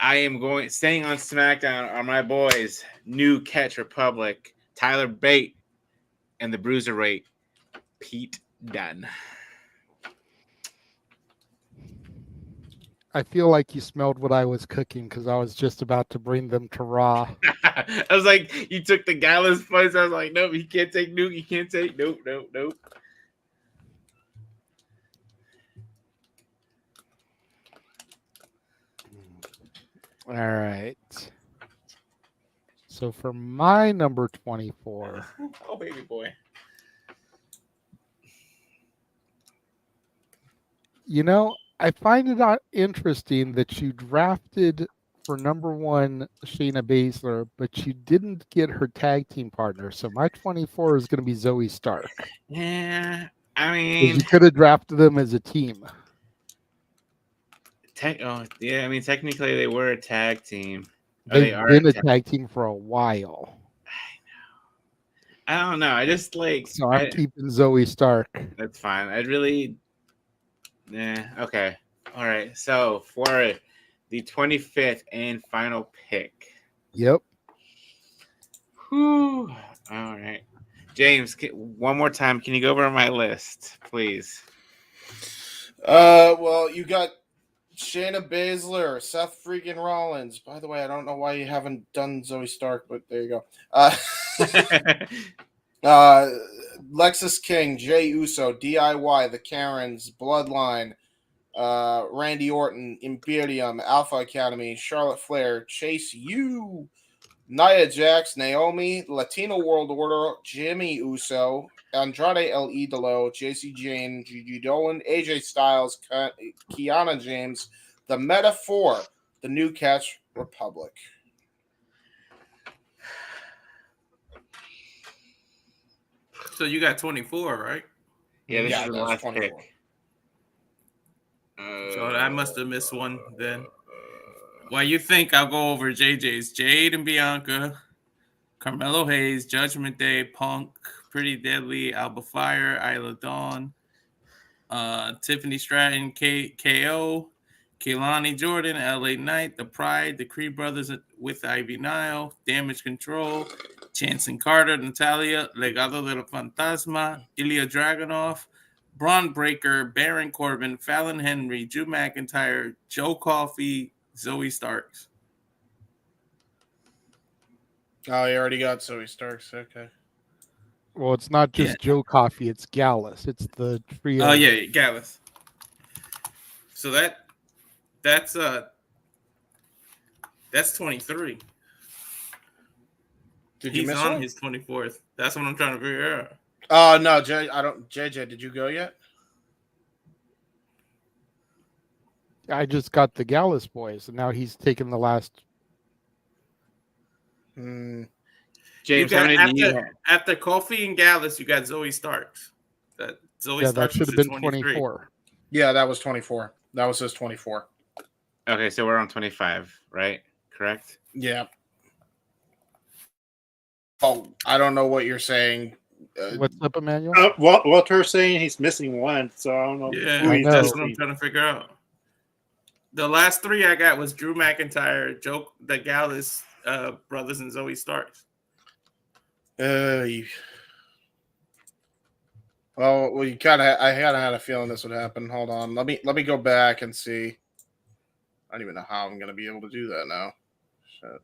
S5: I am staying on SmackDown are my boys, New Catch Republic, Tyler Bate, and the Bruiserweight, Pete Dunne.
S9: I feel like you smelled what I was cooking because I was just about to bring them to Raw.
S5: I was like, you took the Gallus place. I was like, nope, you can't take Nuke. You can't take nope.
S9: All right. So for my number 24.
S5: Oh, baby boy.
S9: You know, I find it interesting that you drafted for number 1 Shayna Baszler, but you didn't get her tag team partner. So my 24 is going to be Zoe Stark.
S5: Yeah, I mean,
S9: you could have drafted them as a team.
S5: Technically they were a tag team.
S9: They've been a tag team for a while.
S5: I don't know. I just
S9: So I'm keeping Zoe Stark.
S5: That's fine. Okay. All right. So for the 25th and final pick.
S9: Yep.
S5: Whew. All right. James, one more time. Can you go over my list, please?
S4: Well, you got Shayna Baszler, Seth freaking Rollins. By the way, I don't know why you haven't done Zoe Stark, but there you go. Lexus King, Jey Uso, DIY, The Karens, Bloodline, Randy Orton, Imperium, Alpha Academy, Charlotte Flair, Chase U, Nia Jax, Naomi, Latino World Order, Jimmy Uso, Andrade El Idolo, JC Jane, Gigi Dolan, AJ Styles, Kiana James, the Meta 4, the New Catch Republic.
S8: So you got 24, right?
S5: Yeah, this is the last 24. Pick.
S8: So I must have missed one then. Well, you think I'll go over JJ's Jade and Bianca, Carmelo Hayes, Judgment Day, Punk, Pretty Deadly, Alba Fire, Isla Dawn, Tiffany Stratton, KO, Kehlani Jordan, LA Knight, The Pride, the Creed Brothers with Ivy Nile, Damage Control, Chance and Carter, Natalia, Legado de la Fantasma, Ilya Dragunov, Braun Breaker, Baron Corbin, Fallon Henry, Drew McIntyre, Joe Coffey, Zoe Starks.
S4: Oh, you already got Zoe Starks. Okay.
S9: Well, it's not just Joe Coffey, it's Gallus. It's the trio.
S8: Oh, yeah, Gallus. So that's 23.
S4: Did you
S8: He's
S4: miss
S8: on
S4: one?
S8: his 24th. That's what I'm trying to figure out.
S4: Oh no, JJ, did you go yet?
S9: I just got the Gallus boys, and now he's taken the last.
S5: James,
S8: after Coffey and Gallus, you got Zoe Starks. Zoe Starks
S9: that should have been 24.
S4: Yeah, that was 24. That was his 24.
S5: Okay, so we're on 25, right? Correct?
S4: Yeah. Oh, I don't know what you're saying.
S9: What's up, Emmanuel?
S7: Walter's saying he's missing one, so I don't know.
S8: Yeah, that's what I'm trying to figure out. The last three I got was Drew McIntyre, the Gallus brothers, and Zoe Starks.
S4: Well, I kind of had a feeling this would happen. Hold on, let me go back and see. I don't even know how I'm gonna be able to do that now. Shit.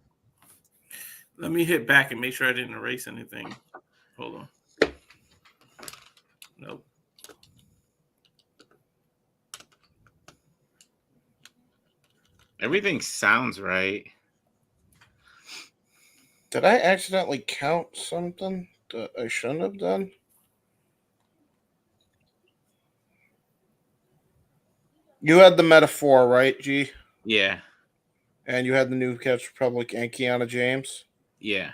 S8: Let me hit back and make sure I didn't erase anything. Hold on. Nope.
S5: Everything sounds right.
S4: Did I accidentally count something that I shouldn't have done? You had the metaphor, right, G?
S5: Yeah.
S4: And you had the New Catch Republic and Kiana James?
S5: Yeah.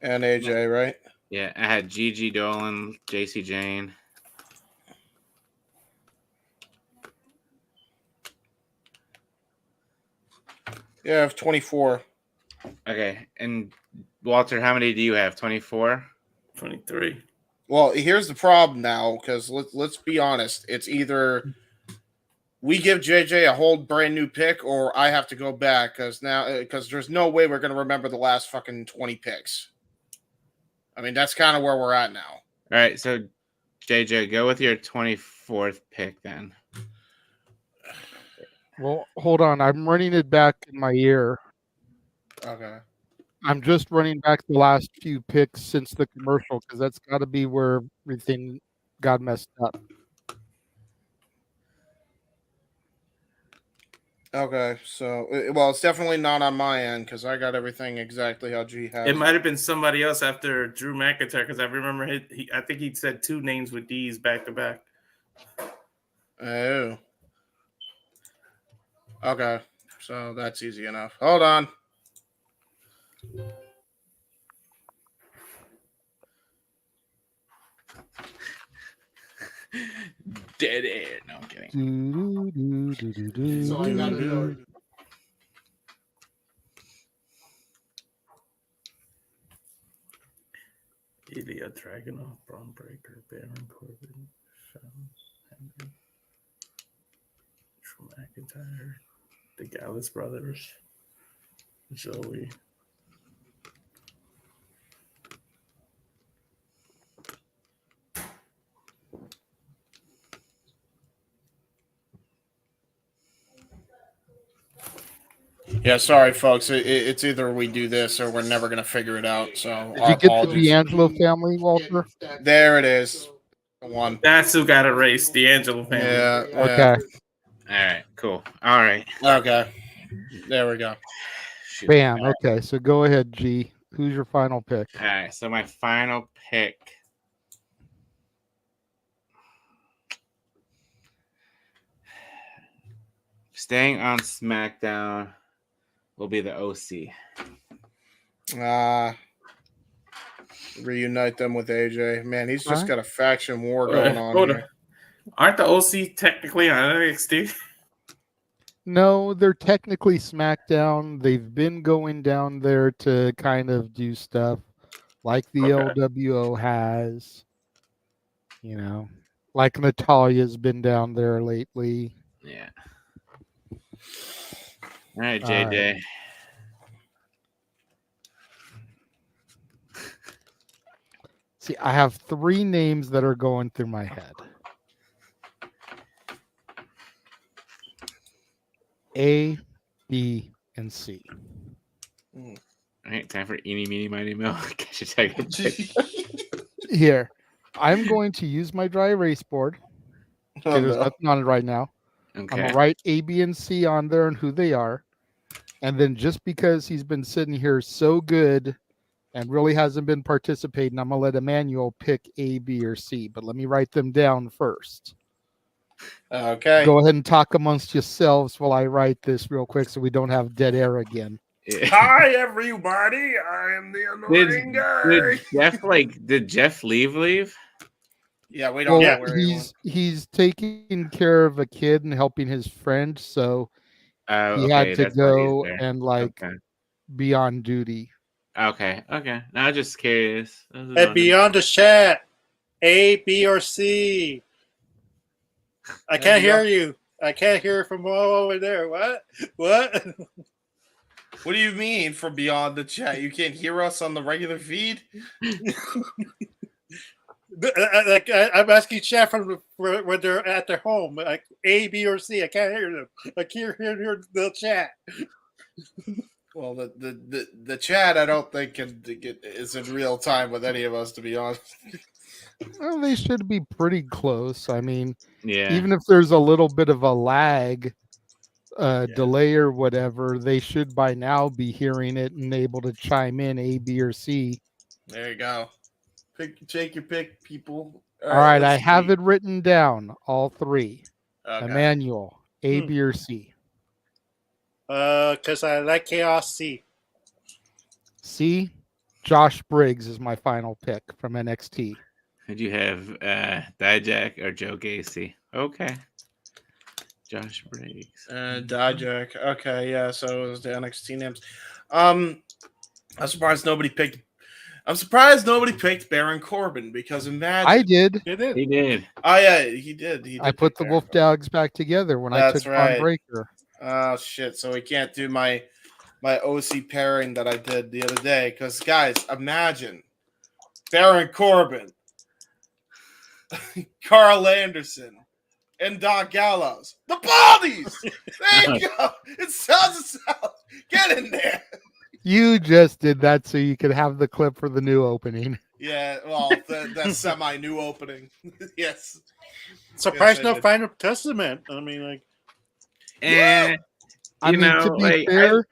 S4: And AJ, right?
S5: Yeah. I had Gigi Dolan, JC Jane.
S4: Yeah, I have 24.
S5: Okay. And Walter, how many do you have? 24?
S8: 23.
S4: Well, here's the problem now, because let's be honest. It's either we give JJ a whole brand new pick, or I have to go back because there's no way we're going to remember the last fucking 20 picks. I mean, that's kind of where we're at now.
S5: All right. So, JJ, go with your 24th pick then.
S9: Well, hold on. I'm running it back in my ear.
S4: Okay.
S9: I'm just running back the last few picks since the commercial because that's got to be where everything got messed up.
S4: Okay, so it's definitely not on my end because I got everything exactly how G has.
S8: It might have been somebody else after Drew McIntyre because I remember I think he said 2 names with D's back to back.
S4: Oh. Okay, so that's easy enough. Hold on.
S5: Dead air. No, I'm kidding.
S4: So I got it.
S8: Ilya Dragunov, Braun Breaker, Baron Corbin, Henry, Drew McIntyre, the Gallus brothers, Joey.
S4: Yeah, sorry, folks. It's either we do this or we're never going to figure it out. So
S9: Did you get the D'Angelo family, Walter?
S4: There it is. One.
S8: That's who got erased, D'Angelo family.
S4: Yeah.
S9: Okay.
S5: All right, cool. All right.
S4: Okay. There we go.
S5: Shoot.
S9: Bam. Okay, so go ahead, G. Who's your final pick?
S5: All right, so my final pick. Staying on SmackDown will be the OC.
S4: Reunite them with AJ. Man, he's just got a faction war going on here.
S8: Aren't the OC technically on NXT?
S9: No, they're technically SmackDown. They've been going down there to kind of do stuff like the LWO has. You know, like Natalia's been down there lately.
S5: Yeah. All right, JJ.
S9: See, I have 3 names that are going through my head. A, B, and C.
S5: All right, time for eeny, meeny, miny, mo. Catch a second.
S9: Here, I'm going to use my dry erase board. Okay, there's nothing on it right now.
S5: Okay.
S9: I'm going to write A, B, and C on there and who they are. And then just because he's been sitting here so good and really hasn't been participating, I'm going to let Emmanuel pick A, B, or C. But let me write them down first.
S4: Okay.
S9: Go ahead and talk amongst yourselves while I write this real quick so we don't have dead air again.
S4: Hi, everybody. I am the annoying guy.
S5: Did Jeff leave?
S4: Yeah, we don't know where
S9: he's taking care of a kid and helping his friend, so he had to go and be on duty.
S5: Okay. Now I'm just curious.
S7: And beyond the chat, A, B, or C. I can't hear you. I can't hear from all over there. What? What
S4: do you mean from beyond the chat? You can't hear us on the regular feed?
S7: I'm asking chat from when they're at their home, like A, B, or C. I can't hear them. I can't hear the chat.
S4: Well, the chat, I don't think is in real time with any of us, to be honest.
S9: Well, they should be pretty close. I mean,
S5: Yeah.
S9: even if there's a little bit of a lag, delay or whatever, they should by now be hearing it and able to chime in A, B, or C.
S4: There you go. Take your pick, people.
S9: All right, I
S4: let's
S9: have
S4: see.
S9: it written down. All three.
S4: Okay.
S9: Emmanuel, A, B, or C.
S7: Because I like Chaos C.
S9: C. Josh Briggs is my final pick from NXT.
S5: Did you have Dijak or Joe Gacy? Okay. Josh Briggs.
S4: Dijak. Okay, yeah, so it was the NXT names. I'm surprised nobody picked Baron Corbin because imagine
S9: I did.
S7: He did.
S5: He did.
S4: Oh yeah, he did.
S9: I put the Wolf Dogs back together when I took Von Breaker.
S4: Oh shit! So we can't do my OC pairing that I did the other day because guys, imagine Baron Corbin, Carl Anderson, and Doc Gallows, the Baldies. There you go. It sounds. Get in there.
S9: You just did that so you could have the clip for the new opening.
S4: Yeah, well, that semi-new opening. Yes.
S7: Surprised
S4: Yes,
S7: no
S4: did.
S7: Final Testament. I mean, like,
S5: And
S9: I mean,
S5: know,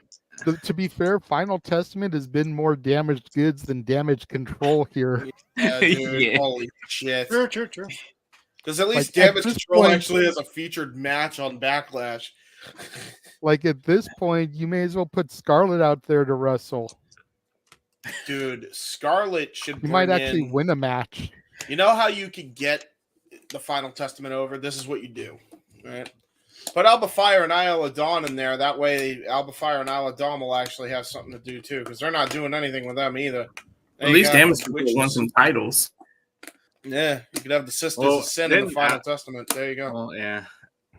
S9: to be fair, Final Testament has been more damaged goods than damage control here.
S4: Yeah, dude,
S5: Yeah.
S4: holy shit.
S7: true.
S4: Because at least
S9: Like, at
S4: Damage
S9: this
S4: Control
S9: point-
S4: actually has a featured match on Backlash.
S9: Like at this point, you may as well put Scarlett out there to wrestle.
S4: Dude, Scarlett should
S9: You might
S4: bring
S9: actually
S4: in-
S9: win a match.
S4: You know how you can get the Final Testament over? This is what you do, right? Put Alba Fire and Isla Dawn in there. That way, Alba Fire and Isla Dawn will actually have something to do too, because they're not doing anything with them either.
S8: At least Damage Control won some titles.
S4: Yeah, you could have the Sisters
S5: Well,
S4: of Sin in the
S5: then
S4: Final Testament. There you go.
S5: Well, yeah.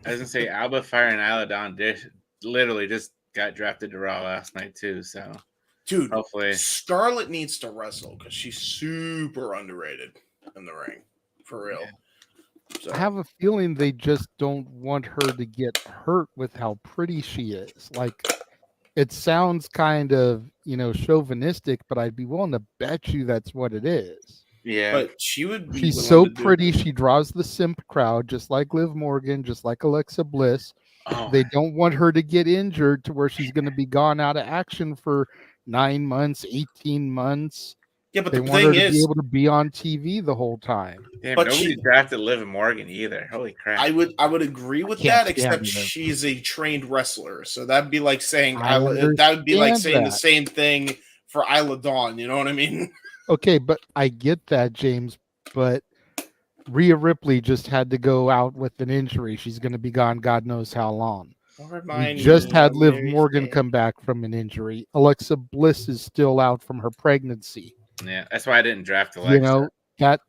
S5: I was gonna say Alba Fire and Isla Dawn literally just got drafted to Raw last night too. So,
S4: dude,
S5: hopefully
S4: Scarlett needs to wrestle because she's super underrated in the ring, for real. So,
S9: I have a feeling they just don't want her to get hurt with how pretty she is. Like, it sounds kind of, chauvinistic, but I'd be willing to bet you that's what it is.
S5: Yeah.
S4: But she would be
S9: She's
S4: willing
S9: so
S4: to do-
S9: pretty. She draws the simp crowd, just like Liv Morgan, just like Alexa Bliss.
S5: Oh.
S9: They don't want her to get injured to where she's going to be gone out of action for 9 months, 18 months.
S4: Yeah, but
S9: they
S4: the
S9: want her
S4: thing
S9: to
S4: is-
S9: be able to be on TV the whole time.
S5: Damn,
S4: But
S5: nobody
S4: she-
S5: drafted Liv Morgan either. Holy crap!
S4: I would agree with
S9: can't
S4: that,
S9: stand
S4: except
S9: Liv.
S4: she's a trained wrestler. So that'd be like saying
S9: I
S4: that would be like
S9: understand
S4: saying the
S9: that.
S4: same thing for Isla Dawn. You know what I mean?
S9: Okay, but I get that, James. But Rhea Ripley just had to go out with an injury. She's going to be gone God knows how long.
S4: Don't
S9: We
S4: remind
S9: just
S4: me
S9: had
S4: of
S9: Liv
S4: Mary
S9: Morgan
S4: Jane.
S9: come back from an injury. Alexa Bliss is still out from her pregnancy.
S5: Yeah, that's why I didn't draft Alexa.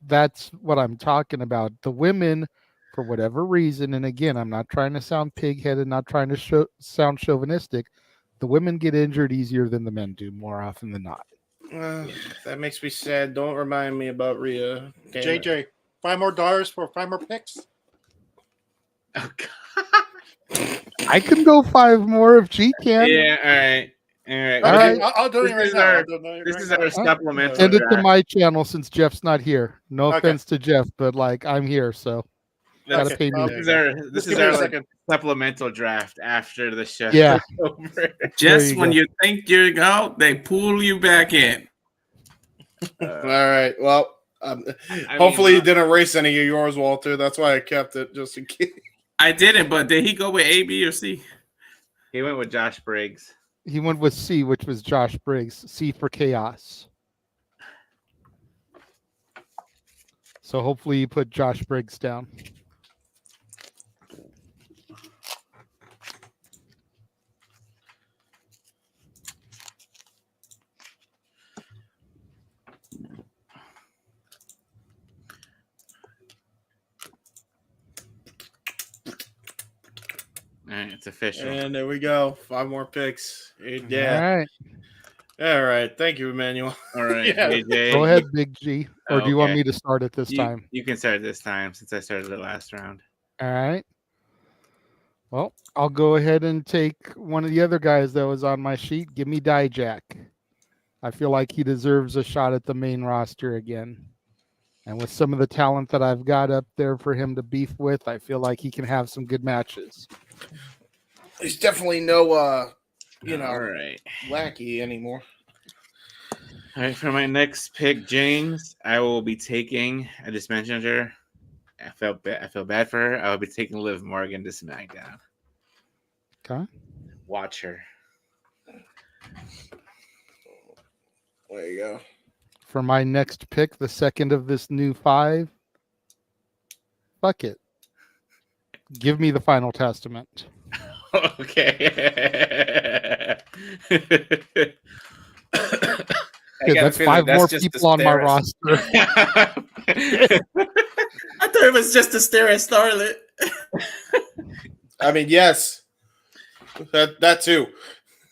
S9: That's what I'm talking about. The women, for whatever reason, and again, I'm not trying to sound pig-headed, not trying to sound chauvinistic. The women get injured easier than the men do more often than not.
S4: That makes me sad. Don't remind me about Rhea. Damn it.
S7: JJ, $5 more for 5 more picks.
S9: I can go 5 more if she can.
S5: Yeah, all right. All right.
S9: All right.
S7: I'll do it right now.
S5: This is our supplemental
S9: Send it to
S5: draft.
S9: my channel since Jeff's not here. No
S7: Okay.
S9: offense to Jeff, but I'm here, so gotta pay me.
S5: This is our like a supplemental draft after the show.
S9: Yeah.
S5: is over.
S8: Just
S9: you
S8: when
S9: go.
S8: you think you're out, they pull you back in.
S4: All right. Well, hopefully you didn't erase any of yours, Walter. That's why I kept it just in case.
S8: I didn't, but did he go with A, B, or C?
S5: He went with Josh Briggs.
S9: He went with C, which was Josh Briggs. C for chaos. So hopefully you put Josh Briggs down.
S5: All right, it's official.
S4: And there we go. 5 more picks. Yeah.
S9: All right.
S4: All right. Thank you, Emmanuel.
S5: All right,
S4: Yeah.
S5: AJ.
S9: Go ahead, Big G. Or do you want
S5: Okay.
S9: me to start it this time?
S5: You can start this time since I started the last round.
S9: All right. Well, I'll go ahead and take one of the other guys that was on my sheet. Give me Dijak. I feel like he deserves a shot at the main roster again. And with some of the talent that I've got up there for him to beef with, I feel like he can have some good matches.
S4: He's definitely no,
S5: all right,
S4: lackey anymore.
S5: All right, for my next pick, James, I will be taking. I just mentioned her. I feel bad for her. I will be taking Liv Morgan to SmackDown.
S9: Okay.
S5: Watch her.
S4: There you go.
S9: For my next pick, the second of this new 5, fuck it. Give me the Final Testament.
S5: Okay.
S9: That's 5 more people on my roster.
S8: I thought it was just a stare at Starlet.
S4: I mean, yes. That too.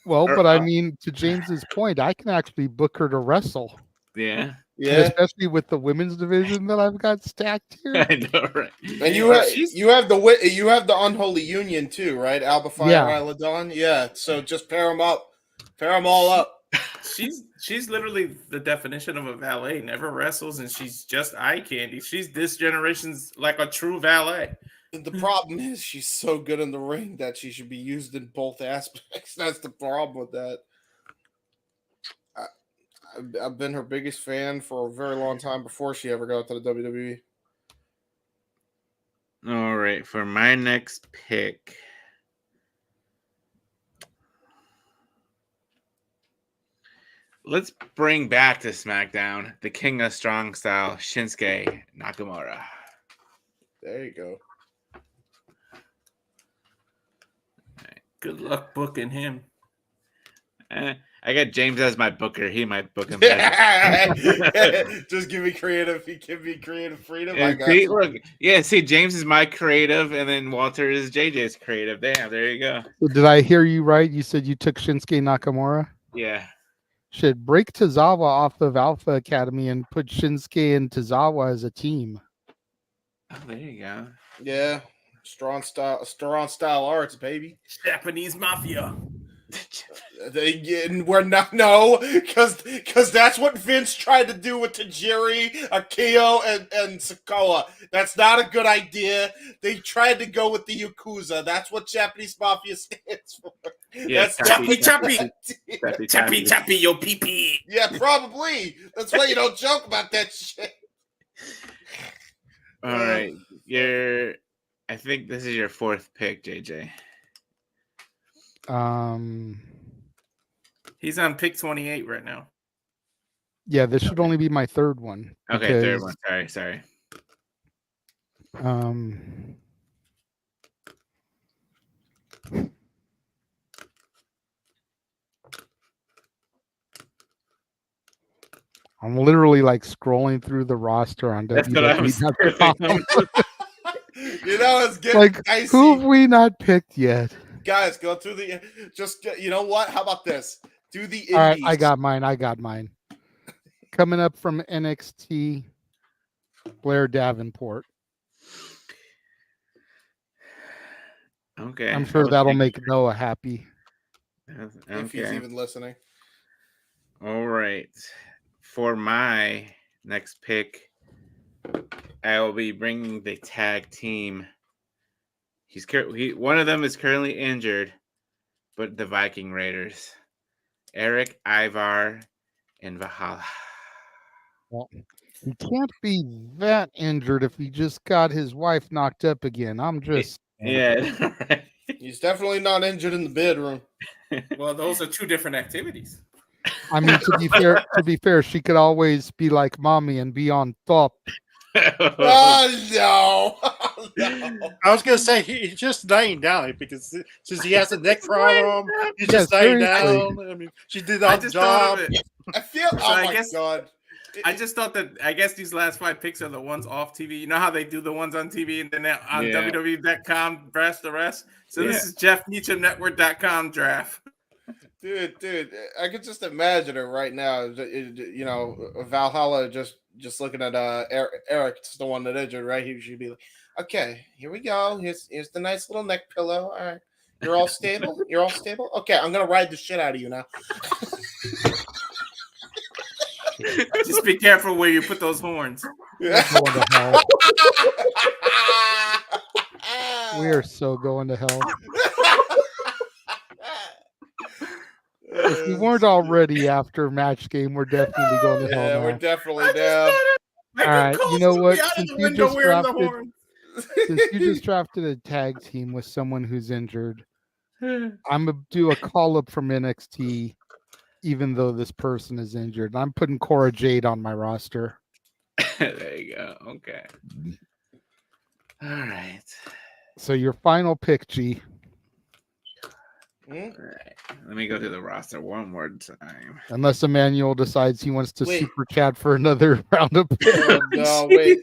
S9: Well, but I mean, to James's point, I can actually book her to wrestle.
S5: Yeah.
S4: Yeah.
S9: Especially with the women's division that I've got stacked here.
S5: I know, right?
S4: And you have the unholy union too, right? Alba Fire,
S9: Yeah.
S4: Isla Dawn. Yeah. So just pair them up. Pair them all up.
S8: She's literally the definition of a valet. Never wrestles, and she's just eye candy. She's this generation's like a true valet.
S4: The problem is she's so good in the ring that she should be used in both aspects. That's the problem with that. I've been her biggest fan for a very long time before she ever got to the WWE.
S5: All right, for my next pick. Let's bring back to SmackDown the King of Strong Style, Shinsuke Nakamura.
S4: There you go.
S8: Good luck booking him.
S5: I got James as my booker. He might book him.
S4: Just give me creative. He give me creative freedom.
S5: Yeah,
S4: I got
S5: see,
S4: you.
S5: look, see, James is my creative, and then Walter is JJ's creative. Damn, there you go.
S9: So did I hear you right? You said you took Shinsuke Nakamura?
S5: Yeah.
S9: Should break Tozawa off of Alpha Academy and put Shinsuke and Tozawa as a team.
S5: Oh, there you go.
S4: Yeah. Strong style arts, baby.
S8: Japanese mafia.
S4: We're not because that's what Vince tried to do with Tajiri, Akio, and Sikoa. That's not a good idea. They tried to go with the Yakuza. That's what Japanese mafia stands for.
S5: Yeah,
S4: That's
S8: chappy, yo pee pee.
S4: Yeah, probably. That's why you don't joke about that shit.
S5: All right, I think this is your 4th pick, JJ.
S8: He's on pick 28 right now.
S9: Yeah, this should only be my 3rd one.
S5: Okay, 3rd one. Sorry.
S9: I'm literally like scrolling through the roster on WWE.com.
S4: It's getting
S9: like,
S4: dicey.
S9: who have we not picked yet?
S4: Guys, go through you know what? How about this? Do the indies.
S9: All right, I got mine. Coming up from NXT, Blair Davenport.
S5: Okay.
S9: I'm sure that'll make Noah happy.
S4: If he's even listening.
S5: All right. For my next pick, I will be bringing the tag team. One of them is currently injured, but the Viking Raiders, Eric, Ivar, and Valhalla.
S9: Well, he can't be that injured if he just got his wife knocked up again. I'm just
S5: right.
S4: He's definitely not injured in the bedroom.
S8: Well, those are 2 different activities.
S9: I mean, to be fair, she could always be like mommy and be on top.
S4: Oh no. No.
S7: I was gonna say he's just dying down because since he has a neck problem, he's just dying down. I mean, she did that job.
S4: I feel. God.
S8: I just thought that I guess these last 5 picks are the ones off TV. You know how they do the ones on TV and then on WWE.com draft the rest. So this is Jeff Meacham Network.com draft.
S4: Dude, I could just imagine it right now. You know, Valhalla just looking at Eric's the one that injured, right? He should be like, okay, here we go. Here's the nice little neck pillow. All right, you're all stable. You're all stable. Okay, I'm gonna ride the shit out of you now.
S8: Just be careful where you put those horns.
S9: We're going to hell. We are so going to hell. If we weren't already after match game, we're definitely going to hell.
S4: Yeah,
S9: now.
S4: we're definitely down.
S9: All right, you know what? Since
S8: Since
S9: you just drafted a tag team with someone who's injured, I'm gonna do a call up from NXT, even though this person is injured. I'm putting Cora Jade on my roster.
S5: There you go. Okay. All right.
S9: So your final pick, G.
S5: All right. Let me go to the roster one more time.
S9: Unless Emmanuel decides he wants to
S5: Wait.
S9: super chat for another round of picks.
S4: Oh, no, wait.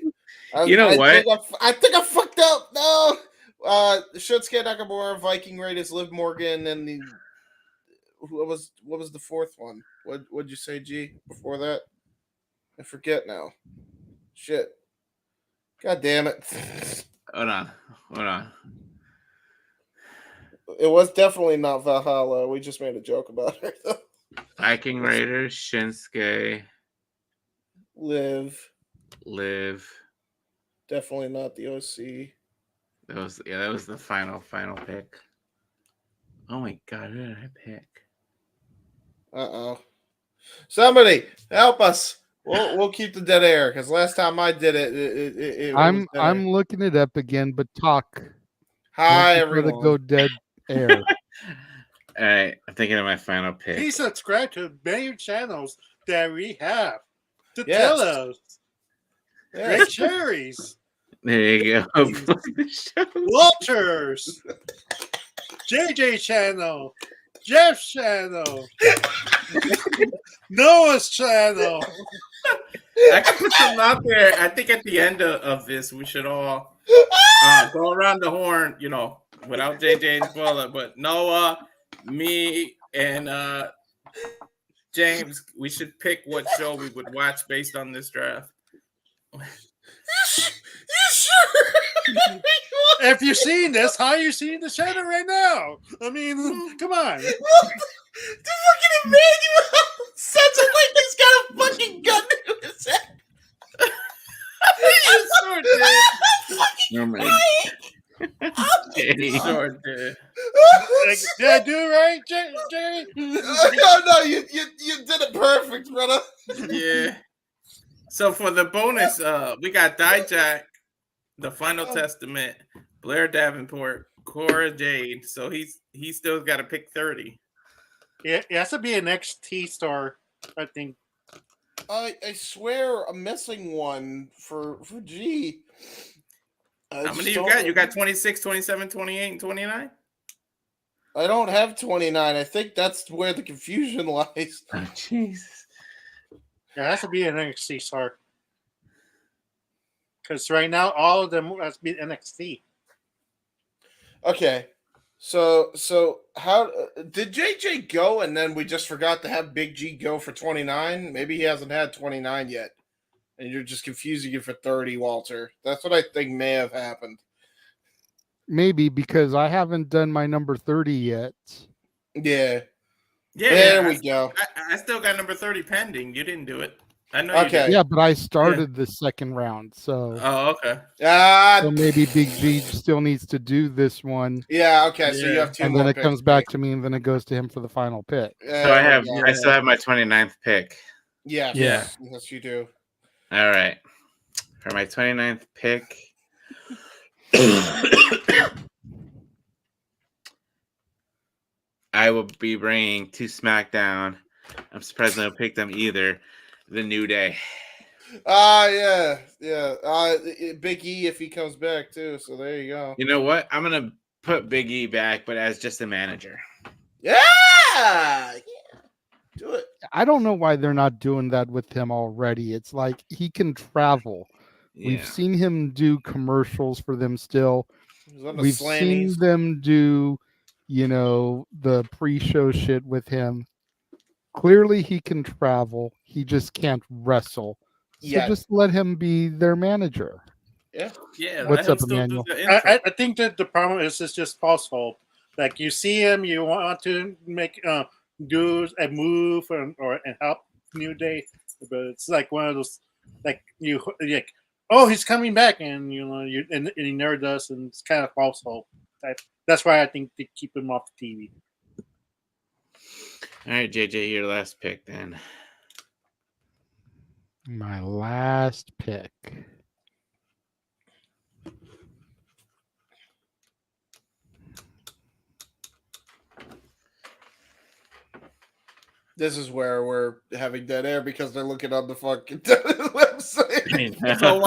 S5: You know what?
S4: I think I fucked up. No. Shinsuke Nakamura, Viking Raiders, Liv Morgan, and the what was the fourth one? What'd you say, G? Before that, I forget now. Shit. God damn it.
S5: Hold on.
S4: It was definitely not Valhalla. We just made a joke about it.
S5: Viking Raiders, Shinsuke,
S4: Liv.
S5: Definitely
S4: not the OC.
S5: That was the final pick. Oh my god, who did I pick?
S4: Somebody help us. We'll keep the dead air because last time I did it
S9: I'm
S4: was dead air.
S9: looking it up again, but talk.
S4: Hi,
S9: Don't
S4: everyone.
S9: go dead air.
S5: All right, I'm thinking of my final pick.
S7: Please subscribe to many channels that we have. To
S4: Yes.
S7: tell us.
S4: Yes.
S7: Red cherries.
S5: There you go.
S7: Walters. JJ channel. Jeff's channel. Noah's channel.
S8: I can put some out there. I think at the end of this, we should all go around the horn, without JJ and spoiler. But Noah, me, and James, we should pick what show we would watch based on this draft.
S4: You sure?
S7: If you're seeing this, how are you seeing the channel right now? I mean, come on.
S4: The fucking Emmanuel sounds like he's got a fucking gun to his head.
S7: You sure did.
S5: No, man.
S8: He sure did.
S7: Did I do it right, Jerry?
S4: No, you did it perfect, brother.
S8: Yeah. So for the bonus, we got Dijak, The Final Testament, Blair Davenport, Cora Jade. So he's still got to pick 30.
S7: Yeah, it has to be an XT star, I think.
S4: I swear I'm missing one for G.
S8: How many you got? You got 26, 27, 28, and 29?
S4: I don't have 29. I think that's where the confusion lies.
S5: Oh, Jesus.
S7: Yeah, it has to be an NXT star. Because right now, all of them has been NXT.
S4: Okay. So how did JJ go and then we just forgot to have Big G go for 29? Maybe he hasn't had 29 yet. And you're just confusing it for 30, Walter. That's what I think may have happened.
S9: Maybe because I haven't done my number 30 yet.
S4: Yeah.
S8: Yeah,
S4: there we go.
S8: I still got number 30 pending. You didn't do it. I know
S4: Okay.
S8: you did.
S9: Yeah, but I started the second round, so.
S8: Oh, okay.
S9: So maybe Big G still needs to do this one.
S4: Yeah, okay. So you have two
S9: and
S4: more
S9: then it
S4: picks.
S9: comes back to me, and then it goes to him for the final pick.
S5: So I still have my 29th pick.
S4: Yeah.
S9: Yeah.
S4: Yes, you do.
S5: All right. For my 29th pick. I will be bringing to SmackDown. I'm surprised I don't pick them either. The New Day.
S4: Yeah. Big E if he comes back too. So there you go.
S5: You know what? I'm gonna put Big E back, but as just a manager.
S4: Yeah. Do it.
S9: I don't know why they're not doing that with him already. It's like he can travel. We've
S5: Yeah.
S9: seen him do commercials for them still.
S4: He's on the
S9: We've
S4: Slammies.
S9: seen them do, the pre-show shit with him. Clearly he can travel. He just can't wrestle. So
S4: Yeah.
S9: just let him be their manager.
S4: Yeah.
S8: Yeah.
S9: What's
S8: let him
S9: up,
S8: still do
S9: Emmanuel?
S8: the intro.
S7: I think that the problem is it's just false hope. Like you see him, you want to make do a move and help New Day, but it's like one of those like oh, he's coming back, and and he never does, and it's kind of false hope. That's why I think they keep him off the TV.
S5: All right, JJ, your last pick then.
S9: My last pick.
S4: This is where we're having dead air because they're looking on the fucking website.
S8: So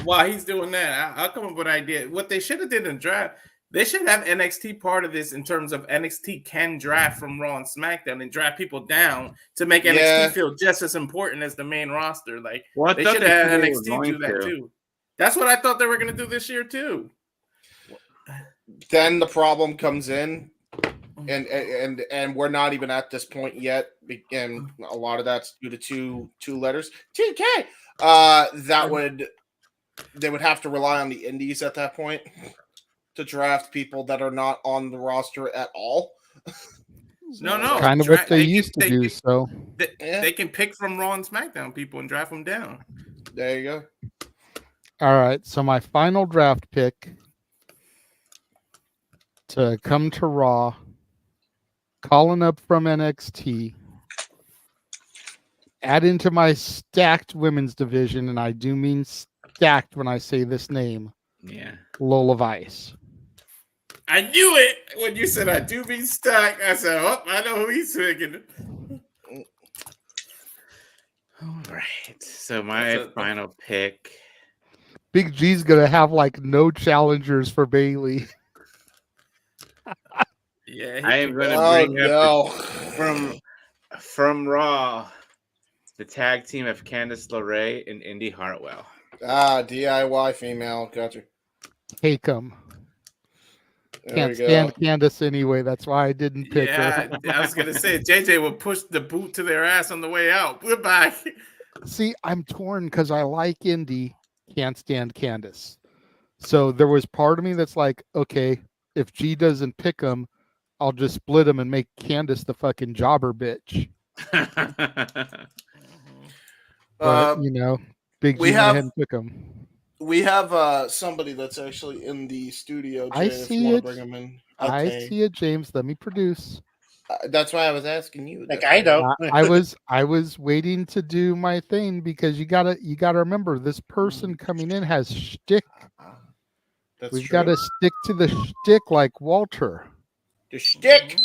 S8: while he's doing that, I'll come up with an idea. What they should have did in draft, they should have NXT part of this in terms of NXT can draft from Raw and SmackDown and draft people down to make NXT feel just as important as the main roster. Like they should have had NXT do that too. That's what I thought they were going to do this year too.
S4: Then the problem comes in. And we're not even at this point yet, and a lot of that's due to two letters, TK. They would have to rely on the indies at that point to draft people that are not on the roster at all.
S8: No,
S9: kind of what they used to do. So
S8: they can pick from Raw and SmackDown people and draft them down.
S4: There you go.
S9: All right, so my final draft pick to come to Raw. Calling up from NXT, add into my stacked women's division, and I do mean stacked when I say this name.
S5: Yeah.
S9: Lola Vice.
S8: I knew it when you said I do mean stacked. I said, oh, I know who he's thinking.
S5: All right. So my final pick.
S9: Big G's going to have like no challengers for Bailey.
S8: Yeah,
S5: I am going to bring up from Raw the tag team of Candice LeRae and Indy Hartwell.
S4: DIY female, gotcha.
S9: Take them. Can't stand Candice anyway. That's why I didn't pick her.
S8: I was going to say JJ will push the boot to their ass on the way out. Goodbye.
S9: See, I'm torn because I like Indy. Can't stand Candice. So there was part of me that's like, okay, if G doesn't pick them, I'll just split them and make Candice the fucking jobber bitch. But, Big G went ahead and pick them.
S4: We have somebody that's actually in the studio. Jay,
S9: I see it.
S4: Bring him in.
S9: Okay. I see it, James. Let me produce.
S4: That's why I was asking you.
S7: Like I don't.
S9: I was waiting to do my thing because you gotta remember this person coming in has shtick. We've got to stick to the shtick like Walter.
S4: The shtick.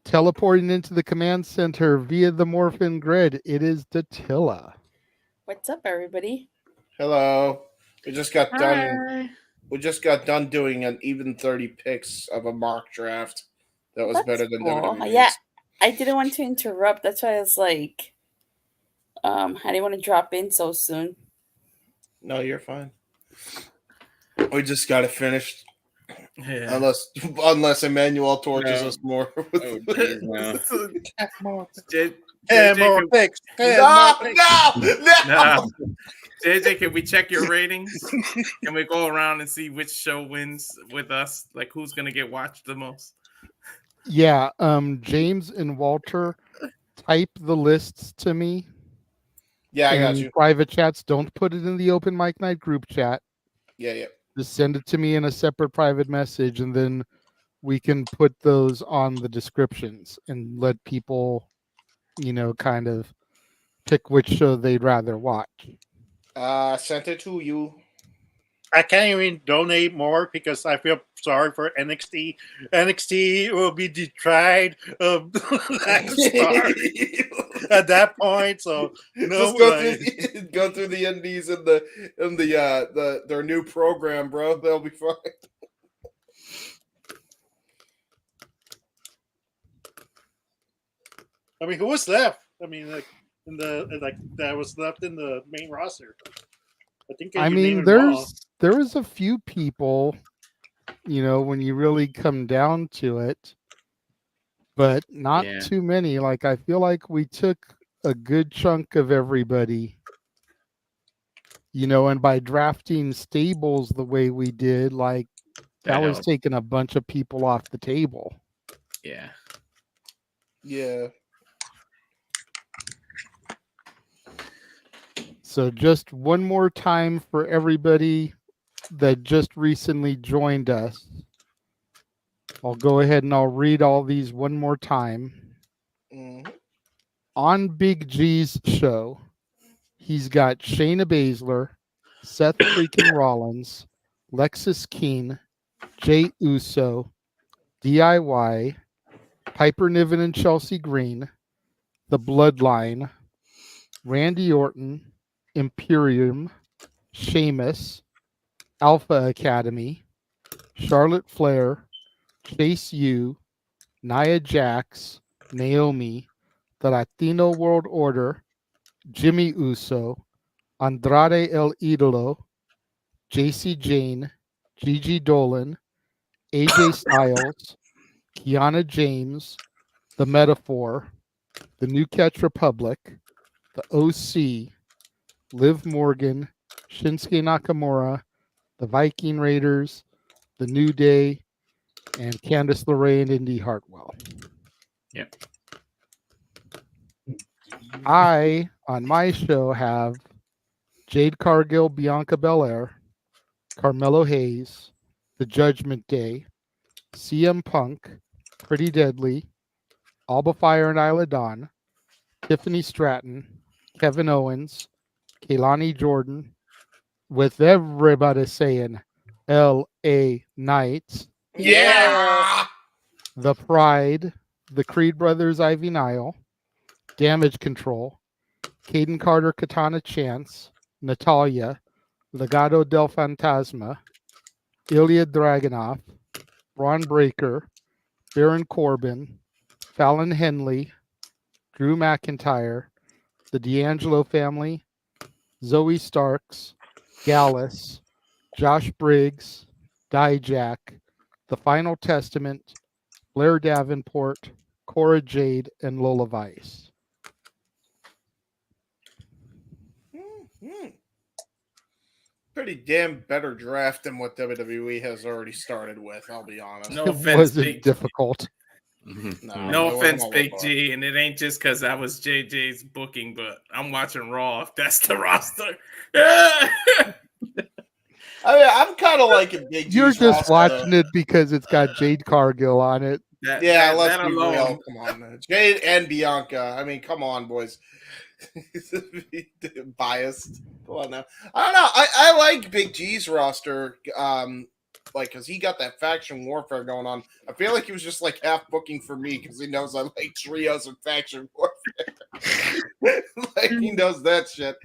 S9: Teleporting into the command center via the morphin grid. It is Datilla.
S1: What's up, everybody?
S4: Hello. We just got done. We just got done doing an even 30 picks of a mock draft. That was better than WWE's.
S1: Yeah, I didn't want to interrupt. That's why I was like, I didn't want to drop in so soon.
S4: No, you're fine. We just got it finished.
S8: Yeah.
S4: Unless Emmanuel tortures us more.
S5: Oh, geez, no.
S7: More picks.
S4: No.
S8: JJ, can we check your ratings? Can we go around and see which show wins with us? Like who's gonna get watched the most?
S9: Yeah, James and Walter, type the lists to me.
S4: Yeah, I got you.
S9: Private chats. Don't put it in the open mic night group chat.
S4: Yeah.
S9: Just send it to me in a separate private message, and then we can put those on the descriptions and let people, kind of pick which show they'd rather watch.
S4: Sent it to you.
S7: I can't even donate more because I feel sorry for NXT. NXT will be detried of at that point. So
S4: just go through the indies and their new program, bro. They'll be fine.
S7: I mean, who was left? I mean, that was left in the main roster. I think.
S9: There is a few people, when you really come down to it, but not too many. Like I feel like we took a good chunk of everybody, and by drafting stables the way we did, like that was taking a bunch of people off the table.
S5: Yeah.
S4: Yeah.
S9: So just one more time for everybody that just recently joined us. I'll go ahead and I'll read all these one more time.
S4: Mhm.
S9: On Big G's show, he's got Shayna Baszler, Seth freaking Rollins, Lexis Keene, Jay Uso, DIY, Piper Niven and Chelsea Green, The Bloodline, Randy Orton, Imperium, Sheamus, Alpha Academy, Charlotte Flair, Chase U, Nia Jax, Naomi, the Latino World Order, Jimmy Uso, Andrade El Idolo, JC Jane, Gigi Dolan, AJ Styles, Kiana James, The Metaphor, The New Catch Republic, The OC, Liv Morgan, Shinsuke Nakamura, The Viking Raiders, The New Day, and Candice LeRae and Indy Hartwell.
S5: Yep.
S9: I, on my show, have Jade Cargill, Bianca Belair, Carmelo Hayes, The Judgment Day, CM Punk, Pretty Deadly, Alba Fire and Isla Dawn, Tiffany Stratton, Kevin Owens, Kaylani Jordan, with everybody saying L.A. Knights,
S4: Yeah.
S9: The Pride, the Creed Brothers, Ivy Nile, Damage Control, Caden Carter, Katana Chance, Natalia, Legado del Fantasma, Ilya Dragunov, Braun Breaker, Baron Corbin, Fallon Henley, Drew McIntyre, the D'Angelo family, Zoe Starks, Gallus, Josh Briggs, Dijak, The Final Testament, Blair Davenport, Cora Jade, and Lola Vice.
S4: Mhm. Pretty damn better draft than what WWE has already started with, I'll be honest.
S8: No
S9: It
S8: offense,
S9: wasn't
S8: Big
S9: difficult.
S8: No offense, Big G, and it ain't just because I was JJ's booking, but I'm watching Raw. If that's the roster,
S4: I mean, I'm kind of liking Big G's
S9: You're just
S4: roster.
S9: watching it because it's got Jade Cargill on it.
S4: Yeah, let's be real. Come on, Jade and Bianca. I mean, come on, boys. Biased. Come on now. I don't know. I like Big G's roster. Like, cause he got that faction warfare going on. I feel like he was just like half booking for me because he knows I like trios and faction warfare. Like he knows that shit.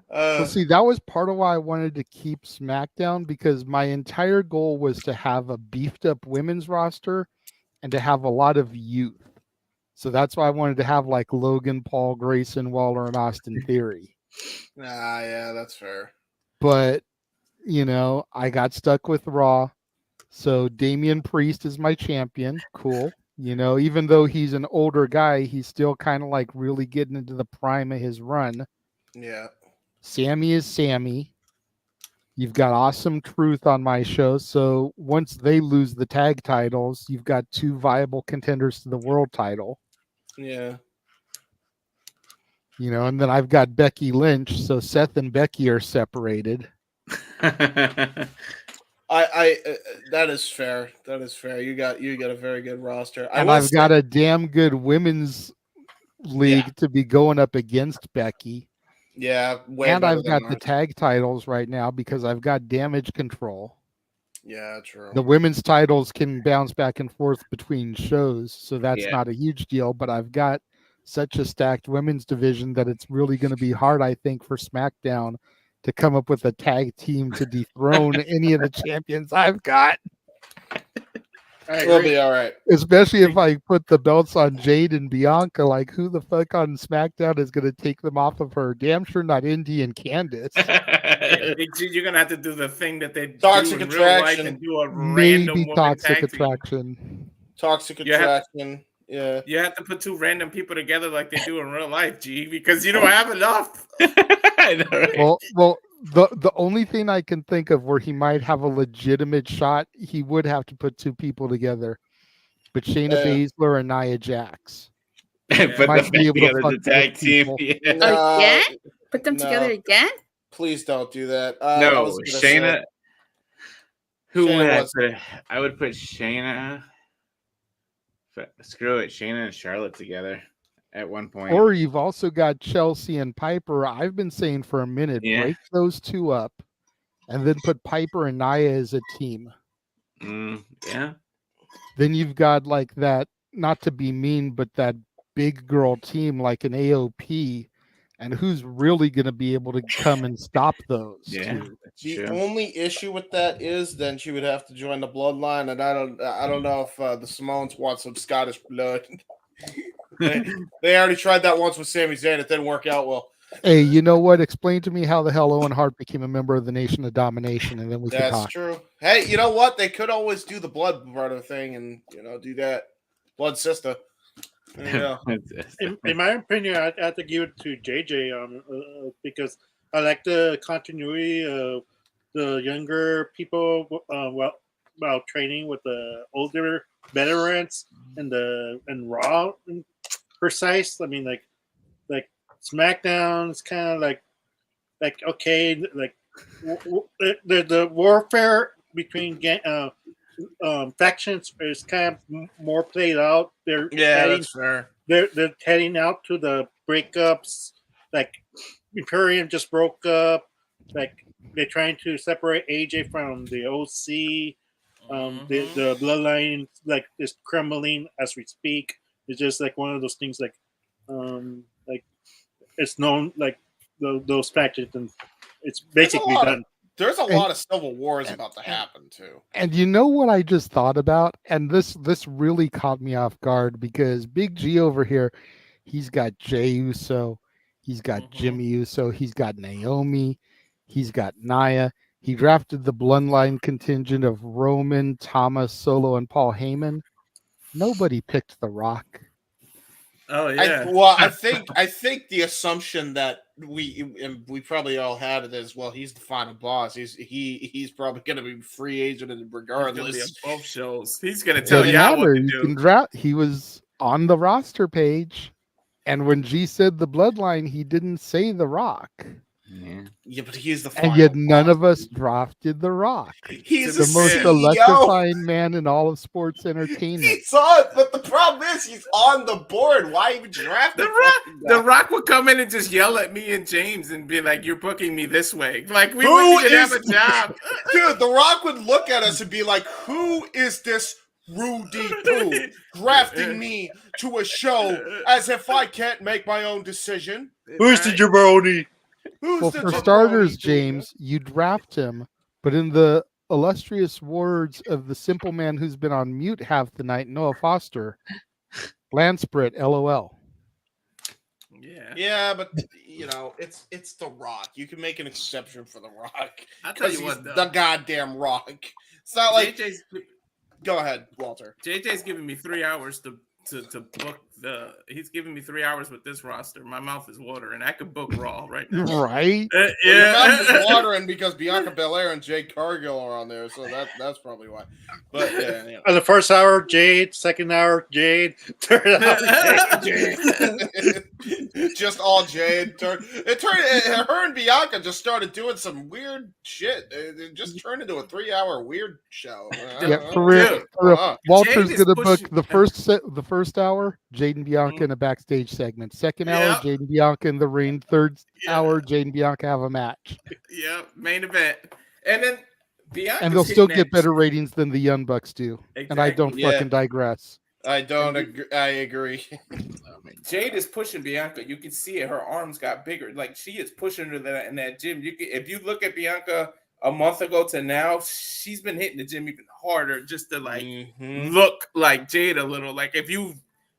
S9: Well, see, that was part of why I wanted to keep SmackDown, because my entire goal was to have a beefed up women's roster and to have a lot of youth. So that's why I wanted to have like Logan Paul, Grayson Waller, and Austin Theory.
S4: Yeah, that's fair.
S9: But, you know, I got stuck with Raw. So Damian Priest is my champion. Cool. You know, even though he's an older guy, he's still kind of like really getting into the prime of his run.
S4: Yeah.
S9: Sammy is Sammy. You've got Awesome Truth on my show. So once they lose the tag titles, you've got two viable contenders to the world title.
S4: Yeah.
S9: You know, and then I've got Becky Lynch. So Seth and Becky are separated.
S4: I that is fair. That is fair. You got a very good roster.
S9: And I've got a damn good women's league to be going up against Becky.
S4: Yeah,
S9: and I've got the tag titles right now because I've got Damage Control.
S4: Yeah, true.
S9: The women's titles can bounce back and forth between shows, so that's not a huge deal. But I've got such a stacked women's division that it's really going to be hard, I think, for SmackDown to come up with a tag team to dethrone any of the champions I've got.
S4: We'll be all right.
S9: Especially if I put the belts on Jade and Bianca. Like, who the fuck on SmackDown is going to take them off of her? Damn sure not Indy and Candice.
S8: You're going to have to do the thing that they
S4: Toxic
S8: do in
S4: Attraction.
S8: real life and do a random
S9: Maybe
S8: woman
S9: Toxic
S8: tag team.
S9: Attraction.
S4: Toxic Attraction. Yeah.
S8: You have to put two random people together like they do in real life, G, because you don't have enough.
S5: I know, right?
S9: Well, the only thing I can think of where he might have a legitimate shot, he would have to put two people together. But Shayna Baszler and Nia Jax.
S5: Put
S9: Might
S5: them
S9: be able to
S5: together
S9: fuck
S5: as a tag
S9: both
S5: team.
S9: people.
S5: Yeah.
S1: Put them
S4: No.
S1: together again?
S4: Please don't do that.
S5: No, Shayna. Who
S4: Shayna
S5: would I
S4: was-
S5: put? I would put Shayna. Screw it, Shayna and Charlotte together at one point.
S9: Or you've also got Chelsea and Piper. I've been saying for a minute,
S5: Yeah.
S9: break those two up, and then put Piper and Nia as a team.
S5: Yeah.
S9: Then you've got like that, not to be mean, but that big girl team like an AOP, and who's really going to be able to come and stop those two?
S4: The only issue with that is then she would have to join the bloodline, and I don't know if the Simones want some Scottish blood. they already tried that once with Sami Zayn. It didn't work out well.
S9: Hey, you know what? Explain to me how the hell Owen Hart became a member of the Nation of Domination, and then we can
S4: That's
S9: talk.
S4: true. Hey, you know what? They could always do the blood brother thing and do that. Blood sister. There you go.
S7: In my opinion, I have to give it to JJ because I like the continuity of the younger people while training with the older veterans and Raw and precise. I mean, like SmackDown is kind of like okay, like the warfare between factions is kind of more played out.
S4: That's fair.
S7: They're heading out to the breakups. Like Imperium just broke up. Like they're trying to separate AJ from the OC. The bloodline like is crumbling as we speak. It's just like one of those things like it's known like those factions, and it's basically done.
S4: There's a lot of civil wars about to happen too.
S9: And you know what I just thought about? And this really caught me off guard because Big G over here, he's got Jey Uso, he's got Jimmy Uso, he's got Naomi, he's got Nia. He drafted the bloodline contingent of Roman, Thomas, Solo, and Paul Heyman. Nobody picked The Rock.
S8: Oh yeah.
S4: I think the assumption that we probably all had it is, well, he's the final boss. He's probably going to be free agent regardless.
S8: He's gonna be at both shows. He's going to tell you what to do.
S9: He was on the roster page, and when G said the bloodline, he didn't say The Rock.
S4: Yeah, but he's the final
S9: And yet none of us drafted The Rock.
S4: He's
S9: the most
S4: CEO.
S9: electrifying man in all of sports entertainment.
S4: He's on, but the problem is he's on the board. Why even draft
S8: The Rock would come in and just yell at me and James and be like, "You're booking me this way." Like we wouldn't even have a job.
S4: Dude, The Rock would look at us and be like, "Who is this Rudy Poo drafting me to a show as if I can't make my own decision?"
S7: Who's the jabroni?
S9: Well, for starters, James, you draft him, but in the illustrious words of the simple man who's been on mute half the night, Noah Foster, Lance Britt, LOL.
S4: Yeah, but it's The Rock. You can make an exception for The Rock.
S8: I'll tell you
S4: He's
S8: what, though.
S4: the goddamn Rock. It's not like. Go ahead, Walter.
S8: JJ's giving me 3 hours to book he's giving me 3 hours with this roster. My mouth is watering. I could book Raw right now.
S9: Right?
S4: Your mouth is watering because Bianca Belair and Jade Cargill are on there, so that's probably why. But yeah.
S7: The first hour, Jade. Second hour, Jade. Third hour,
S4: Jade. Just all Jade. Her and Bianca just started doing some weird shit. It just turned into a 3-hour weird show.
S9: Yeah, for real. Walter's gonna book the first hour, Jade and Bianca in a backstage segment. Second hour, Jade and Bianca in the ring. Third hour, Jade and Bianca have a match.
S8: Yeah, main event. And then Bianca's
S9: And they'll still
S8: hitting
S9: get better ratings than the Young Bucks do. And I don't fucking digress.
S4: I don't agree. I agree.
S8: Jade is pushing Bianca. You can see it. Her arms got bigger. Like she is pushing her in that gym. If you look at Bianca a month ago to now, she's been hitting the gym even harder just to look like Jade a little. Like if you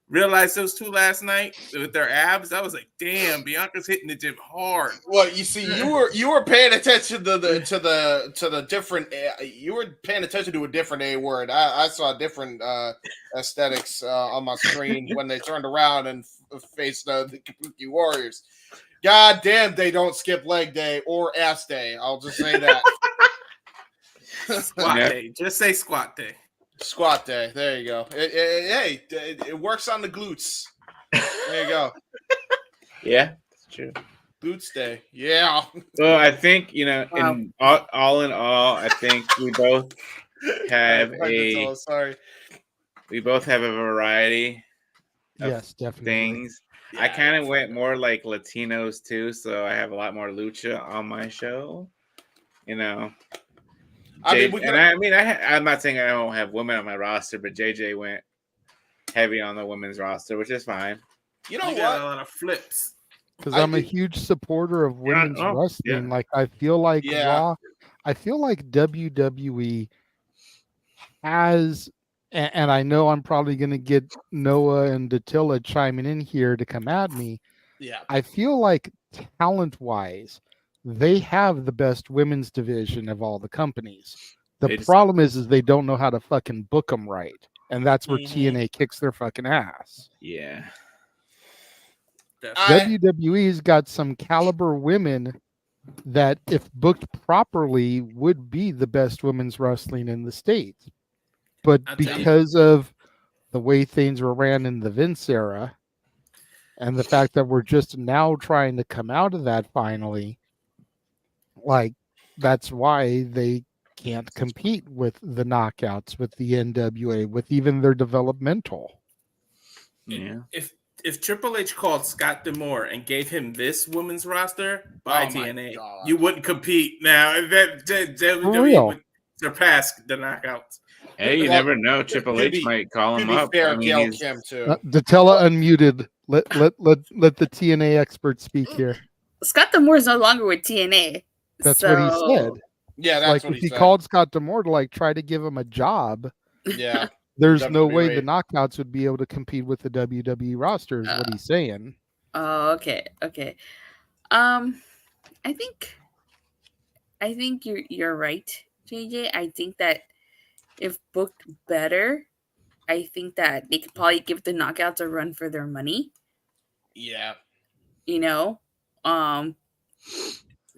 S8: realized those two last night with their abs, I was like, damn, Bianca's hitting the gym hard.
S4: Well, you see, you were paying attention to the different. You were paying attention to a different A word. I saw different aesthetics on my screen when they turned around and faced the Kabuki Warriors. God damn, they don't skip leg day or ass day. I'll just say that.
S8: Squat day. Just say squat day.
S4: Squat day. There you go. It works on the glutes. There you go.
S5: Yeah, that's true.
S4: Boots Day. Yeah.
S5: Well, I think
S1: Wow.
S5: in all in all, I think we both have
S4: Sorry.
S5: we both have a variety of
S9: Yes, definitely.
S5: things. I kind of went more like Latinos too, so I have a lot more lucha on my show. I'm not saying I don't have women on my roster, but JJ went heavy on the women's roster, which is fine.
S4: You know
S8: got a lot of flips.
S9: Because I'm a huge supporter of women's wrestling. Like I feel like Raw, I feel like WWE has, and I know I'm probably going to get Noah and Dattila chiming in here to come at me.
S4: Yeah.
S9: I feel like talent-wise, they have the best women's division of all the companies. The problem is they don't know how to fucking book them right. And that's where TNA kicks their fucking ass.
S5: Yeah.
S9: WWE's got some caliber women that, if booked properly, would be the best women's wrestling in the States. But because of the way things were ran in the Vince era and the fact that we're just now trying to come out of that finally, like, that's why they can't compete with the Knockouts, with the NWA, with even their developmental.
S5: Yeah.
S8: If Triple H called Scott D'Amore and gave him this women's roster by TNA, you wouldn't compete now. That WWE would surpass the Knockouts.
S5: Hey, you never know. Triple H might call him up.
S4: Fair, Gail Kim too.
S9: Dattila unmuted. Let the TNA expert speak here.
S1: Scott D'Amore is no longer with TNA.
S9: That's what he said.
S4: Yeah, that's
S9: like
S4: what
S9: if
S4: he
S9: he
S4: said.
S9: called Scott D'Amore to try to give him a job.
S4: Yeah.
S9: There's no way the Knockouts would be able to compete with the WWE roster, is what he's saying.
S1: Oh, okay. I think you're right, JJ. I think that if booked better, I think that they could probably give the Knockouts a run for their money.
S4: Yeah.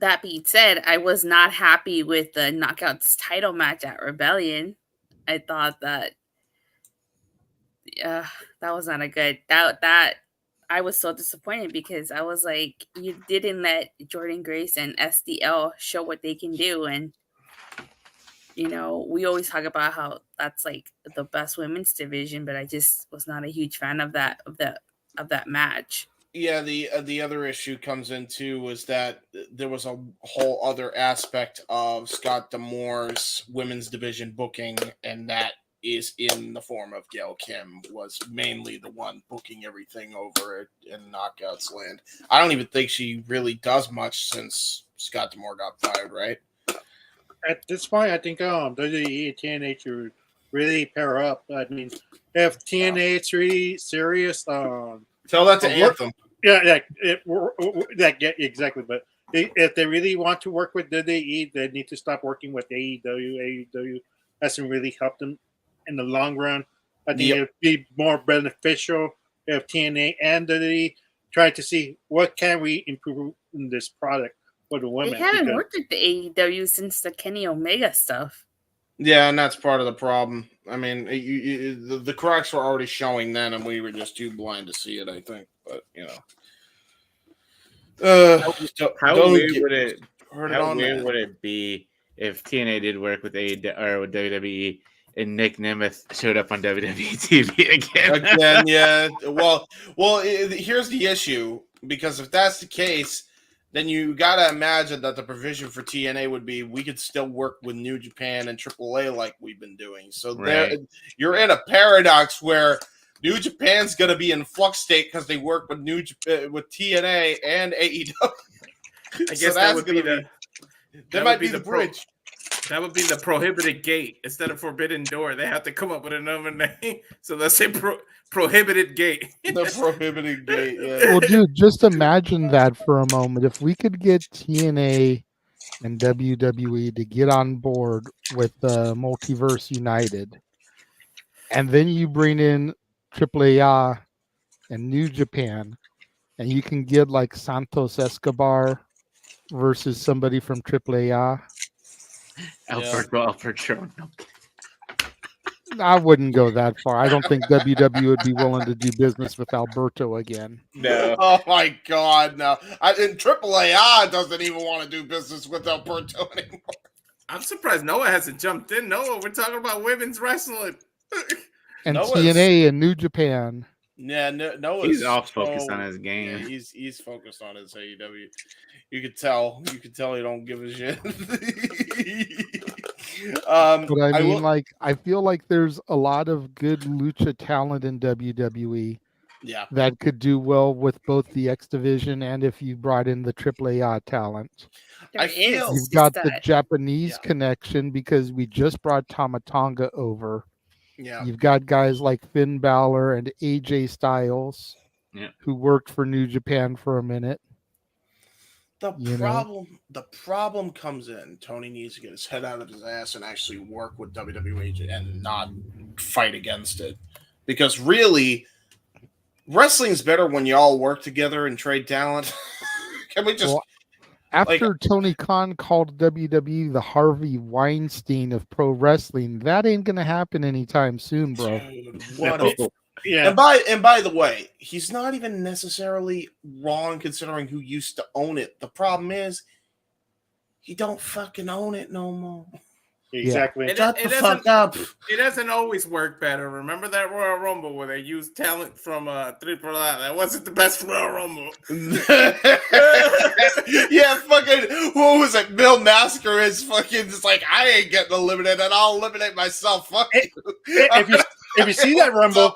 S1: That being said, I was not happy with the Knockouts title match at Rebellion. I thought that that was not a good that I was so disappointed because I was like, you didn't let Jordan Grace and SDL show what they can do, and we always talk about how that's like the best women's division, but I just was not a huge fan of that match.
S4: Yeah, the other issue comes into was that there was a whole other aspect of Scott D'Amore's women's division booking, and that is in the form of Gail Kim was mainly the one booking everything over in Knockouts land. I don't even think she really does much since Scott D'Amore got fired, right?
S7: At this point, I think WWE and TNA should really pair up. I mean, if TNA is really serious,
S4: tell that to Anthem.
S7: Yeah, exactly. But if they really want to work with WWE, they need to stop working with AEW. AEW hasn't really helped them in the long run. I think it would be more beneficial if TNA and WWE try to see what can we improve in this product for the women.
S1: They haven't worked with the AEW since the Kenny Omega stuff.
S4: Yeah, and that's part of the problem. I mean, the cracks were already showing then, and we were just too blind to see it, I think. But,
S5: how weird would it be if TNA did work with with WWE and Nick Nemeth showed up on WWE TV again?
S4: Again, yeah. Well, here's the issue, because if that's the case, then you got to imagine that the provision for TNA would be we could still work with New Japan and AAA like we've been doing. So you're in a paradox where New Japan's going to be in flux state because they work with with TNA and AEW.
S8: I guess that would be the
S4: bridge.
S8: That would be the prohibited gate instead of forbidden door. They have to come up with another name. So let's say prohibited gate.
S4: The prohibited gate. Yeah.
S9: Well, dude, just imagine that for a moment. If we could get TNA and WWE to get on board with Multiverse United, and then you bring in AAA and New Japan, and you can get like Santos Escobar versus somebody from AAA.
S5: Alberto Alberto.
S9: I wouldn't go that far. I don't think WWE would be willing to do business with Alberto again.
S5: No.
S4: Oh my God, no! And AAA doesn't even want to do business with Alberto anymore.
S8: I'm surprised Noah hasn't jumped in. Noah, we're talking about women's wrestling.
S9: And
S4: Noah's-
S9: TNA and New Japan.
S4: Yeah, Noah's
S5: He's all focused on his game.
S4: Yeah, he's focused on his AEW. You could tell he don't give a shit.
S9: But I mean, I feel like there's a lot of good lucha talent in WWE.
S4: Yeah.
S9: That could do well with both the X Division and if you brought in the AAA talent. You've got the Japanese connection because we just brought Tamatanga over.
S4: Yeah.
S9: You've got guys like Finn Balor and AJ Styles, who worked for New Japan for a minute.
S4: The problem comes in. Tony needs to get his head out of his ass and actually work with WWE and not fight against it. Because really, wrestling's better when you all work together and trade talent. Can we just...
S9: Well, after Tony Khan called WWE the Harvey Weinstein of pro wrestling, that ain't gonna happen anytime soon, bro.
S4: And by the way, he's not even necessarily wrong considering who used to own it. The problem is he don't fucking own it no more.
S7: Exactly.
S4: Shut the fuck up.
S8: It doesn't always work better. Remember that Royal Rumble where they used talent from Triple A? That wasn't the best Royal Rumble.
S4: Yeah, fucking, what was it? Bill Masker is fucking just like, I ain't getting eliminated. I'll eliminate myself. Fuck you.
S7: If you see that Rumble,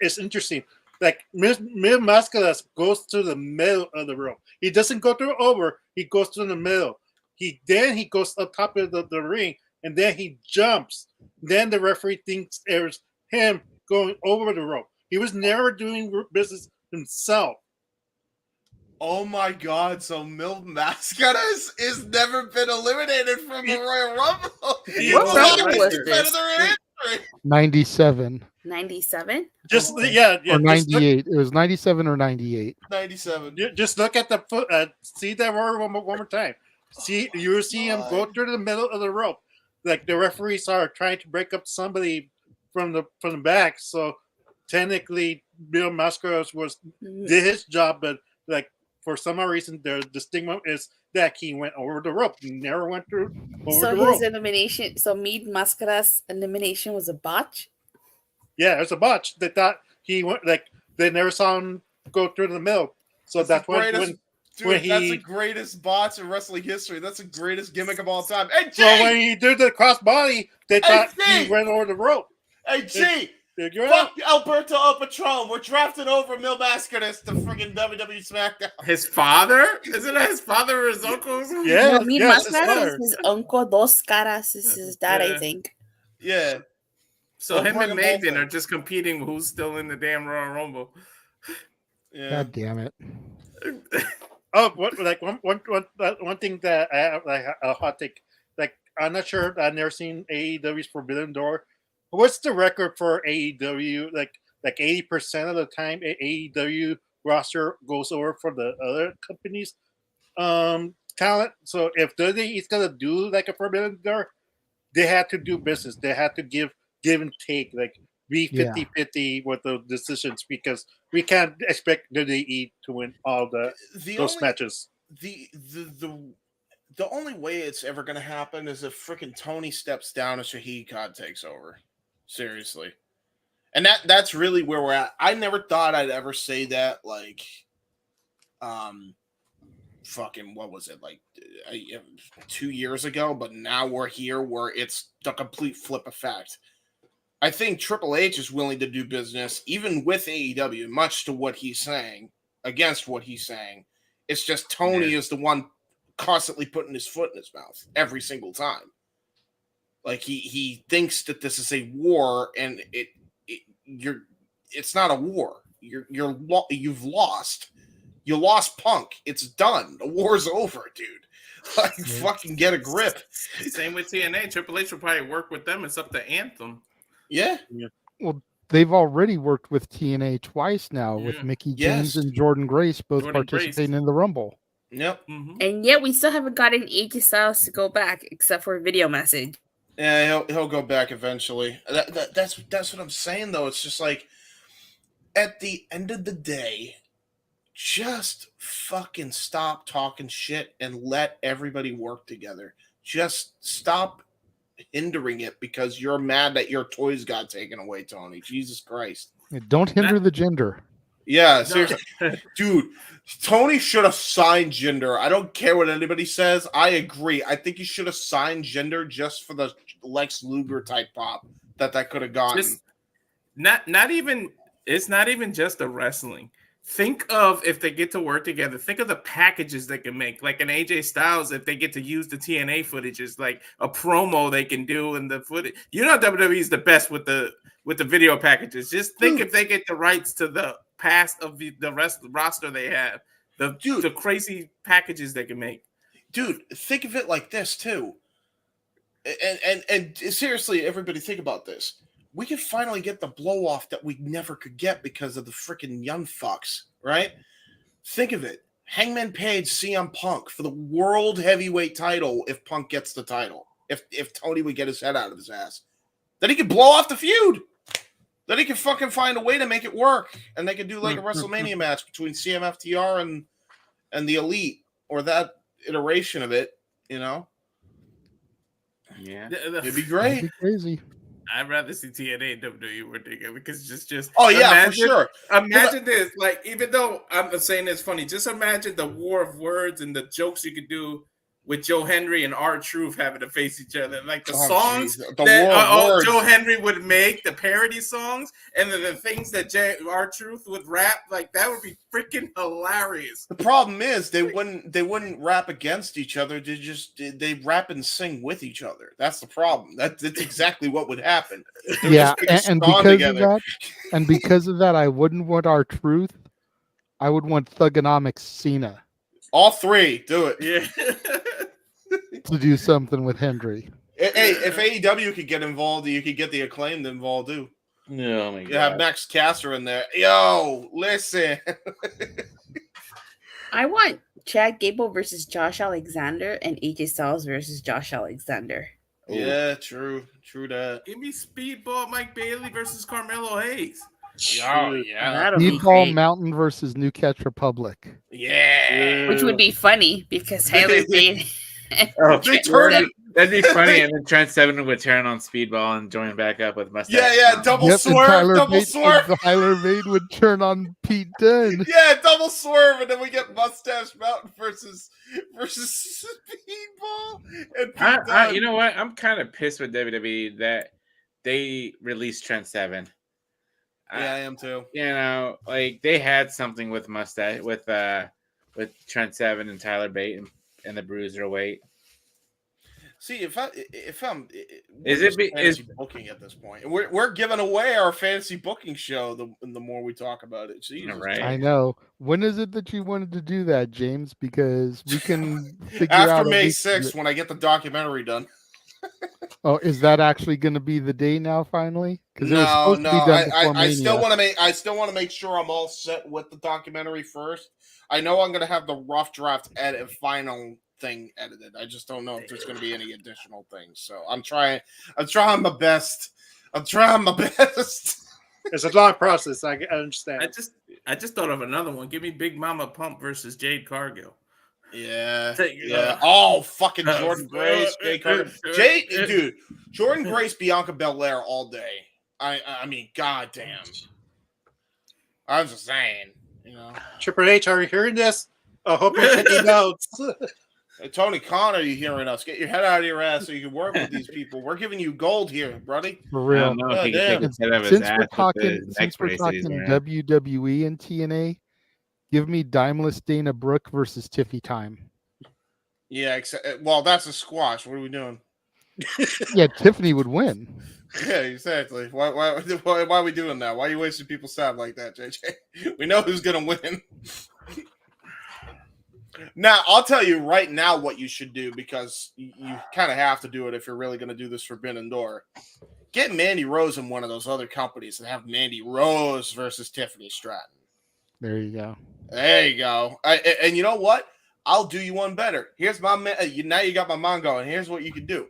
S7: it's interesting. Like Mil Mascaras goes to the middle of the rope. He doesn't go through over. He goes to the middle. He goes up top of the ring, and then he jumps. Then the referee thinks it was him going over the rope. He was never doing business himself.
S4: Oh my God! So Mil Mascaras is never been eliminated from the Royal Rumble.
S1: What Rumble was this?
S9: 97.
S1: 97?
S9: Or 98. It was 97 or 98.
S4: 97.
S7: Just look at the foot. See that Royal Rumble one more time. See, you see him go through the middle of the rope, like the referees are trying to break up somebody from the back. So technically, Bill Mascaras did his job, but like for some reason, the stigma is that he went over the rope. He never went through over the rope.
S1: So his elimination, Mil Mascaras' elimination was a botch.
S7: Yeah, it was a botch. They thought he went they never saw him go through the middle. So that's when.
S4: Dude, that's the greatest bots in wrestling history. That's the greatest gimmick of all time. Hey, G!
S7: So when he did the crossbody, they thought he went over the rope.
S4: Hey, G! Fuck Alberto El Patron. We're drafting over Mil Mascaras to friggin' WWE SmackDown.
S8: His father? Isn't that his father or his uncle?
S7: Yeah.
S1: Mil Mascaras is his uncle. Dos Caras is his dad, I think.
S4: Yeah.
S8: So him and Magden are just competing with who's still in the damn Royal Rumble.
S4: Yeah.
S9: God damn it.
S7: Oh, one thing that I have like a hot take. Like I'm not sure. I've never seen AEW's Forbidden Door. What's the record for AEW? Like 80% of the time, AEW roster goes over for the other companies' talent. So if WWE is gonna do like a Forbidden Door, they have to do business. They have to give and take. Like be 50-50 with the decisions because we can't expect WWE to win all those matches.
S4: The only way it's ever going to happen is if freaking Tony steps down and Shahid Khan takes over. Seriously. And that's really where we're at. I never thought I'd ever say that, like, fucking, what was it, like 2 years ago? But now we're here where it's the complete flip effect. I think Triple H is willing to do business, even with AEW, much to what he's saying, against what he's saying. It's just Tony is the one constantly putting his foot in his mouth every single time. Like he thinks that this is a war, and it's not a war. You've lost. You lost Punk. It's done. The war's over, dude. Like fucking get a grip.
S8: Same with TNA. Triple H will probably work with them. It's up to Anthem.
S4: Yeah.
S9: Well, they've already worked with TNA twice now with Mickey James and Jordan Grace both participating in the Rumble.
S4: Yep.
S1: And yet we still haven't gotten AJ Styles to go back except for a video message.
S4: Yeah, he'll go back eventually. That's what I'm saying though. It's just like at the end of the day, just fucking stop talking shit and let everybody work together. Just stop hindering it because you're mad that your toys got taken away, Tony. Jesus Christ.
S9: Don't hinder the gender.
S4: Yeah, seriously. Dude, Tony should have signed gender. I don't care what anybody says. I agree. I think he should have signed gender just for the Lex Luger type pop that could have gotten.
S8: Just not even. It's not even just the wrestling. Think of if they get to work together. Think of the packages they can make, like an AJ Styles. If they get to use the TNA footages, like a promo they can do in the footage. You know, WWE is the best with the video packages. Just think if they get the rights to the past of the rest of the roster they have, the crazy packages they can make.
S4: Dude, think of it like this too. And seriously, everybody, think about this. We can finally get the blow off that we never could get because of the freaking young fucks, right? Think of it. Hangman Page, CM Punk for the world heavyweight title if Punk gets the title. If Tony would get his head out of his ass. Then he could blow off the feud. Then he could fucking find a way to make it work. And they could do like a WrestleMania match between CMFTR and the Elite or that iteration of it, you know?
S5: Yeah.
S4: It'd be great.
S9: That'd be crazy.
S8: I'd rather see TNA and WWE work together because just
S4: oh yeah, for sure.
S8: Imagine this, like even though I'm saying it's funny, just imagine the war of words and the jokes you could do with Joe Henry and R-Truth having to face each other, like the songs that Joe Henry would make, the parody songs, and then the things that R-Truth would rap, like that would be freaking hilarious.
S4: The problem is they wouldn't rap against each other. They rap and sing with each other. That's the problem. That's exactly what would happen.
S9: Yeah, and because of that, I wouldn't want R-Truth. I would want Thugonomics Cena.
S4: All three, do it.
S8: Yeah.
S9: To do something with Hendry.
S4: Hey, if AEW could get involved, you could get the Acclaimed involved too.
S5: Oh my god.
S4: You have Max Caster in there. Yo, listen.
S1: I want Chad Gable versus Josh Alexander and AJ Styles versus Josh Alexander.
S4: Yeah, true that.
S8: Give me Speedball Mike Bailey versus Carmelo Hayes.
S4: Oh, yeah.
S9: Meatball Mountain versus New Catch Republic.
S4: Yeah.
S1: Which would be funny because Tyler Bate.
S5: That'd be funny, and then Trent Seven would turn on Speedball and join back up with Mustache.
S4: Yeah, double swerve.
S9: Tyler Bate would turn on Pete Dunne.
S4: Yeah, double swerve, and then we get Mustache Mountain versus Speedball. And Pete Dunne.
S5: You know what? I'm kind of pissed with WWE that they released Trent Seven.
S4: Yeah, I am too.
S5: You know, like they had something with Mustache with Trent Seven and Tyler Bate and the Bruiserweight.
S4: See, if I'm
S5: is
S4: booking at this point? We're giving away our fantasy booking show the more we talk about it. Jesus.
S5: Right.
S9: I know. When is it that you wanted to do that, James? Because we can figure out
S4: after May 6th when I get the documentary done.
S9: Oh, is that actually going to be the day now? Finally, because
S4: no. I still want to make sure I'm all set with the documentary first. I know I'm going to have the rough draft final thing edited. I just don't know if there's going to be any additional things. So I'm trying my best. It's
S7: a long process. I understand.
S8: I just thought of another one. Give me Big Mama Pump versus Jade Cargill.
S4: Yeah. Oh, fucking Jordan Grace, dude, Jordan Grace, Bianca Belair all day. I mean, goddamn. I'm just saying, you know.
S7: Triple H, are you hearing this? I hope you're taking notes.
S4: Hey, Tony Khan, are you hearing us? Get your head out of your ass so you can work with these people. We're giving you gold here, buddy.
S9: For real.
S5: Since
S9: we're talking WWE and TNA, give me Dimeless Dana Brooke versus Tiffy Time.
S4: Yeah, well, that's a squash. What are we doing?
S9: Yeah, Tiffany would win.
S4: Yeah, exactly. Why are we doing that? Why are you wasting people's time like that, JJ? We know who's going to win. Now, I'll tell you right now what you should do, because you kind of have to do it if you're really going to do this Forbidden Door. Get Mandy Rose in one of those other companies and have Mandy Rose versus Tiffany Stratton.
S9: There you go.
S4: There you go. And you know what? I'll do you one better. Here's my now you got my mind going. Here's what you can do.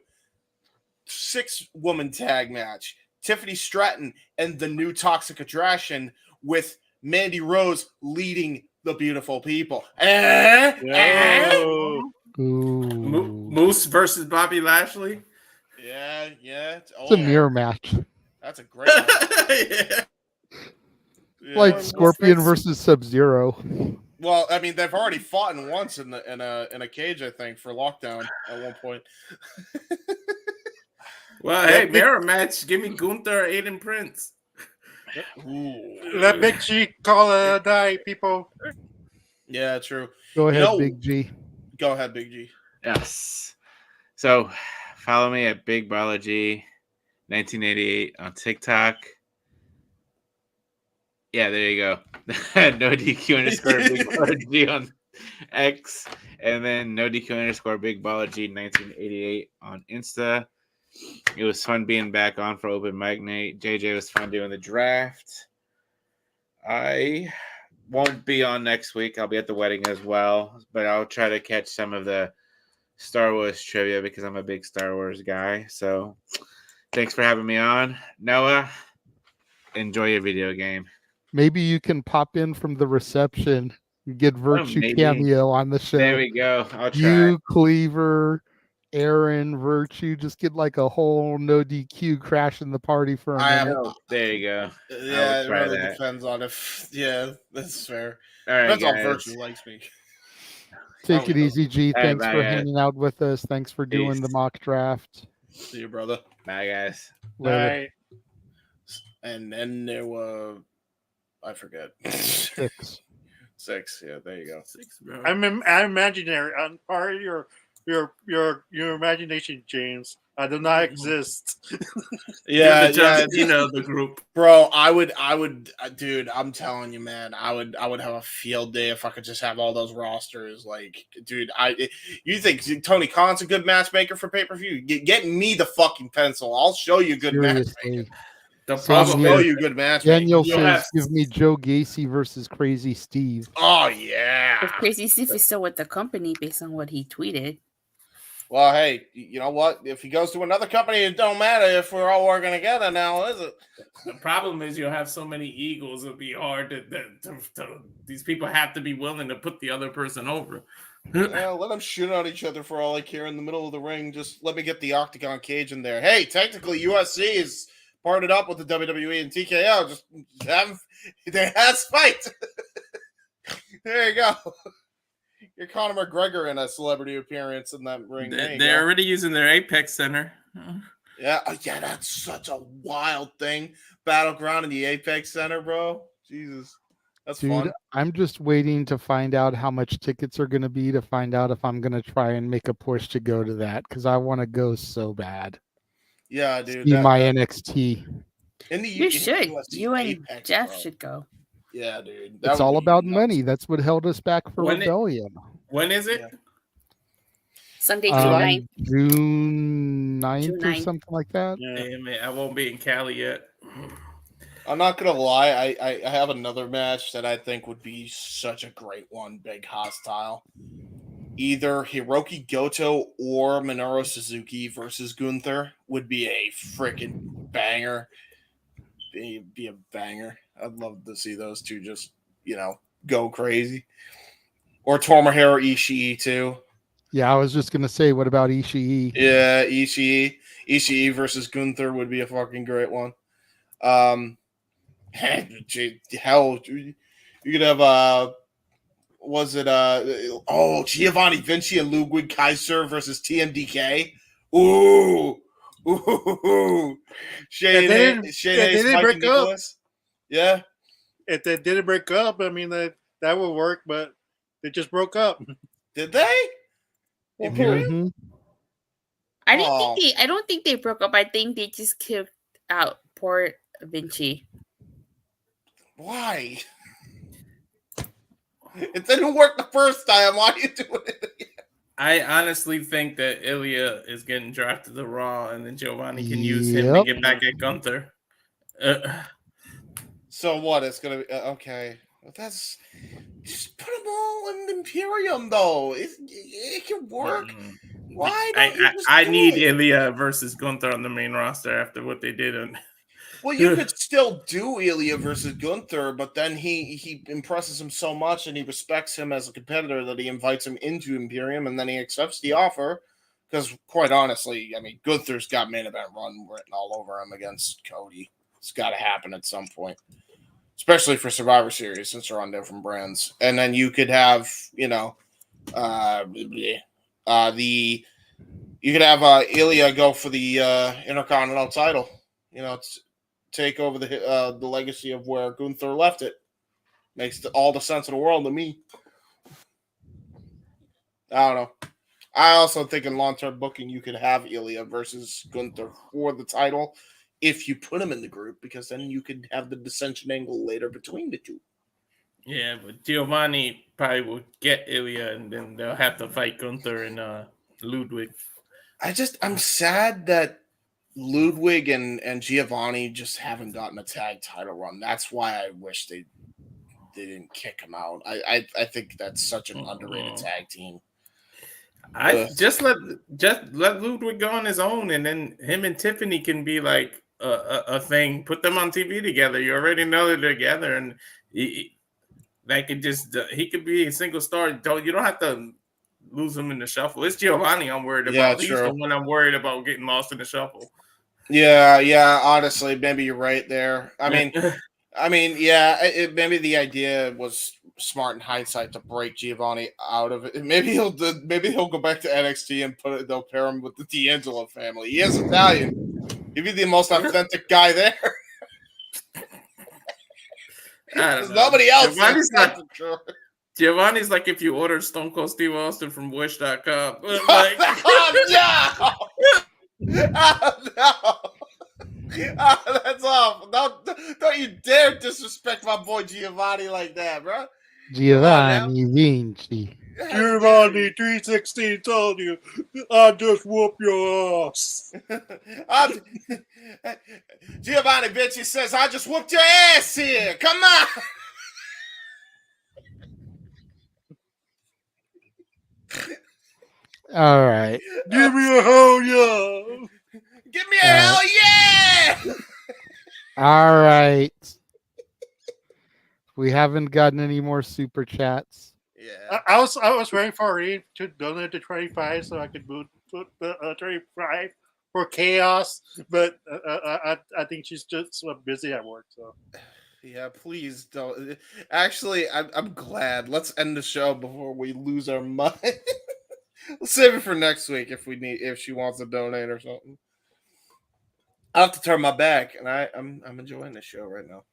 S4: 6-woman tag match. Tiffany Stratton and the New Toxic Attraction with Mandy Rose leading the beautiful people.
S8: Moose versus Bobby Lashley.
S4: Yeah.
S9: It's a mirror match.
S4: That's a great one.
S9: Like Scorpion versus Sub-Zero.
S4: Well, I mean, they've already fought once in a cage, I think, for Lockdown at one point.
S8: Well, hey, mirror match. Give me Gunther, Aiden Prince.
S7: Let Big G call it a day, people.
S4: Yeah, true.
S9: Go ahead, Big G.
S4: Go ahead, Big G.
S5: Yes. So follow me at Big Baller G 1988 on TikTok. Yeah, there you go. No DQ underscore Big Baller G on X. And then no DQ underscore Big Baller G 1988 on Insta. It was fun being back on for open mic night. JJ was fun doing the draft. I won't be on next week. I'll be at the wedding as well, but I'll try to catch some of the Star Wars trivia because I'm a big Star Wars guy. So thanks for having me on. Noah, enjoy your video game.
S9: Maybe you can pop in from the reception and get Virtue cameo on the show.
S5: There we go. I'll try.
S9: You, Cleaver, Aaron, Virtue, just get like a whole no DQ crashing the party for a minute.
S5: There you go.
S4: Yeah, it really depends on if. Yeah, that's fair.
S5: All right,
S4: depends on
S5: guys.
S4: Virtue likes me.
S9: Take it easy, G.
S5: All right,
S9: Thanks
S5: bye,
S9: for
S5: guys.
S9: hanging out with us. Thanks for doing
S5: Peace.
S9: the mock draft.
S4: See you, brother.
S5: Bye, guys.
S9: Later.
S4: And then there were, I forget.
S9: 6.
S4: 6. Yeah, there you go.
S8: 6, bro.
S7: I'm imaginary. I'm part of your imagination, James. I do not exist.
S4: Yeah,
S8: you know the group,
S4: bro. I would, dude. I'm telling you, man. I would have a field day if I could just have all those rosters. Like, dude, you think Tony Khan's a good matchmaker for pay per view? Get me the fucking pencil. I'll show you good matchmaking.
S8: The
S4: I'll
S8: problem
S4: show
S8: is
S4: you good matchmaking.
S9: Daniel says, give me Joe Gacy versus Crazy Steve.
S4: Oh yeah.
S1: If Crazy Steve is still with the company based on what he tweeted.
S4: Well, hey, you know what? If he goes to another company, it don't matter if we're all working together now, is it?
S8: The problem is you'll have so many egos. It'll be hard to these people have to be willing to put the other person over.
S4: Yeah, let them shoot at each other for all I care in the middle of the ring. Just let me get the octagon cage in there. Hey, technically, USC is partnered up with the WWE and TKO. Just have they has fight. There you go. You're Conor McGregor in a celebrity appearance in that ring.
S8: They're already using their Apex Center.
S4: Yeah, that's such a wild thing. Battleground in the Apex Center, bro. Jesus, that's
S9: Dude,
S4: fun.
S9: I'm just waiting to find out how much tickets are going to be to find out if I'm going to try and make a push to go to that because I want to go so bad.
S4: Yeah, dude.
S9: See my NXT.
S1: You should. You and
S4: Apex,
S1: Jeff
S4: bro.
S1: should go.
S4: Yeah, dude.
S9: It's all about money. That's what held us back for Rebellion.
S8: When is it?
S1: Sunday, June 9th.
S9: June 9th
S1: June
S9: or
S1: 9th.
S9: something like that.
S8: Hey, man, I won't be in Cali yet.
S4: I'm not gonna lie. I have another match that I think would be such a great one. Big hostile. Either Hiroki Goto or Minoru Suzuki versus Gunther would be a freaking banger. Be a banger. I'd love to see those two just, go crazy. Or Tomohiro Ishii too.
S9: Yeah, I was just gonna say, what about Ishii?
S4: Yeah, Ishii versus Gunther would be a fucking great one. Hell, you could have Giovanni Vinci and Ludwig Kaiser versus TMDK. Ooh. Shane Hayes, Mike Nicholas. Yeah.
S7: If they didn't break up, I mean that would work, but they just broke up.
S4: Did they?
S9: Mm-hmm.
S1: I don't think they broke up. I think they just kicked out poor Vinci.
S4: Why? It didn't work the first time. Why are you doing it again?
S8: I honestly think that Ilya is getting drafted to Raw, and then Giovanni can use him to get back at Gunther.
S4: So what? It's gonna be okay. That's just put them all in Imperium, though. It can work. Why don't you just
S8: I
S4: do
S8: need
S4: it?
S8: Ilya versus Gunther on the main roster after what they did.
S4: Well, you could still do Ilya versus Gunther, but then he impresses him so much and he respects him as a competitor that he invites him into Imperium, and then he accepts the offer. Because quite honestly, I mean, Gunther's got main event run written all over him against Cody. It's got to happen at some point, especially for Survivor Series since they're on different brands. And then you could have, you know, you could have Ilya go for the Intercontinental title. You know, take over the legacy of where Gunther left it. Makes all the sense in the world to me. I don't know. I also think in long-term booking, you could have Ilya versus Gunther for the title if you put him in the group, because then you could have the dissension angle later between the two.
S8: Yeah, but Giovanni probably will get Ilya, and then they'll have to fight Gunther and Ludwig.
S4: I'm sad that Ludwig and Giovanni just haven't gotten a tag title run. That's why I wish they didn't kick him out. I think that's such an underrated tag team.
S8: I just let Ludwig go on his own, and then him and Tiffany can be like a thing. Put them on TV together. You already know that they're together, and he could be a single star. You don't have to lose him in the shuffle. It's Giovanni I'm worried about.
S4: Yeah,
S8: He's
S4: true.
S8: the one I'm worried about getting lost in the shuffle.
S4: Yeah. Honestly, maybe you're right there. I mean, yeah. Maybe the idea was smart in hindsight to break Giovanni out of it. Maybe he'll go back to NXT and they'll pair him with the D'Angelo family. He is Italian. He'd be the most authentic guy there. Nobody else.
S8: Giovanni's like if you order Stone Cold Steve Austin from Wish.com.
S4: Oh, no! Oh, that's awful. Don't you dare disrespect my boy Giovanni like that, bro.
S9: Giovanni Vinci.
S7: Giovanni 316 told you, I just whoop your ass.
S4: Giovanni Vinci says, I just whooped your ass here. Come on.
S9: All right.
S7: Give me a hell yeah.
S4: Give me a hell yeah.
S9: All right. We haven't gotten any more super chats.
S4: Yeah.
S7: I was waiting for Reed to donate the 25 so I could put the 25 for chaos, but I think she's just so busy at work. So
S4: yeah, please don't. Actually, I'm glad. Let's end the show before we lose our mind. We'll save it for next week if she wants to donate or something. I have to turn my back, and I'm enjoying the show right now.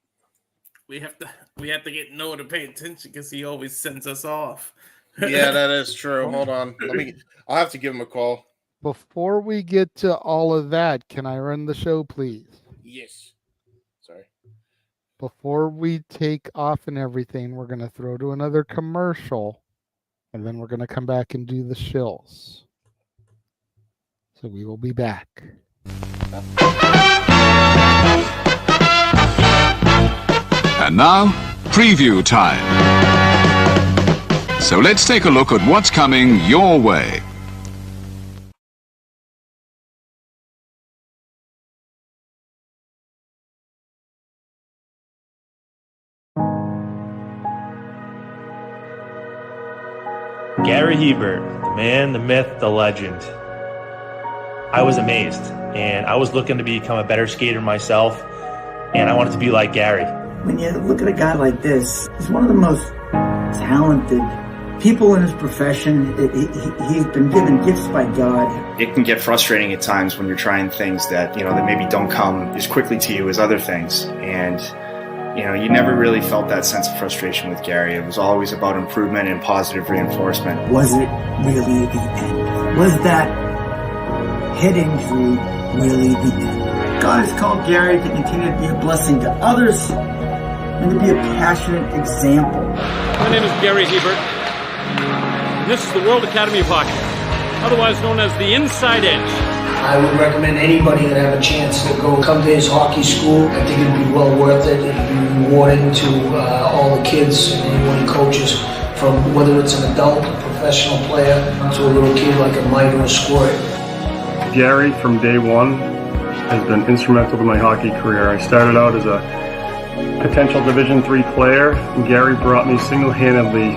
S8: We have to get Noah to pay attention because he always sends us off.
S4: Yeah, that is true. Hold on. I'll have to give him a call.
S9: Before we get to all of that, can I run the show, please?
S4: Yes. Sorry.
S9: Before we take off and everything, we're going to throw to another commercial, and then we're going to come back and do the shills. So we will be back.
S22: And now, preview time. So let's take a look at what's coming your way.
S13: Gary Hebert, the man, the myth, the legend. I was amazed, and I was looking to become a better skater myself, and I wanted to be like Gary.
S14: When you look at a guy like this, he's one of the most talented people in his profession. He's been given gifts by God.
S23: It can get frustrating at times when you're trying things that maybe don't come as quickly to you as other things. And, you never really felt that sense of frustration with Gary. It was always about improvement and positive reinforcement.
S14: Was it really the end? Was that head injury really the end? God has called Gary to continue to be a blessing to others and to be a passionate example.
S24: My name is Gary Hebert, and this is the World Academy of Hockey, otherwise known as the Inside Edge.
S25: I would recommend anybody that have a chance to come to his hockey school. I think it'd be well worth it. It'd be rewarding to all the kids and anyone he coaches, from whether it's an adult or professional player to a little kid like a Mike or a Squirt.
S15: Gary, from day one, has been instrumental to my hockey career. I started out as a potential Division III player, and Gary brought me single-handedly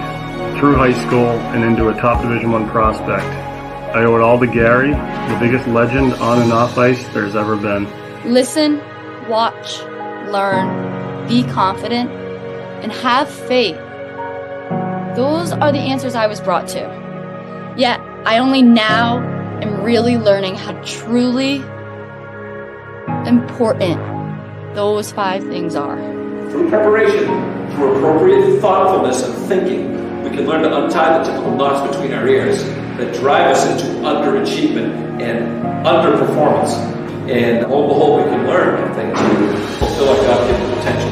S15: through high school and into a top Division I prospect. I owe it all to Gary, the biggest legend on and off ice there's ever been.
S17: Listen, watch, learn, be confident, and have faith. Those are the answers I was brought to. Yet, I only now am really learning how truly important those 5 things are.
S18: Through preparation, through appropriate thoughtfulness and thinking, we can learn to untie the typical knots between our ears that drive us into underachievement and underperformance. And lo and behold, we can learn, I think, to fulfill our God-given potential.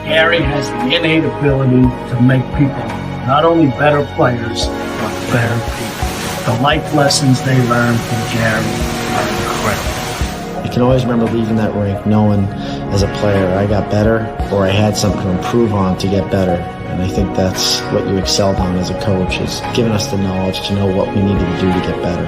S25: Gary has the innate ability to make people not only better players, but better people. The life lessons they learn from Gary are incredible.
S20: You can always remember leaving that rink knowing as a player I got better or I had something to improve on to get better. And I think that's what you excelled on as a coach, is giving us the knowledge to know what we needed to do to get better.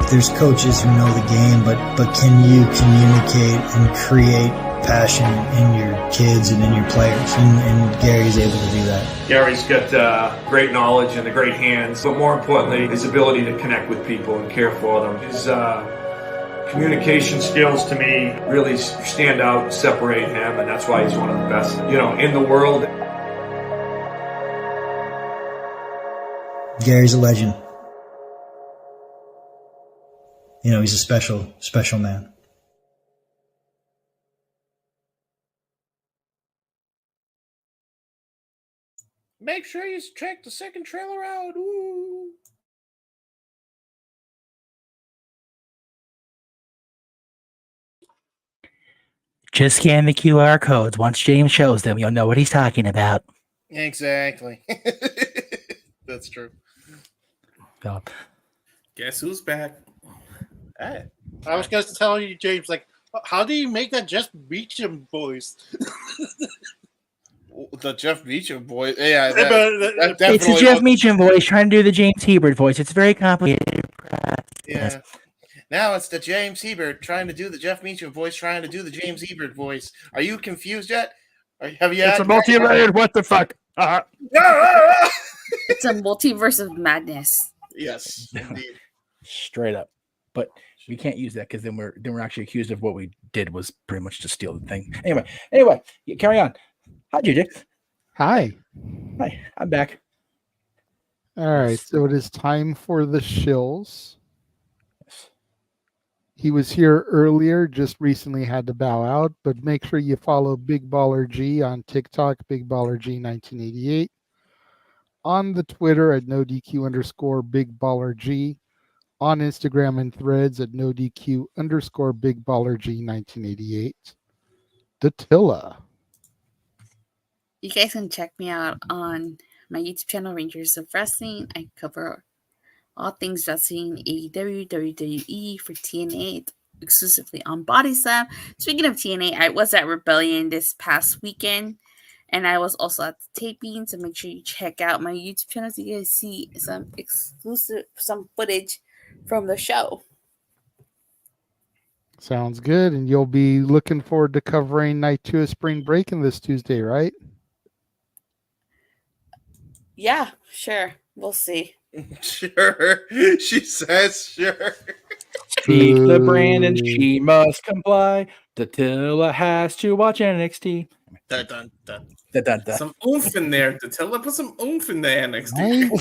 S21: There's coaches who know the game, but can you communicate and create passion in your kids and in your players? And Gary's able to do that.
S26: Gary's got great knowledge and the great hands, but more importantly, his ability to connect with people and care for them. His communication skills, to me, really stand out and separate him, and that's why he's one of the best, in the world.
S21: Gary's a legend. He's a special, special man.
S3: Make sure you check the second trailer out. Ooh.
S27: Just scan the QR codes. Once James shows them, you'll know what he's talking about.
S3: Exactly. That's true.
S27: So,
S8: guess who's back?
S3: Hey.
S7: I was going to tell you, James, how do you make that Jeff Beecham voice?
S3: The Jeff Beecham voice? Yeah,
S27: it's the Jeff Meacham voice trying to do the James Hebert voice. It's very complicated.
S3: Yeah. Now it's the James Hebert trying to do the Jeff Meacham voice, trying to do the James Hebert voice. Are you confused yet? Have you?
S10: It's a multi-layered. What the fuck?
S1: It's a multiverse of madness.
S3: Yes, indeed.
S10: Straight up. But we can't use that because then we're actually accused of what we did was pretty much to steal the thing. Anyway, carry on. Hi, JJ.
S9: Hi.
S10: Hi, I'm back.
S9: All right, so it is time for the shills. He was here earlier, just recently had to bow out, but make sure you follow Big Baller G on TikTok, Big Baller G 1988. On the Twitter at NoDQ_Big Baller G. On Instagram and Threads at NoDQ_Big Baller G 1988. Datilla.
S1: You guys can check me out on my YouTube channel, Rangers of Wrestling. I cover all things wrestling, AEW, WWE for TNA, exclusively on Body Slam. Speaking of TNA, I was at Rebellion this past weekend, and I was also at the taping, so make sure you check out my YouTube channel so you guys see some footage from the show.
S9: Sounds good, and you'll be looking forward to covering Night 2 of Spring Breaking this Tuesday, right?
S1: Yeah, sure. We'll see.
S3: Sure. She says sure.
S10: Speak the brand and she must comply. Datilla has to watch NXT.
S3: Dun, dun, dun.
S10: Dun, dun, dun.
S8: Some oomph in there. Datilla, put some oomph in there, NXT.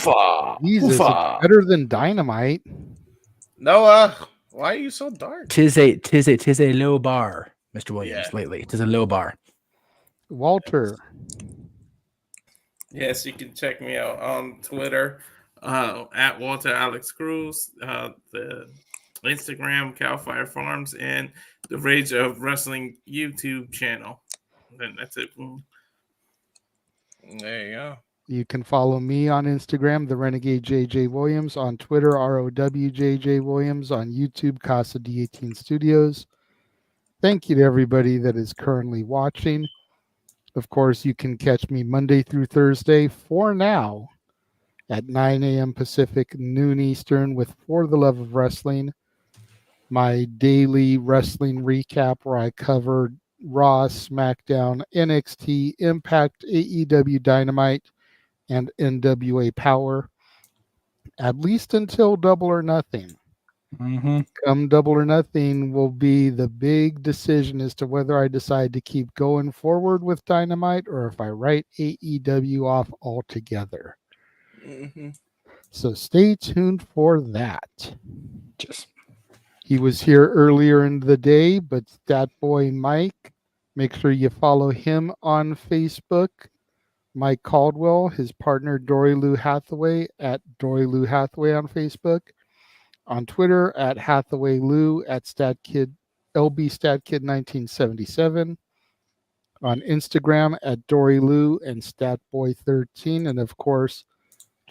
S9: Jesus, it's better than Dynamite.
S3: Noah, why are you so dark?
S10: Tis a low bar, Mr. Williams. Lately, tis a low bar.
S9: Walter.
S8: Yes, you can check me out on Twitter at Walter Alex Cruz, the Instagram Cal Fire Farms, and the Rage of Wrestling YouTube channel. And that's it.
S3: There you go.
S9: You can follow me on Instagram, the Renegade JJ Williams, on Twitter, ROWJJ Williams, on YouTube, Casa D18 Studios. Thank you to everybody that is currently watching. Of course, you can catch me Monday through Thursday for now at 9 a.m. Pacific, noon Eastern, with For the Love of Wrestling, my daily wrestling recap where I cover Raw, SmackDown, NXT, Impact, AEW Dynamite, and NWA Power, at least until Double or Nothing.
S10: Mm-hmm.
S9: Come Double or Nothing will be the big decision as to whether I decide to keep going forward with Dynamite or if I write AEW off altogether.
S3: Mm-hmm.
S9: So stay tuned for that.
S10: Just
S9: He was here earlier in the day, but that boy Mike, make sure you follow him on Facebook. Mike Caldwell, his partner Dory Lou Hathaway at Dory Lou Hathaway on Facebook. On Twitter at Hathaway Lou at StatKid LB StatKid 1977. On Instagram at Dory Lou and StatBoy13. And of course,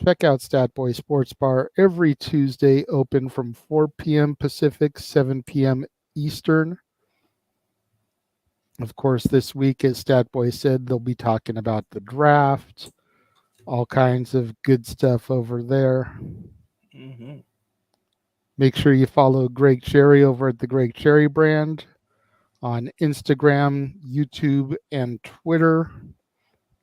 S9: check out Statboy Sports Bar every Tuesday, open from 4 p.m. Pacific, 7 p.m. Eastern. Of course, this week, as Statboy said, they'll be talking about the draft, all kinds of good stuff over there.
S3: Mm-hmm.
S9: Make sure you follow Greg Cherry over at the Greg Cherry brand on Instagram, YouTube, and Twitter.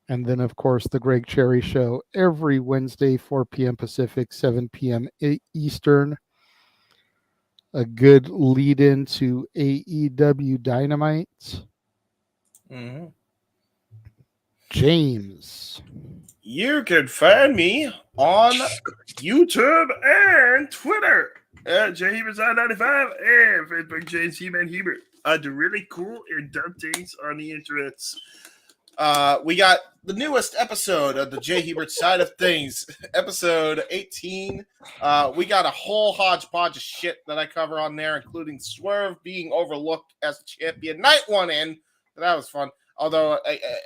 S9: And then, of course, the Greg Cherry Show every Wednesday, 4 p.m. Pacific, 7 p.m. Eastern. A good lead into AEW Dynamite.
S3: Mm-hmm.
S9: James.
S4: You can find me on YouTube and Twitter at JHebert95 and Facebook James He-Man Hebert. I do really cool and dumb things on the internets. We got the newest episode of the J. Hebert Side of Things, episode 18. We got a whole hodgepodge of shit that I cover on there, including Swerve being overlooked as champion. Night one in. That was fun. Although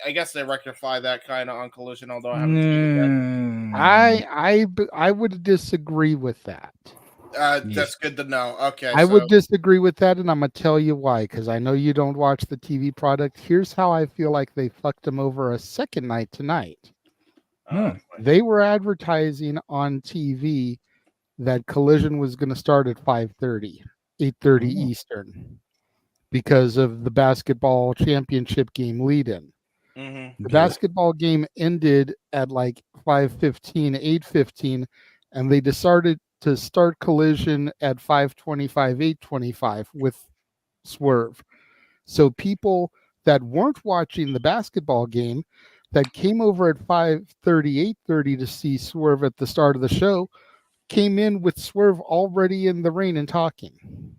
S4: I guess they rectify that kind of on Collision, although I haven't seen it yet.
S9: I would disagree with that.
S4: That's good to know. Okay.
S9: I would disagree with that, and I'm going to tell you why, because I know you don't watch the TV product. Here's how I feel like they fucked him over a second night tonight. They were advertising on TV that Collision was going to start at 5:30, 8:30 Eastern, because of the basketball championship game lead-in.
S4: Mm-hmm.
S9: The basketball game ended at like 5:15, 8:15, and they decided to start Collision at 5:25, 8:25 with Swerve. So people that weren't watching the basketball game, that came over at 5:30, 8:30 to see Swerve at the start of the show, came in with Swerve already in the ring and talking.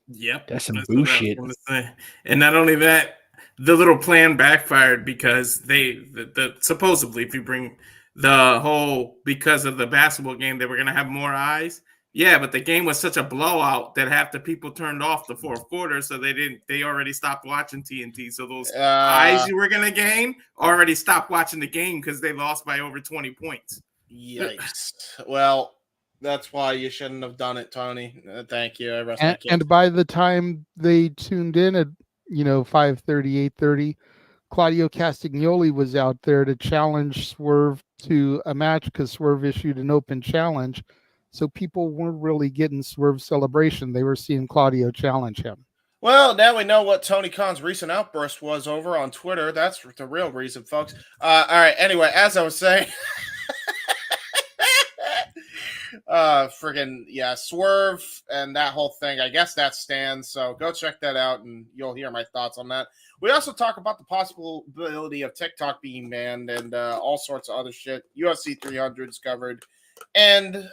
S8: Yep.
S10: That's some
S8: what I was
S10: bullshit.
S8: gonna say. And not only that, the little plan backfired because the supposedly, if you bring the whole, because of the basketball game, they were going to have more eyes. Yeah, but the game was such a blowout that half the people turned off the fourth quarter, so they already stopped watching TNT. So those eyes you were going to gain already stopped watching the game because they lost by over 20 points.
S4: Yikes. Well, that's why you shouldn't have done it, Tony. Thank you. I rest my case.
S9: And by the time they tuned in at 5:30, 8:30, Claudio Castagnoli was out there to challenge Swerve to a match because Swerve issued an open challenge. So people weren't really getting Swerve celebration. They were seeing Claudio challenge him.
S4: Well, now we know what Tony Khan's recent outburst was over on Twitter. That's the real reason, folks. All right. Anyway, as I was saying, Swerve and that whole thing, I guess that stands. So go check that out and you'll hear my thoughts on that. We also talk about the possibility of TikTok being banned and all sorts of other shit. UFC 300 is covered. And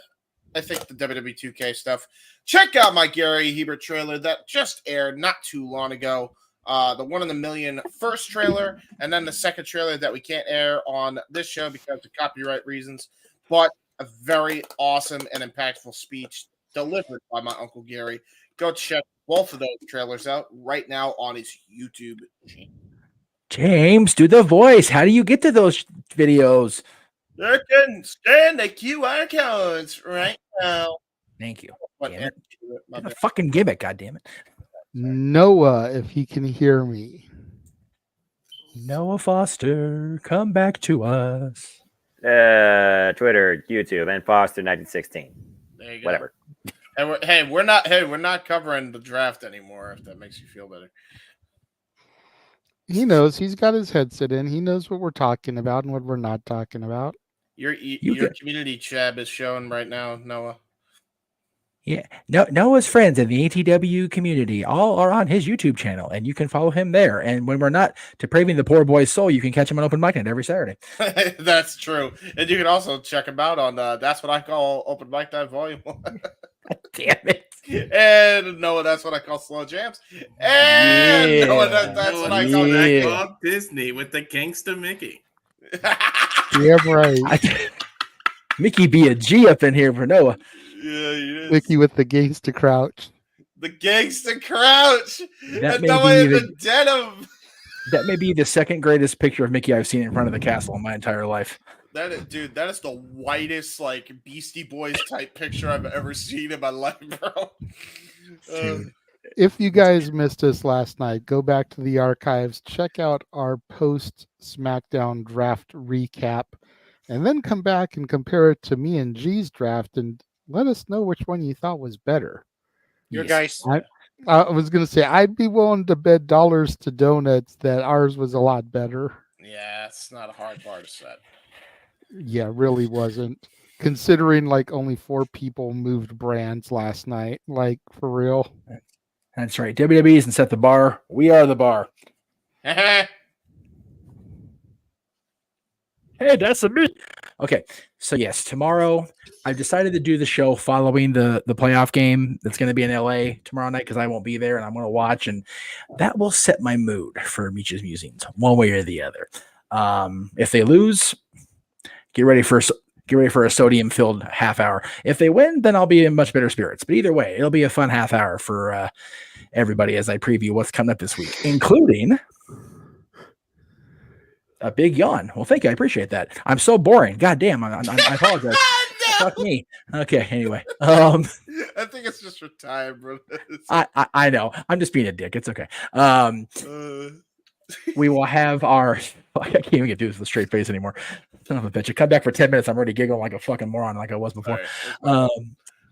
S4: I think the WWE 2K stuff. Check out my Gary Hebert trailer that just aired not too long ago. The 1 in a million first trailer, and then the second trailer that we can't air on this show because of copyright reasons. But a very awesome and impactful speech delivered by my Uncle Gary. Go check both of those trailers out right now on his YouTube channel.
S10: James, do the voice. How do you get to those videos?
S4: You can scan the QR codes right now.
S10: Thank you.
S4: Damn
S10: it. A fucking gimmick, goddammit.
S9: Noah, if he can hear me.
S10: Noah Foster, come back to us.
S2: Twitter, YouTube, and Foster1916.
S4: There you go.
S2: Whatever.
S4: And we're not covering the draft anymore. If that makes you feel better.
S9: He knows. He's got his headset in. He knows what we're talking about and what we're not talking about.
S4: Your community chat is showing right now, Noah.
S10: Yeah, Noah's friends in the ATW community all are on his YouTube channel, and you can follow him there. And when we're not depraving the poor boy's soul, you can catch him on Open Mic Night every Saturday.
S4: That's true, and you can also check him out on That's What I Call Open Mic Night Volume 1.
S10: Damn it!
S4: And Noah, That's What I Call Slow Jams. And Noah, that's what I call
S8: Disney with the gangster Mickey.
S9: Yeah, right.
S10: Mickey be a G up in here for Noah.
S4: Yeah, he is.
S9: Mickey with the gangsta crouch.
S4: The gangsta crouch.
S10: That
S4: and
S10: may
S4: Noah
S10: be
S4: in the denim.
S10: That may be the second greatest picture of Mickey I've seen in front of the castle in my entire life.
S4: That is the whitest, like, Beastie Boys type picture I've ever seen in my life, bro.
S9: If you guys missed us last night, go back to the archives, check out our post SmackDown draft recap, and then come back and compare it to me and G's draft and let us know which one you thought was better.
S7: Your guys.
S9: I was going to say, I'd be willing to bet dollars to donuts that ours was a lot better.
S4: Yeah, it's not a hard bar to set.
S9: Yeah, really wasn't. Considering like only 4 people moved brands last night. Like, for real.
S10: That's right. WWE doesn't set the bar. We are the bar. Hey, that's a me. Okay, so yes, tomorrow I've decided to do the show following the playoff game that's going to be in LA tomorrow night because I won't be there and I'm going to watch, and that will set my mood for Meech's Musings one way or the other. If they lose, get ready for a sodium-filled half hour. If they win, then I'll be in much better spirits. But either way, it'll be a fun half hour for everybody as I preview what's coming up this week, including a big yawn. Well, thank you. I appreciate that. I'm so boring. God damn. I apologize. Fuck me. Okay. Anyway,
S4: I think it's just for time, bro.
S10: I know. I'm just being a dick. It's okay. We will have our. I can't even get through this with a straight face anymore. Son of a bitch. I come back for 10 minutes. I'm already giggling like a fucking moron, like I was before. All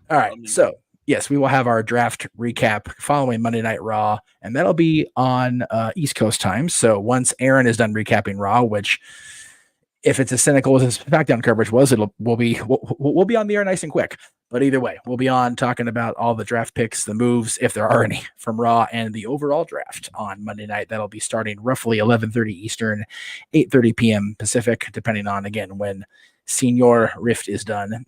S10: right. So yes, we will have our draft recap following Monday Night Raw, and that'll be on East Coast time. So once Aaron is done recapping Raw, which, if it's as cynical as his SmackDown coverage was, we'll be on the air nice and quick. But either way, we'll be on talking about all the draft picks, the moves, if there are any, from Raw, and the overall draft on Monday night. That'll be starting roughly 11:30 Eastern, 8:30 p.m. Pacific, depending on, again, when Senior Rift is done.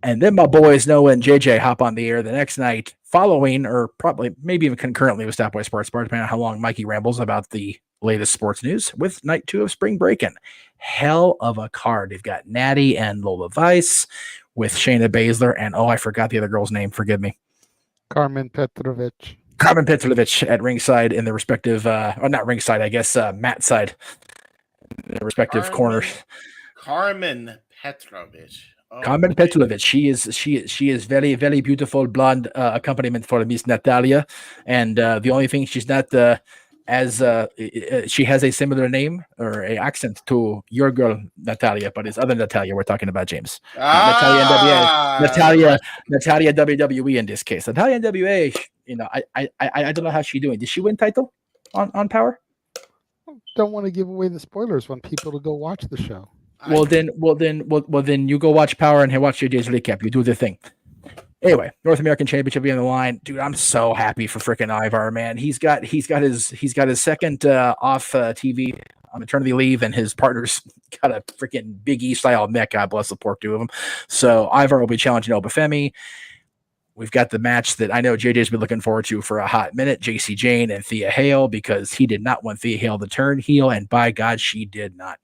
S10: And then my boys Noah and JJ hop on the air the next night following, or probably maybe even concurrently with Stop Boy Sports Bar, depending on how long Mikey rambles about the latest sports news, with night 2 of Spring Breakin'. Hell of a card. They've got Natty and Lola Vice with Shayna Baszler, and I forgot the other girl's name. Forgive me.
S9: Carmen Petrovich.
S10: Carmen Petrovich at ringside in the respective, or not ringside, I guess, Matt side, in the respective corners.
S4: Carmen Petrovich.
S10: Carmen Petrovich. She is very, very beautiful blonde accompaniment for Miss Natalia, and the only thing she's not she has a similar name or a accent to your girl Natalia, but it's other Natalia we're talking about, James. Natalia WWE in this case. Natalia NWA. I don't know how she's doing. Did she win title on Power?
S9: Don't want to give away the spoilers. Want people to go watch the show.
S10: Well, then you go watch Power and watch JJ's recap. You do the thing. Anyway, North American Championship on the line, dude. I'm so happy for freaking Ivar, man. He's got his second off TV on maternity leave, and his partner's got a freaking Big E style mech. God bless the pork, 2 of them. So Ivar will be challenging Obafemi. We've got the match that I know JJ's been looking forward to for a hot minute, JC Jane and Thea Hale, because he did not want Thea Hale to turn heel, and by God, she did not.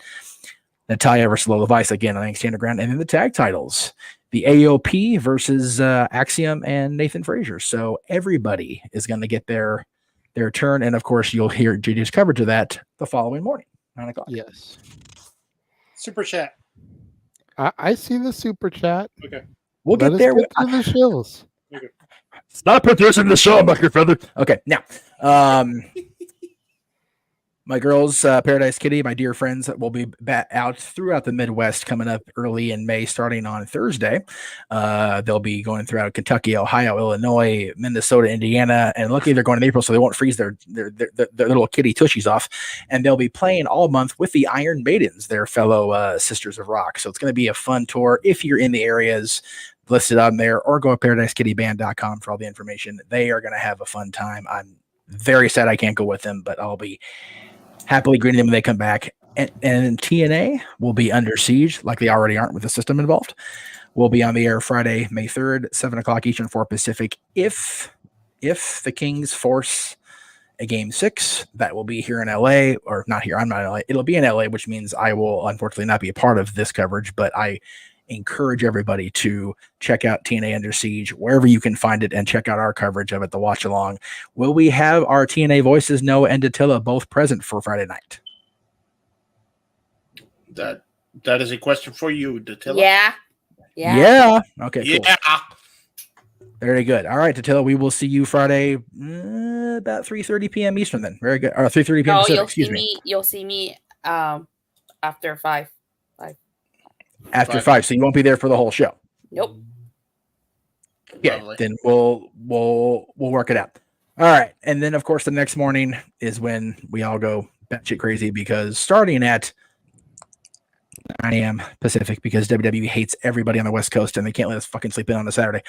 S10: Natalia versus Lola Vice again on Standard Ground, and then the tag titles. The AOP versus Axiom and Nathan Frazier. So everybody is going to get their turn. And, of course, you'll hear JJ's coverage of that the following morning, 9 o'clock.
S9: Yes.
S7: Super chat.
S9: I see the super chat.
S7: Okay.
S10: We'll get there.
S9: Get to the shills.
S7: Okay.
S10: Stop producing the show, Bucker Feather. Okay, now, My girls, Paradise Kitty, my dear friends, will be out throughout the Midwest coming up early in May, starting on Thursday. They'll be going throughout Kentucky, Ohio, Illinois, Minnesota, Indiana, and luckily they're going in April, so they won't freeze their little kitty tushies off. And they'll be playing all month with the Iron Maidens, their fellow Sisters of Rock. So it's going to be a fun tour if you're in the areas listed on there, or go to ParadiseKittyBand.com for all the information. They are going to have a fun time. I'm very sad I can't go with them, but I'll be happily greeting them when they come back. And TNA will be under siege, like they already aren't with the system involved. We'll be on the air Friday, May 3rd, 7 o'clock Eastern, 4 Pacific. If the Kings force a Game 6, that will be here in LA, or not here. I'm not in LA. It'll be in LA, which means I will unfortunately not be a part of this coverage, but I encourage everybody to check out TNA Under Siege wherever you can find it and check out our coverage of it, the watch along. Will we have our TNA voices, Noah and Dattila, both present for Friday night?
S3: That is a question for you, Dattila.
S1: Yeah.
S10: Okay, cool.
S3: Yeah.
S10: Very good. All right, Dattila, we will see you Friday about 3:30 p.m. Eastern then. Very good. Or 3:30 p.m.
S1: No,
S10: Pacific,
S1: you'll
S10: excuse
S1: see
S10: me.
S1: me. You'll see me after 5.
S10: After 5, so you won't be there for the whole show.
S1: Nope.
S10: Yeah,
S3: Lovely.
S10: then we'll work it out. All right, and then of course the next morning is when we all go batshit crazy, because starting at 9 a.m. Pacific, because WWE hates everybody on the West Coast and they can't let us fucking sleep in on a Saturday.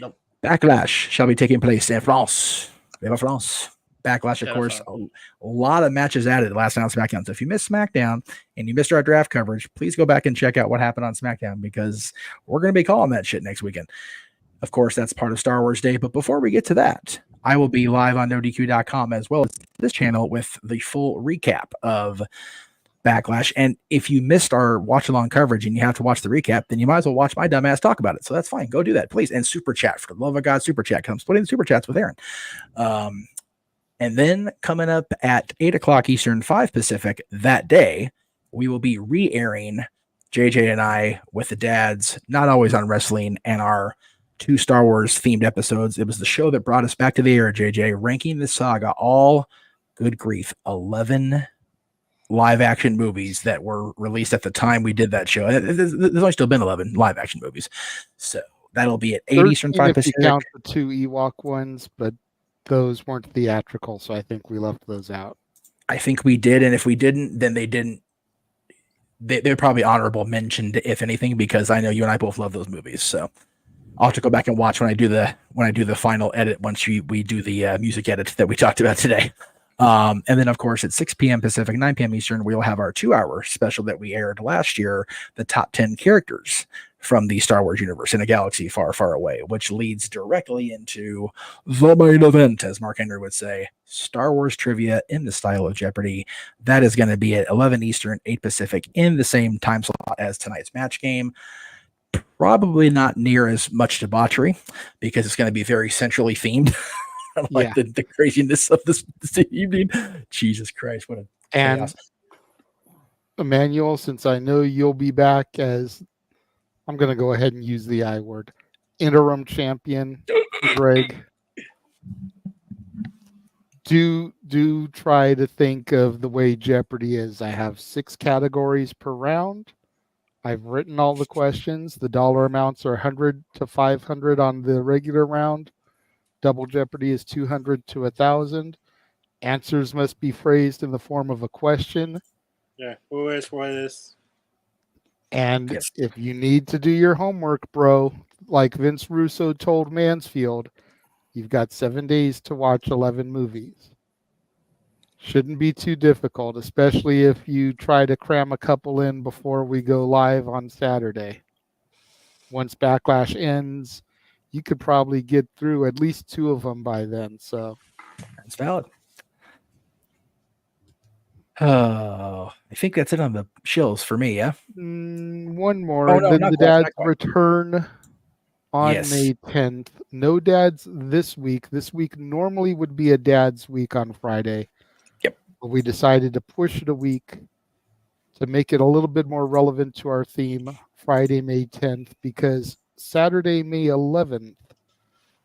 S3: Nope.
S10: Backlash shall be taking place in France. Viva France. Backlash, of course, a lot of matches added last night on SmackDown. So if you missed SmackDown and you missed our draft coverage, please go back and check out what happened on SmackDown, because we're going to be calling that shit next weekend. Of course, that's part of Star Wars Day. But before we get to that, I will be live on NoDQ.com as well as this channel with the full recap of Backlash. And if you missed our watch along coverage and you have to watch the recap, then you might as well watch my dumbass talk about it. So that's fine. Go do that, please. And super chat, for the love of God, super chat. I'm splitting the super chats with Aaron. And then coming up at 8 o'clock Eastern, 5 Pacific that day, we will be re-airing JJ and I with the dads, not always on wrestling, and our 2 Star Wars themed episodes. It was the show that brought us back to the air, JJ, ranking the saga, all good grief, 11 live action movies that were released at the time we did that show. There's only still been 11 live action movies. So that'll be at 8 Eastern, 5 Pacific.
S9: If you count the 2 Ewok ones, but those weren't theatrical, so I think we left those out.
S10: I think we did, and if we didn't, then they didn't. They're probably honorable mentioned, if anything, because I know you and I both love those movies. So I'll have to go back and watch when I do the final edit, once we do the music edit that we talked about today. And then, of course, at 6 p.m. Pacific, 9 p.m. Eastern, we'll have our 2-hour special that we aired last year, the top 10 characters from the Star Wars universe in a galaxy far, far away, which leads directly into the main event, as Mark Henry would say, Star Wars trivia in the style of Jeopardy. That is going to be at 11 Eastern, 8 Pacific, in the same time slot as tonight's match game. Probably not near as much debauchery, because it's going to be very centrally themed. Like the craziness of this evening. Jesus Christ, what a chaos.
S9: And Emmanuel, since I know you'll be back as, I'm going to go ahead and use the I word, interim champion, Greg. Do try to think of the way Jeopardy is. I have 6 categories per round. I've written all the questions. The dollar amounts are 100 to 500 on the regular round. Double Jeopardy is 200 to 1,000. Answers must be phrased in the form of a question.
S7: Yeah, who is what is?
S9: And if you need to do your homework, bro, like Vince Russo told Mansfield, you've got 7 days to watch 11 movies. Shouldn't be too difficult, especially if you try to cram a couple in before we go live on Saturday. Once Backlash ends, you could probably get through at least 2 of them by then. So
S10: that's valid. Oh, I think that's it on the shills for me, yeah?
S9: One more.
S10: Oh,
S9: and
S10: no,
S9: then
S10: not
S9: the
S10: quite,
S9: dads
S10: not quite.
S9: return on
S10: Yes.
S9: May 10th. No dads this week. This week normally would be a dad's week on Friday.
S10: Yep.
S9: But we decided to push it a week to make it a little bit more relevant to our theme, Friday, May 10th, because Saturday, May 11th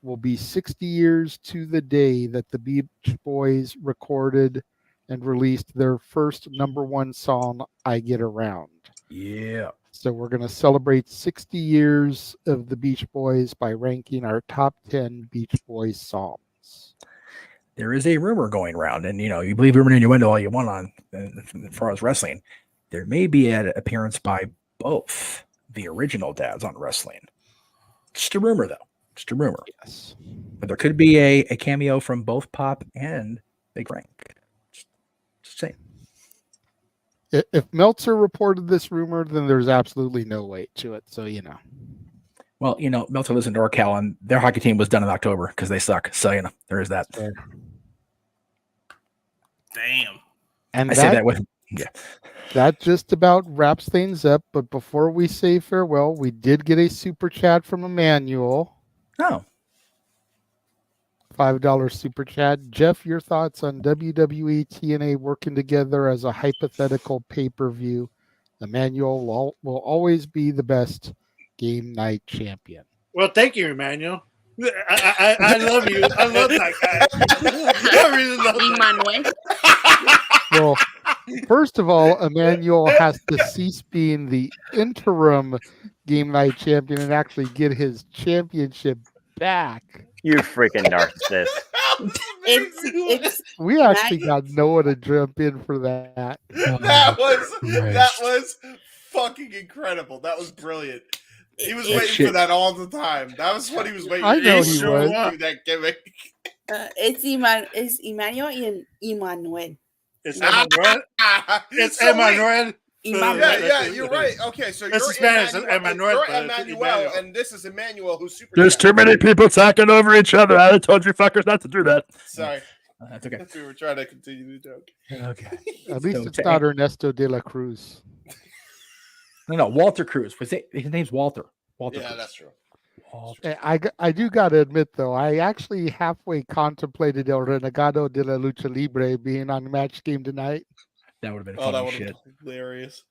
S9: will be 60 years to the day that the Beach Boys recorded and released their first #1 song, I Get Around.
S10: Yeah.
S9: So we're going to celebrate 60 years of the Beach Boys by ranking our top 10 Beach Boys songs.
S10: There is a rumor going around, and you believe rumor in your window all you want on as far as wrestling. There may be an appearance by both the original dads on wrestling. Just a rumor, though. Just a rumor.
S9: Yes.
S10: But there could be a cameo from both Pop and Big Frank. Just saying.
S9: If Meltzer reported this rumor, then there's absolutely no weight to it. So,
S10: Well, Meltzer lives in NorCal, and their hockey team was done in October because they suck. So, there is that.
S8: Damn.
S9: And
S10: I say that with
S9: that just about wraps things up. But before we say farewell, we did get a super chat from Emmanuel.
S10: Oh.
S9: $5 super chat. Jeff, your thoughts on WWE TNA working together as a hypothetical pay-per-view? Emmanuel will always be the best game night champion.
S7: Well, thank you, Emmanuel. I love you. I love that guy. I really love that.
S9: Well, first of all, Emmanuel has to cease being the interim game night champion and actually get his championship back.
S2: You freaking narcissist.
S9: We actually got Noah to jump in for that.
S4: That was fucking incredible. That was brilliant. He was waiting for that all the time. That was what he was waiting for.
S9: I know he
S4: was.
S9: was.
S4: Do that gimmick.
S1: It's Emmanuel and Emmanuel.
S7: It's Emmanuel. It's Emmanuel.
S4: Yeah, you're right. Okay, so you're
S7: Spanish,
S4: Emmanuel,
S7: Emmanuel,
S4: and this is Emmanuel who's super.
S10: There's too many people talking over each other. I told you fuckers not to do that.
S4: Sorry.
S10: That's okay.
S4: We were trying to continue the joke.
S10: Okay.
S9: At least it's not Ernesto de la Cruz.
S10: No, Walter Cruz. His name's Walter. Walter
S4: Yeah,
S10: Cruz.
S4: that's true.
S9: I do got to admit, though, I actually halfway contemplated El Renegado de la Lucha Libre being on Match Game tonight.
S10: That would have been
S4: Oh, that
S10: funny
S4: would
S10: shit.
S4: have been hilarious.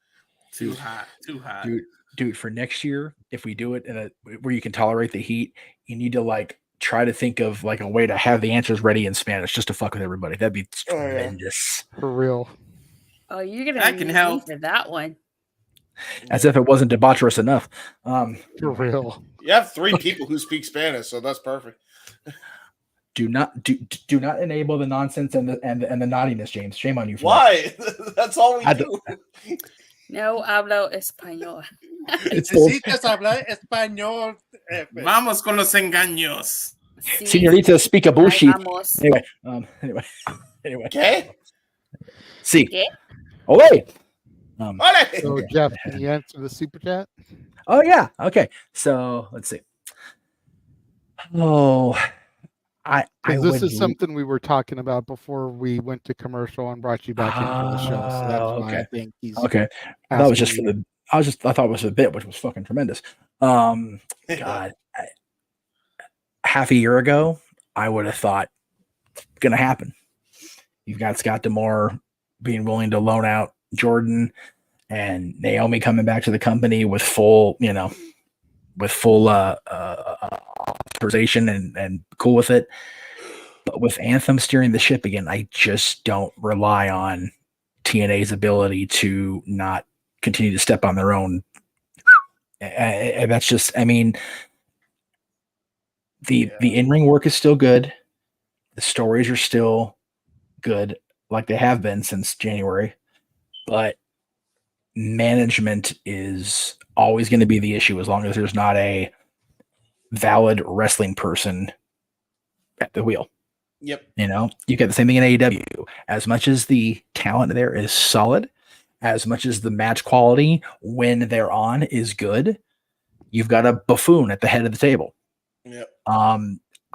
S8: Too hot. Too hot.
S10: Dude, for next year, if we do it where you can tolerate the heat, you need to try to think of a way to have the answers ready in Spanish just to fuck with everybody. That'd be tremendous.
S9: For real.
S1: Oh, you're gonna
S8: I
S1: need
S8: can
S1: me
S8: help.
S1: for that one.
S10: As if it wasn't debaucherous enough.
S9: For real.
S4: You have 3 people who speak Spanish, so that's perfect.
S10: Do not enable the nonsense and the naughtiness, James. Shame on you. For
S4: Why? That's all we do.
S1: No hablo español.
S7: Necesitas hablar español.
S8: Vamos con los engaños.
S10: Señorita, speak a bullshit.
S1: Vamos.
S10: Anyway.
S4: Okay.
S10: See.
S1: ¿Qué?
S10: Ole.
S9: So, Jeff, can you answer the super chat?
S10: Oh, yeah. Okay. So, let's see. Oh,
S9: This is something we were talking about before we went to commercial and brought you back in for the show. So that's why I think he's
S10: okay. That was just for the. I thought it was a bit, which was fucking tremendous. God, half a year ago, I would have thought gonna happen. You've got Scott D'Amore being willing to loan out Jordan, and Naomi coming back to the company with full, authorization and cool with it. But with Anthem steering the ship again, I just don't rely on TNA's ability to not continue to step on their own. And that's just, the in-ring work is still good. The stories are still good, like they have been since January. But management is always going to be the issue as long as there's not a valid wrestling person at the wheel.
S4: Yep.
S10: You get the same thing in AEW. As much as the talent there is solid, as much as the match quality when they're on is good, you've got a buffoon at the head of the table.
S4: Yep.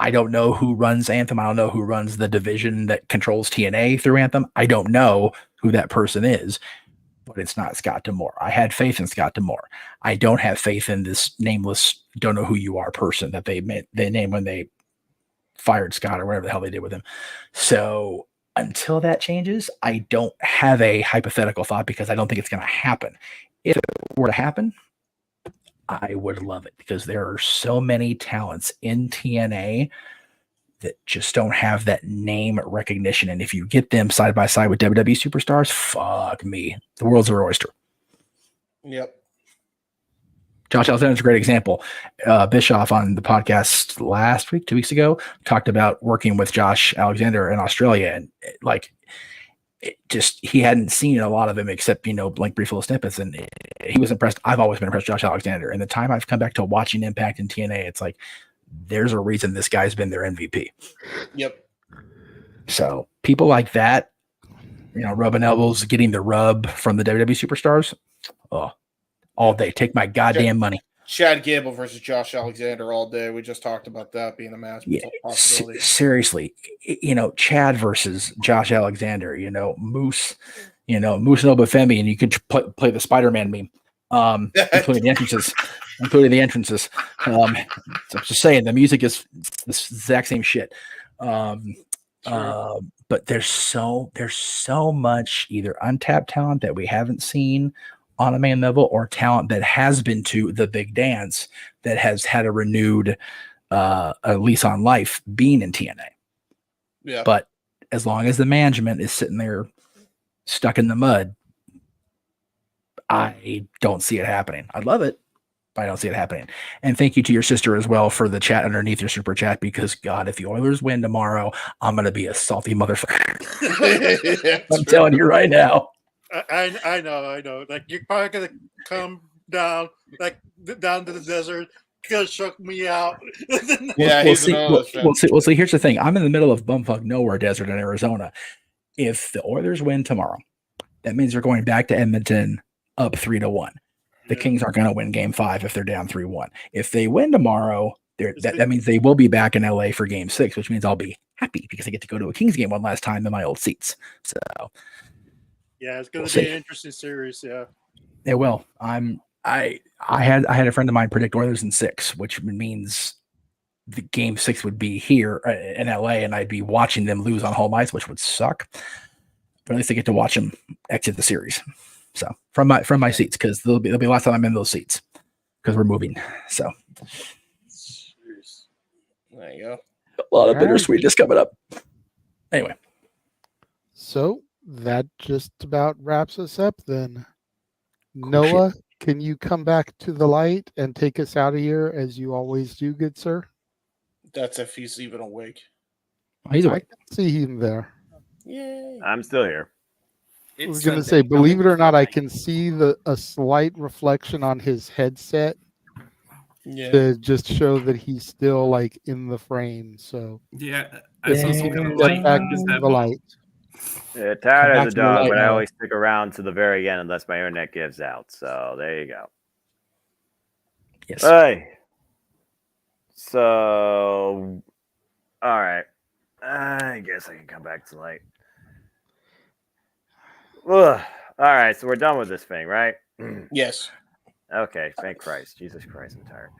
S10: I don't know who runs Anthem. I don't know who runs the division that controls TNA through Anthem. I don't know who that person is, but it's not Scott D'Amore. I had faith in Scott D'Amore. I don't have faith in this nameless, don't know who you are person that they named when they fired Scott or whatever the hell they did with him. So until that changes, I don't have a hypothetical thought because I don't think it's going to happen. If it were to happen, I would love it because there are so many talents in TNA that just don't have that name recognition. And if you get them side by side with WWE superstars, fuck me, the world's their oyster.
S3: Yep.
S10: Josh Alexander is a great example. Bischoff on the podcast last week, 2 weeks ago, talked about working with Josh Alexander in Australia, and he hadn't seen a lot of him except like brief little snippets, and he was impressed. I've always been impressed with Josh Alexander, and the time I've come back to watching Impact and TNA, it's like there's a reason this guy's been their MVP.
S3: Yep.
S10: So people like that, rubbing elbows, getting the rub from the WWE superstars, all day. Take my goddamn money.
S3: Chad Gable versus Josh Alexander all day. We just talked about that being a match possibility.
S10: Seriously, Chad versus Josh Alexander. Moose, Moose and Obafemi, and you could play the Spider-Man meme, including the entrances. So I'm just saying, the music is the exact same shit. But there's so much either untapped talent that we haven't seen on a main level, or talent that has been to the big dance that has had a renewed lease on life being in TNA.
S3: Yeah.
S10: But as long as the management is sitting there stuck in the mud, I don't see it happening. I'd love it, but I don't see it happening. And thank you to your sister as well for the chat underneath your super chat, because God, if the Oilers win tomorrow, I'm going to be a salty motherfucker. I'm telling you right now.
S7: I know. Like, you're probably gonna come down to the desert, gonna choke me out.
S3: Yeah,
S10: we'll see. Here's the thing: I'm in the middle of bumfuck nowhere desert in Arizona. If the Oilers win tomorrow, that means they're going back to Edmonton up 3-1. The Kings aren't going to win Game 5 if they're down 3-1. If they win tomorrow, that means they will be back in LA for Game 6, which means I'll be happy because I get to go to a Kings game one last time in my old seats. So.
S7: Yeah, it's going to be an interesting series. Yeah,
S10: it will. I had a friend of mine predict Oilers in 6, which means the Game 6 would be here in LA, and I'd be watching them lose on home ice, which would suck. But at least I get to watch them exit the series. So from my seats, because there'll be last time I'm in those seats because we're moving. So
S3: there you go.
S10: A lot of bittersweetness coming up. Anyway,
S9: so that just about wraps us up then. Noah, can you come back to the light and take us out of here as you always do, good sir?
S3: That's if he's even awake.
S10: He's awake.
S9: I can see him there.
S3: Yay.
S2: I'm still here.
S9: I was going to say, believe it or not, I can see a slight reflection on his headset to just show that he's still like in the frame. So
S8: yeah, I still see the light.
S9: Back into the light.
S2: Yeah, tired as a dog, but I always stick around to the very end unless my internet gives out. So there you go.
S10: Yes.
S2: Hey. So, all right. I guess I can come back to light. Ugh. All right, so we're done with this thing, right?
S3: Yes.
S2: Okay, thank Christ. Jesus Christ, I'm tired.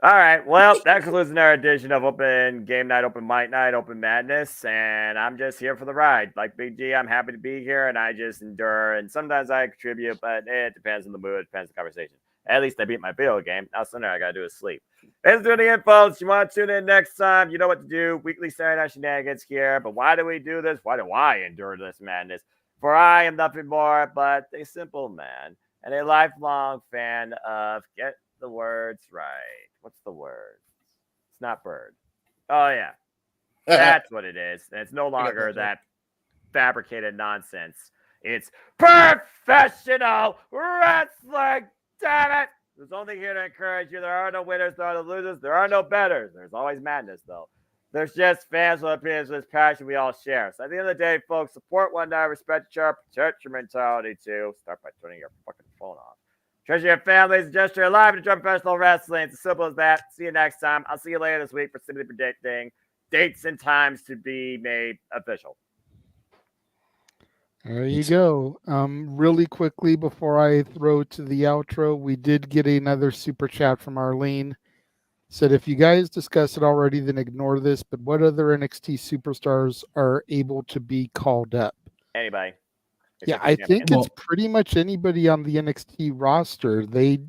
S2: All right, well, that concludes another edition of Open Game Night, Open Mic Night, Open Madness, and I'm just here for the ride. Like Big G, I'm happy to be here, and I just endure, and sometimes I contribute, but it depends on the mood, it depends on the conversation. At least I beat my video game. Now Sunday I got to do is sleep. Thanks for the info. If you want to tune in next time, you know what to do. Weekly Saturday Night Shenanigans here, but why do we do this? Why do I endure this madness? For I am nothing more but a simple man and a lifelong fan of get the words right. What's the word? It's not bird. Oh, yeah. That's what it is. And it's no longer that fabricated nonsense. It's professional wrestling. Damn it. There's only here to encourage you. There are no winners. There are no losers. There are no betters. There's always madness, though. There's just fans with opinions, with passion we all share. So at the end of the day, folks, support one another, respect each other, protect your mentality, too. Start by turning your fucking phone off. Treasure your families, adjust your life, and enjoy professional wrestling. It's as simple as that. See you next time. I'll see you later this week for simply predicting dates and times to be made official.
S9: There you go. Really quickly before I throw to the outro, we did get another super chat from Arlene. Said, if you guys discussed it already, then ignore this. But what other NXT superstars are able to be called up?
S2: Anybody.
S9: Yeah, I think it's pretty much anybody on the NXT roster. They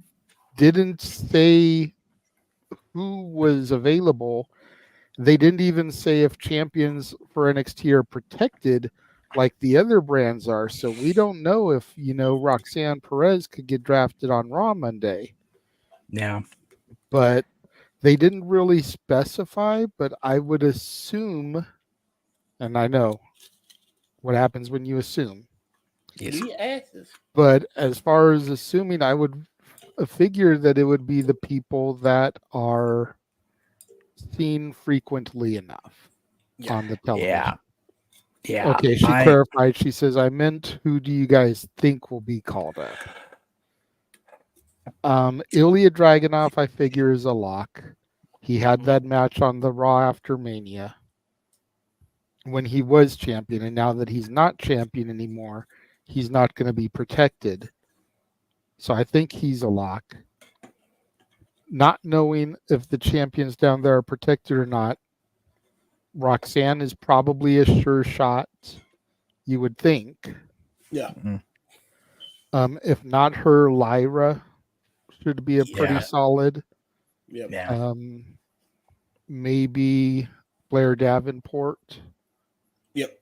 S9: didn't say who was available. They didn't even say if champions for NXT are protected like the other brands are. So we don't know if, Roxanne Perez could get drafted on Raw Monday.
S10: Yeah.
S9: But they didn't really specify, but I would assume, and I know what happens when you assume.
S10: Yes.
S9: But as far as assuming, I would figure that it would be the people that are seen frequently enough on the television.
S10: Yeah.
S9: Okay, she clarified. She says, I meant, who do you guys think will be called up? Ilya Dragunov, I figure, is a lock. He had that match on the Raw after Mania when he was champion, and now that he's not champion anymore, he's not going to be protected. So I think he's a lock. Not knowing if the champions down there are protected or not, Roxanne is probably a sure shot, you would think.
S3: Yeah.
S9: If not her, Lyra should be a pretty solid.
S3: Yep.
S10: Yeah.
S9: Maybe Blair Davenport.
S3: Yep.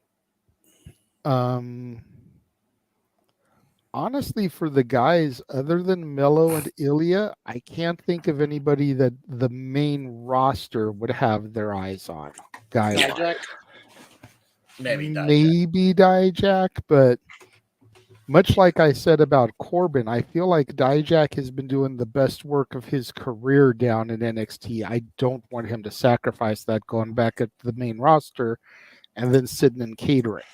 S9: Honestly, for the guys, other than Mello and Ilya, I can't think of anybody that the main roster would have their eyes on.
S3: Dijak? Maybe
S9: Dijak, but much like I said about Corbin, I feel like Dijak has been doing the best work of his career down in NXT. I don't want him to sacrifice that going back at the main roster and then sitting in catering.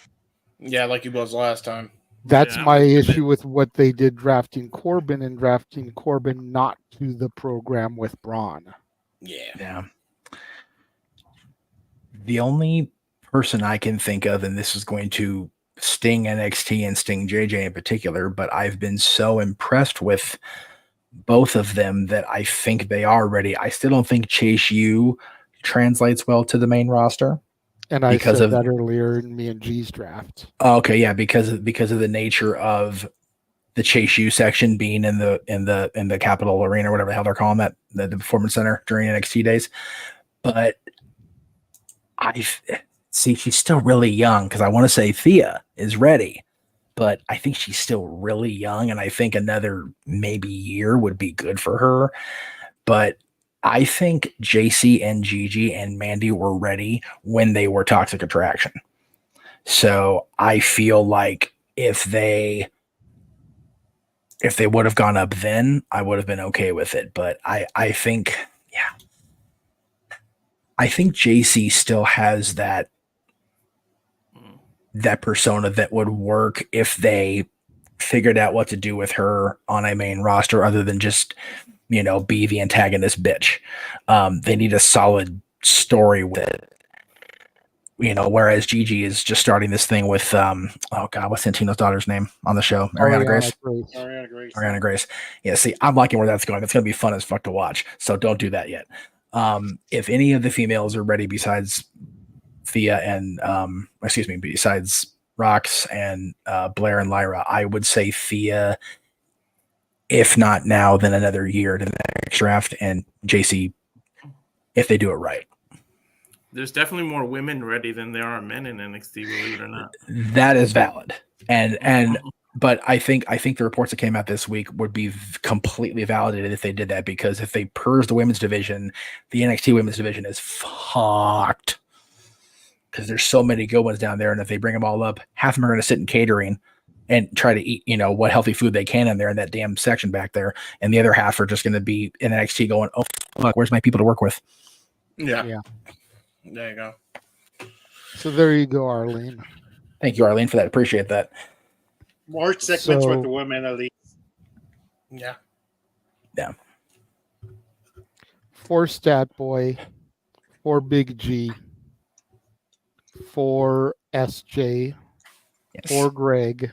S3: Yeah, like he was last time.
S9: That's my issue with what they did drafting Corbin and drafting Corbin not to the program with Braun.
S3: Yeah.
S10: The only person I can think of, and this is going to sting NXT and sting JJ in particular, but I've been so impressed with both of them that I think they are ready. I still don't think Chase U translates well to the main roster.
S9: And I said that earlier in me and G's draft.
S10: Okay, yeah, because of the nature of the Chase U section being in the Capitol Arena or whatever the hell they're calling that, the Performance Center during NXT days. But she's still really young, because I want to say Thea is ready, but I think she's still really young, and I think another maybe year would be good for her. But I think JC and Gigi and Mandy were ready when they were Toxic Attraction. So I feel like if they would have gone up then, I would have been okay with it. But I think JC still has that persona that would work if they figured out what to do with her on a main roster other than just, be the antagonist bitch. They need a solid story with it. Whereas Gigi is just starting this thing with, what's Santino's daughter's name on the show? Ariana Grace. Ariana Grace. Yeah, see, I'm liking where that's going. It's going to be fun as fuck to watch. So don't do that yet. If any of the females are ready besides Thea and, besides Rox and Blair and Lyra, I would say Thea, if not now, then another year to the next draft, and JC, if they do it right.
S8: There's definitely more women ready than there are men in NXT, believe it or not.
S10: That is valid. But I think the reports that came out this week would be completely validated if they did that, because if they purge the women's division, the NXT women's division is fucked. Because there's so many good ones down there, and if they bring them all up, half of them are going to sit in catering and try to eat, what healthy food they can in there in that damn section back there, and the other half are just going to be in NXT going, "Oh fuck, where's my people to work with?"
S3: Yeah. There you go.
S9: So there you go, Arlene.
S10: Thank you, Arlene, for that. Appreciate that.
S7: More segments with the women, at least.
S3: Yeah.
S9: For Stat Boy, for Big G, for SJ, for Greg,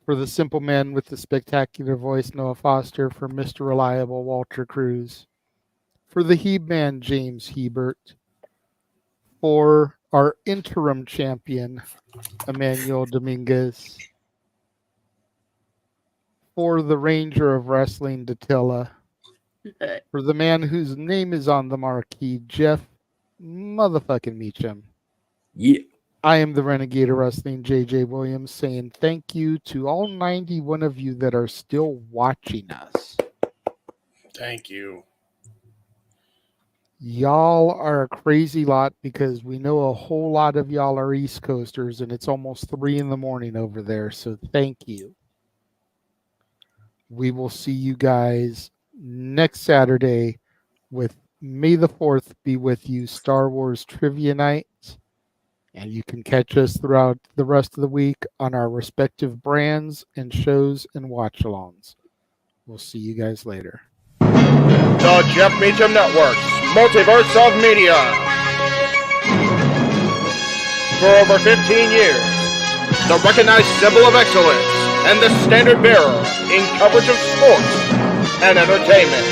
S9: for the simple man with the spectacular voice, Noah Foster, for Mr. Reliable, Walter Cruz, for the He-Man, James Hebert, for our interim champion, Emmanuel Dominguez, for the Ranger of Wrestling, Datilla, For the man whose name is on the marquee, Jeff motherfucking Meacham.
S10: Yeah.
S9: I am the Renegade of Wrestling, JJ Williams, saying thank you to all 91 of you that are still watching us.
S3: Thank you.
S9: Y'all are a crazy lot because we know a whole lot of y'all are East Coasters and it's almost 3 a.m. over there. So thank you. We will see you guys next Saturday with May the 4th be with you, Star Wars Trivia Night. And you can catch us throughout the rest of the week on our respective brands and shows and watch-alongs. We'll see you guys later.
S5: The Jeff Meacham Network's Multiverse of Media. For over 15 years, the recognized symbol of excellence and the standard bearer in coverage of sports and entertainment.